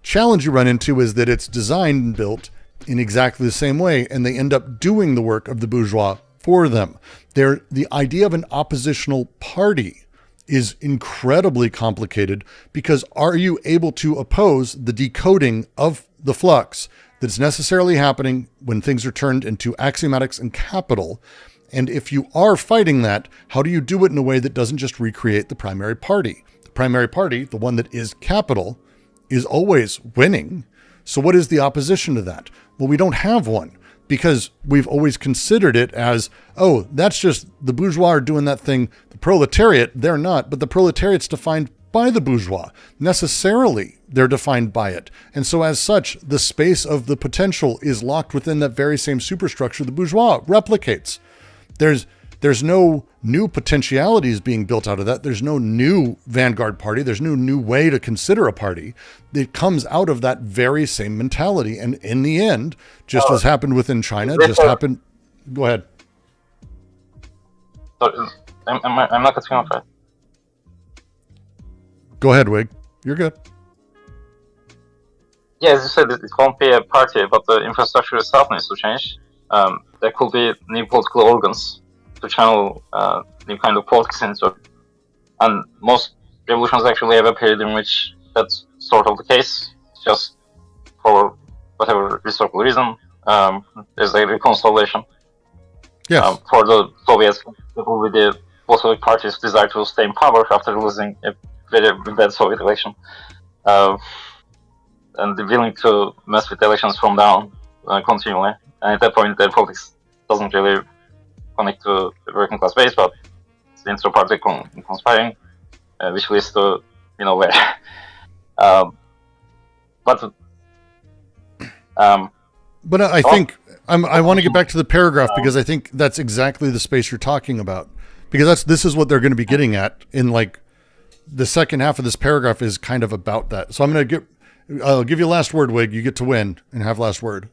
Challenge you run into is that it's designed and built in exactly the same way, and they end up doing the work of the bourgeois for them. The idea of an oppositional party is incredibly complicated, because are you able to oppose the decoding of the flux that's necessarily happening when things are turned into axiomatics and capital? And if you are fighting that, how do you do it in a way that doesn't just recreate the primary party? The primary party, the one that is capital, is always winning. So what is the opposition to that? Well, we don't have one, because we've always considered it as, oh, that's just the bourgeois are doing that thing. The proletariat, they're not, but the proletariat's defined by the bourgeois. Necessarily, they're defined by it. And so as such, the space of the potential is locked within that very same superstructure the bourgeois replicates. There's no new potentialities being built out of that. There's no new vanguard party. There's no new way to consider a party. It comes out of that very same mentality. And in the end, just as happened within China, just happened. Go ahead. So, I'm not cutting off, right? Go ahead, Wig. You're good. Yeah, as you said, it won't be a party, but the infrastructure itself needs to change. There could be new political organs to channel new kind of politics into. And most revolutions actually have a period in which that's sort of the case. Just for whatever historical reason, there's a reconciliation. Yes. For the Soviets, it will be the Bolshevik party's desire to stay in power after losing a very bad Soviet election. And they're willing to mess with elections from down continually. And at that point, their politics doesn't really connect to the working class base, but it's the inter-party conspiring, which leads to, where. But I think I want to get back to the paragraph, because I think that's exactly the space you're talking about, because this is what they're going to be getting at in like the second half of this paragraph is kind of about that. So I'll give you last word, Wig. You get to win and have last word.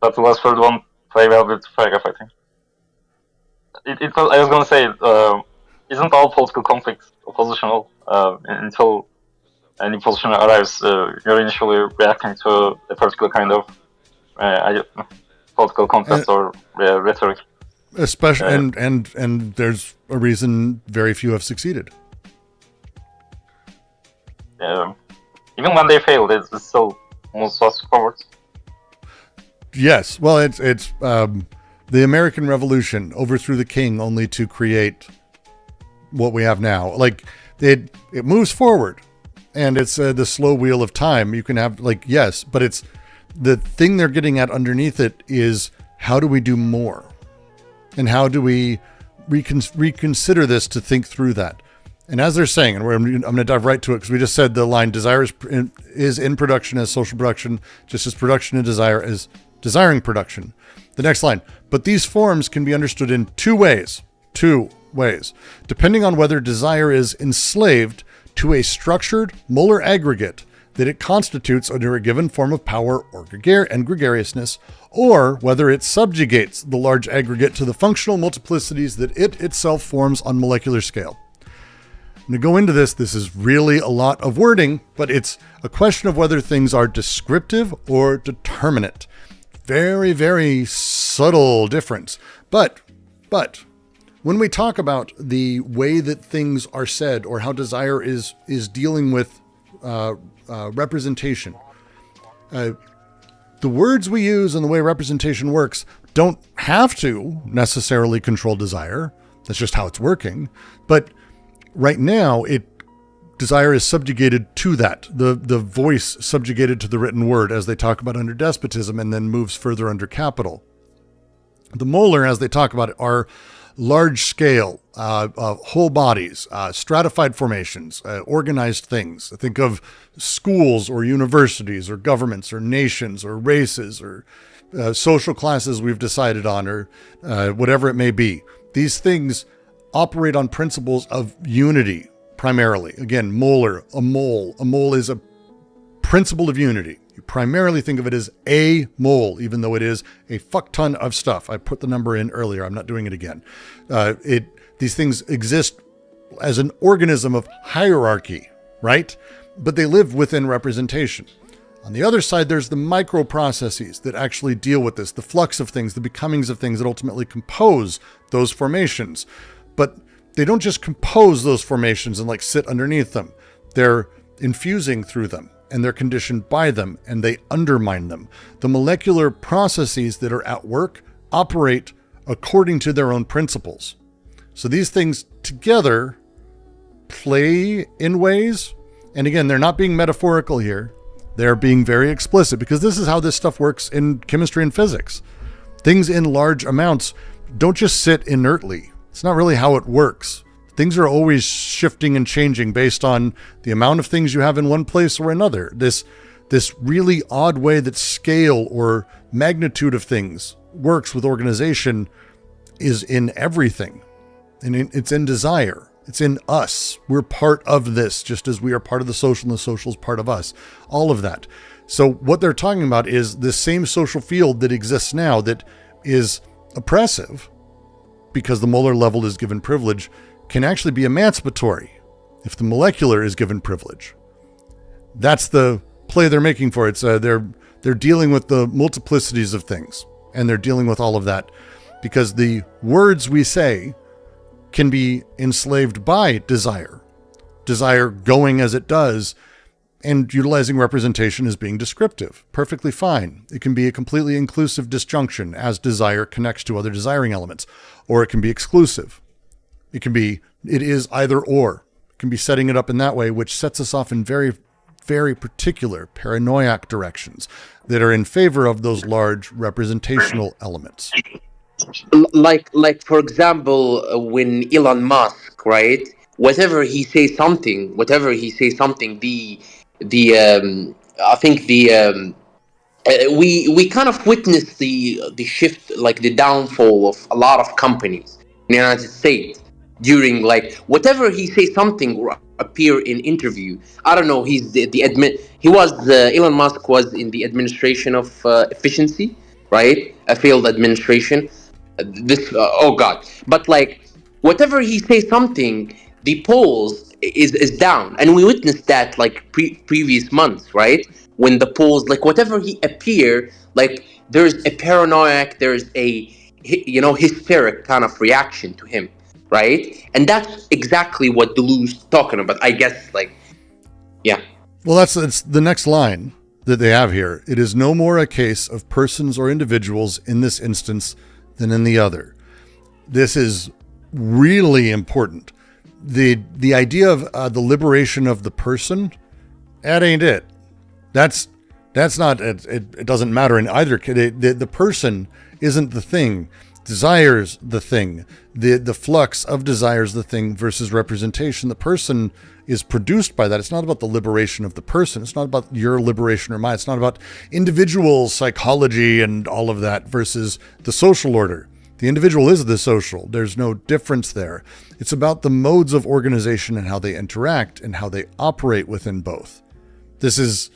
But the last word won't play well with the paragraph, I think. I was going to say, isn't all political conflict oppositional until any position arrives? You're initially reacting to a particular kind of political contest or rhetoric. Especially, and there's a reason very few have succeeded. Even when they failed, it's still moves us forward. Yes, well, it's the American Revolution overthrew the king only to create what we have now. Like it moves forward, and it's the slow wheel of time. You can have yes, but it's the thing they're getting at underneath it is how do we do more, and how do we reconsider this to think through that. And as they're saying, and I'm going to dive right to it, because we just said the line, desire is in production as social production, just as production and desire is desiring production. The next line, but these forms can be understood in two ways, depending on whether desire is enslaved to a structured molar aggregate that it constitutes under a given form of power or gregariousness, or whether it subjugates the large aggregate to the functional multiplicities that it itself forms on molecular scale. To go into this is really a lot of wording, but it's a question of whether things are descriptive or determinate. Very, very subtle difference. But when we talk about the way that things are said, or how desire is dealing with representation, the words we use and the way representation works don't have to necessarily control desire. That's just how it's working. But right now, desire is subjugated to that. The voice subjugated to the written word, as they talk about under despotism, and then moves further under capital. The molar, as they talk about it, are large scale, whole bodies, stratified formations, organized things. Think of schools or universities or governments or nations or races or social classes we've decided on, or whatever it may be. These things operate on principles of unity, primarily. Again, molar, a mole. A mole is a principle of unity. You primarily think of it as a mole, even though it is a fuck ton of stuff. I put the number in earlier. I'm not doing it again. These things exist as an organism of hierarchy, right? But they live within representation. On the other side, there's the micro processes that actually deal with this, the flux of things, the becomings of things that ultimately compose those formations. But they don't just compose those formations and like sit underneath them. They're infusing through them, and they're conditioned by them, and they undermine them. The molecular processes that are at work operate according to their own principles. So these things together play in ways, and again, they're not being metaphorical here. They're being very explicit, because this is how this stuff works in chemistry and physics. Things in large amounts don't just sit inertly. It's not really how it works. Things are always shifting and changing based on the amount of things you have in one place or another. This really odd way that scale or magnitude of things works with organization is in everything. And it's in desire. It's in us. We're part of this, just as we are part of the social and the social is part of us. All of that. So what they're talking about is this same social field that exists now that is oppressive because the molar level is given privilege can actually be emancipatory if the molecular is given privilege. That's the play they're making for it. They're dealing with the multiplicities of things, and they're dealing with all of that because the words we say can be enslaved by desire going as it does, and utilizing representation as being descriptive. Perfectly fine. It can be a completely inclusive disjunction as desire connects to other desiring elements, or it can be exclusive. It is either or. It can be setting it up in that way, which sets us off in very, very particular paranoiac directions that are in favor of those large representational elements. Like for example, when Elon Musk, right? Whatever he says something, I think we kind of witnessed the shift, like the downfall of a lot of companies in the United States during like whatever he says something or appear in interview. I don't know. He's the admin. Elon Musk was in the administration of efficiency, right? A failed administration. Oh God! But like whatever he says something, the polls is down, and we witnessed that like previous months, right? When the polls, like whatever he appear, like there's a paranoiac, there's a hysteric kind of reaction to him, right? And that's exactly what Deleuze talking about, I guess. Like, yeah. Well, it's the next line that they have here. It is no more a case of persons or individuals in this instance than in the other. This is really important. The idea of the liberation of the person, that ain't it. That's not it. It doesn't matter in either case. The person isn't the thing. Desire's the thing. The flux of desires the thing versus representation. The person is produced by that. It's not about the liberation of the person. It's not about your liberation or mine. It's not about individual psychology and all of that versus the social order. The individual is the social. There's no difference there. It's about the modes of organization and how they interact and how they operate within both. This is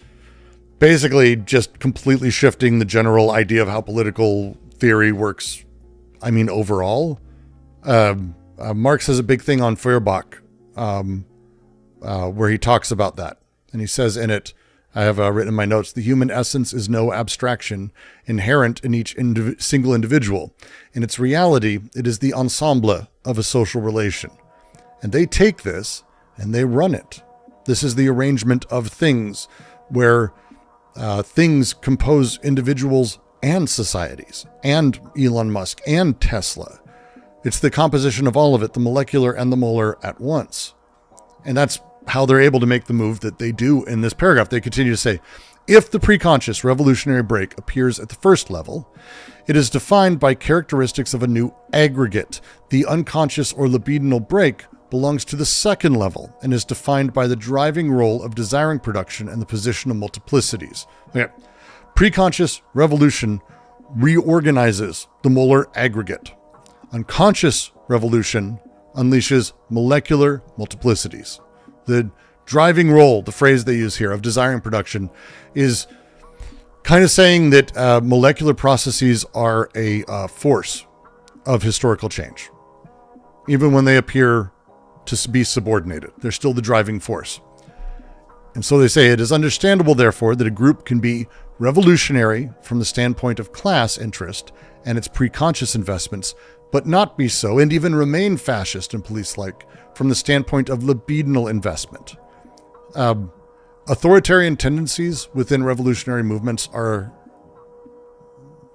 basically just completely shifting the general idea of how political theory works. I mean, overall, Marx has a big thing on Feuerbach, where he talks about that. And he says in it, I have written in my notes, the human essence is no abstraction inherent in each single individual. In its reality, it is the ensemble of a social relation. And they take this and they run it. This is the arrangement of things where things compose individuals and societies, and Elon Musk and Tesla. It's the composition of all of it, the molecular and the molar at once. And that's how they're able to make the move that they do in this paragraph. They continue to say, if the preconscious revolutionary break appears at the first level, it is defined by characteristics of a new aggregate. The unconscious or libidinal break belongs to the second level and is defined by the driving role of desiring production and the position of multiplicities. Okay. Preconscious revolution reorganizes the molar aggregate. Unconscious revolution unleashes molecular multiplicities. The driving role, the phrase they use here, of desiring production is kind of saying that molecular processes are a force of historical change. Even when they appear to be subordinated, they're still the driving force. And so they say it is understandable, therefore, that a group can be revolutionary from the standpoint of class interest and its preconscious investments, but not be so, and even remain fascist and police-like from the standpoint of libidinal investment. Authoritarian tendencies within revolutionary movements are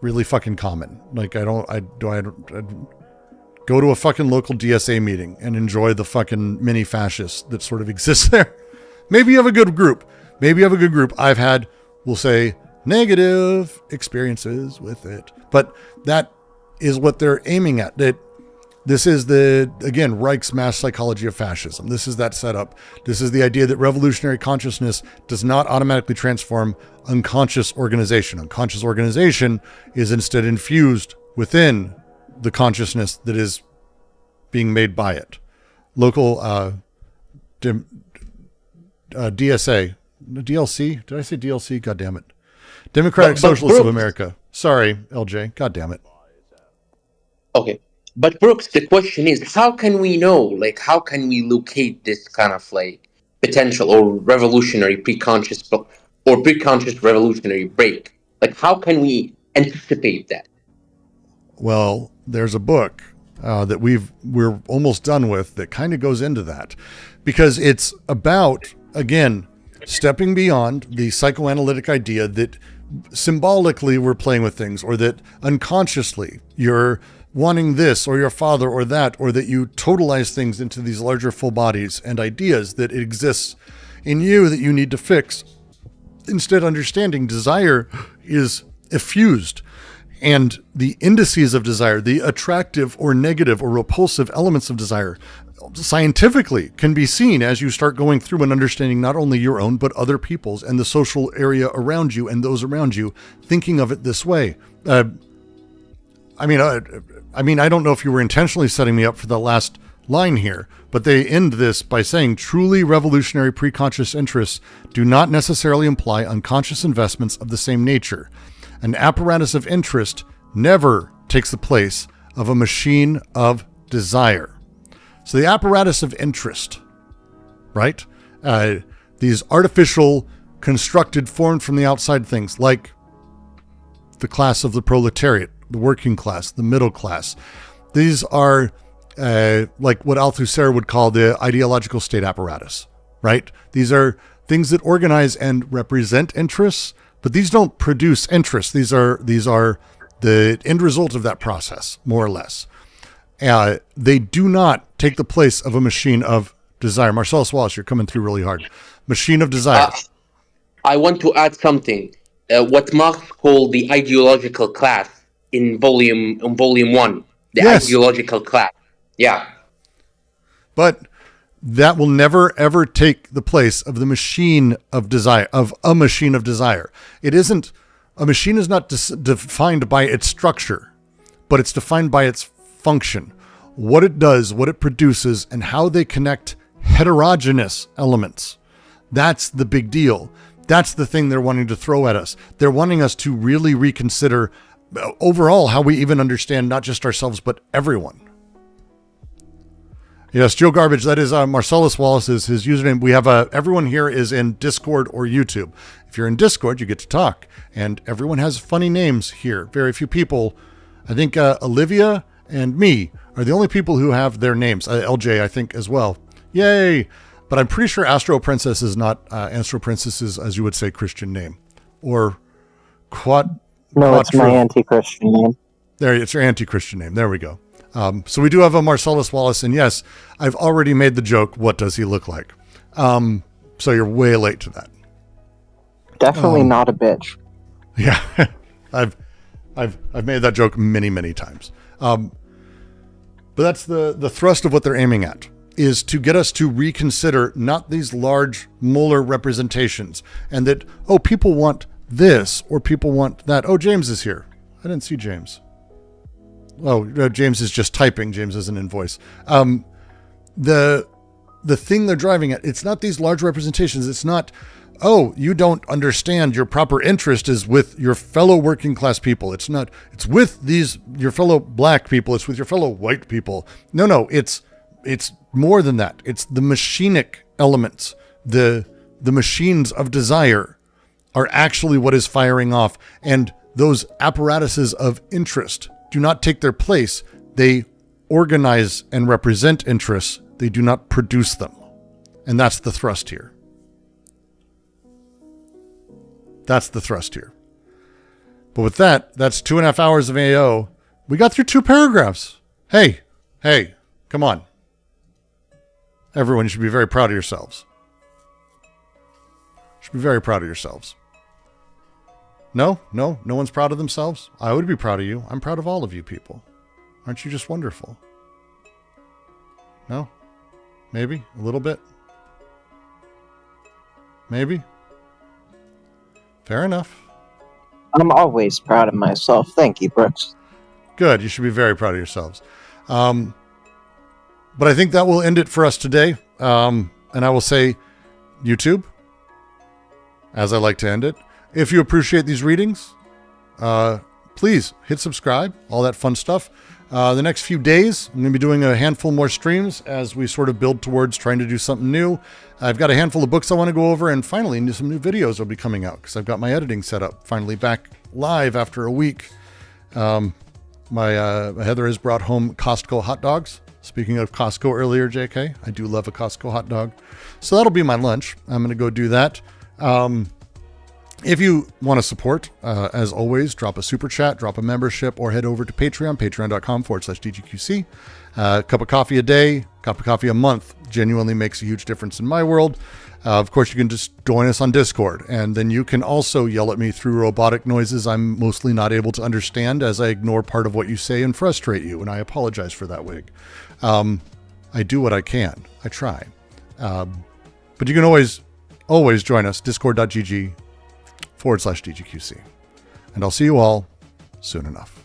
really fucking common. Like, I go to a fucking local DSA meeting and enjoy the fucking mini fascists that sort of exist there. Maybe you have a good group. I've had, we'll say, negative experiences with it, but that is what they're aiming at. This is again, Reich's mass psychology of fascism. This is that setup. This is the idea that revolutionary consciousness does not automatically transform unconscious organization. Unconscious organization is instead infused within the consciousness that is being made by it. Local DSA, DLC? Did I say DLC? God damn it. Democratic Socialists of America. Sorry, LJ. God damn it. Okay. But Brooks, the question is, how can we know? Like, how can we locate this kind of like potential or revolutionary preconscious or preconscious revolutionary break? Like, how can we anticipate that? Well, there's a book that we're almost done with that kind of goes into that, because it's about, again, stepping beyond the psychoanalytic idea that symbolically we're playing with things, or that unconsciously you're wanting this or your father or that, or that you totalize things into these larger full bodies and ideas that it exists in you that you need to fix. Instead, understanding desire is effused, and the indices of desire, the attractive or negative or repulsive elements of desire, scientifically can be seen as you start going through and understanding not only your own, but other people's and the social area around you and those around you, thinking of it this way. I don't know if you were intentionally setting me up for the last line here, but they end this by saying truly revolutionary preconscious interests do not necessarily imply unconscious investments of the same nature. An apparatus of interest never takes the place of a machine of desire. So the apparatus of interest, right? These artificial, constructed, formed from the outside things like the class of the proletariat, the working class, the middle class. These are like what Althusser would call the ideological state apparatus, right? These are things that organize and represent interests, but these don't produce interests. These are the end result of that process, more or less. They do not take the place of a machine of desire. Marcellus Wallace, you're coming through really hard. Machine of desire. I want to add something. What Marx called the ideological class in volume 1. The ideological class. Yeah. But that will never, ever take the place of the machine of desire, of a machine of desire. It isn't, a machine is not defined by its structure, but it's defined by its function, what it does, what it produces, and how they connect heterogeneous elements. That's the big deal. That's the thing they're wanting to throw at us. They're wanting us to really reconsider overall how we even understand not just ourselves, but everyone. Yes, Joe Garbage, that is Marcellus Wallace is his username. We have everyone here is in Discord or YouTube. If you're in Discord, you get to talk. And everyone has funny names here. Very few people. I think Olivia and me are the only people who have their names. LJ, I think, as well. Yay! But I'm pretty sure Astro Princess is not Astro Princess is, as you would say, Christian name. Or No, it's my anti-Christian name. There, it's your anti-Christian name. There we go. So we do have a Marcellus Wallace, and yes, I've already made the joke, what does he look like? So you're way late to that. Definitely not a bitch. Yeah, I've made that joke many, many times. But that's the thrust of what they're aiming at, is to get us to reconsider not these large molar representations, and that, oh, people want this, or people want that. Oh, James is here. I didn't see James. Oh, James is just typing. James isn't in voice. The thing they're driving at, it's not these large representations. It's not, oh, you don't understand, your proper interest is with your fellow working class people. It's not, it's with your fellow black people. It's with your fellow white people. No, it's more than that. It's the machinic elements, the the machines of desire are actually what is firing off. And those apparatuses of interest do not take their place. They organize and represent interests. They do not produce them. And that's the thrust here. That's the thrust here. But with that, that's 2.5 hours of AO. We got through 2 paragraphs. Hey, come on. Everyone, you should be very proud of yourselves. You should be very proud of yourselves. No one's proud of themselves. I would be proud of you. I'm proud of all of you people. Aren't you just wonderful? No? Maybe? A little bit? Maybe? Fair enough. I'm always proud of myself. Thank you, Brooks. Good. You should be very proud of yourselves. But I think that will end it for us today. And I will say, YouTube, as I like to end it, if you appreciate these readings, please hit subscribe, all that fun stuff. The next few days, I'm going to be doing a handful more streams as we sort of build towards trying to do something new. I've got a handful of books I want to go over, and finally, some new videos will be coming out because I've got my editing set up, finally back live after a week. My Heather has brought home Costco hot dogs. Speaking of Costco earlier, JK, I do love a Costco hot dog. So that'll be my lunch. I'm going to go do that. If you want to support, as always, drop a super chat, drop a membership, or head over to Patreon, patreon.com/DGQC. A cup of coffee a day, cup of coffee a month genuinely makes a huge difference in my world. Of course, you can just join us on Discord, and then you can also yell at me through robotic noises I'm mostly not able to understand as I ignore part of what you say and frustrate you, and I apologize for that, Wig. I do what I can. I try. But you can always join us, discord.gg/DGQC. And I'll see you all soon enough.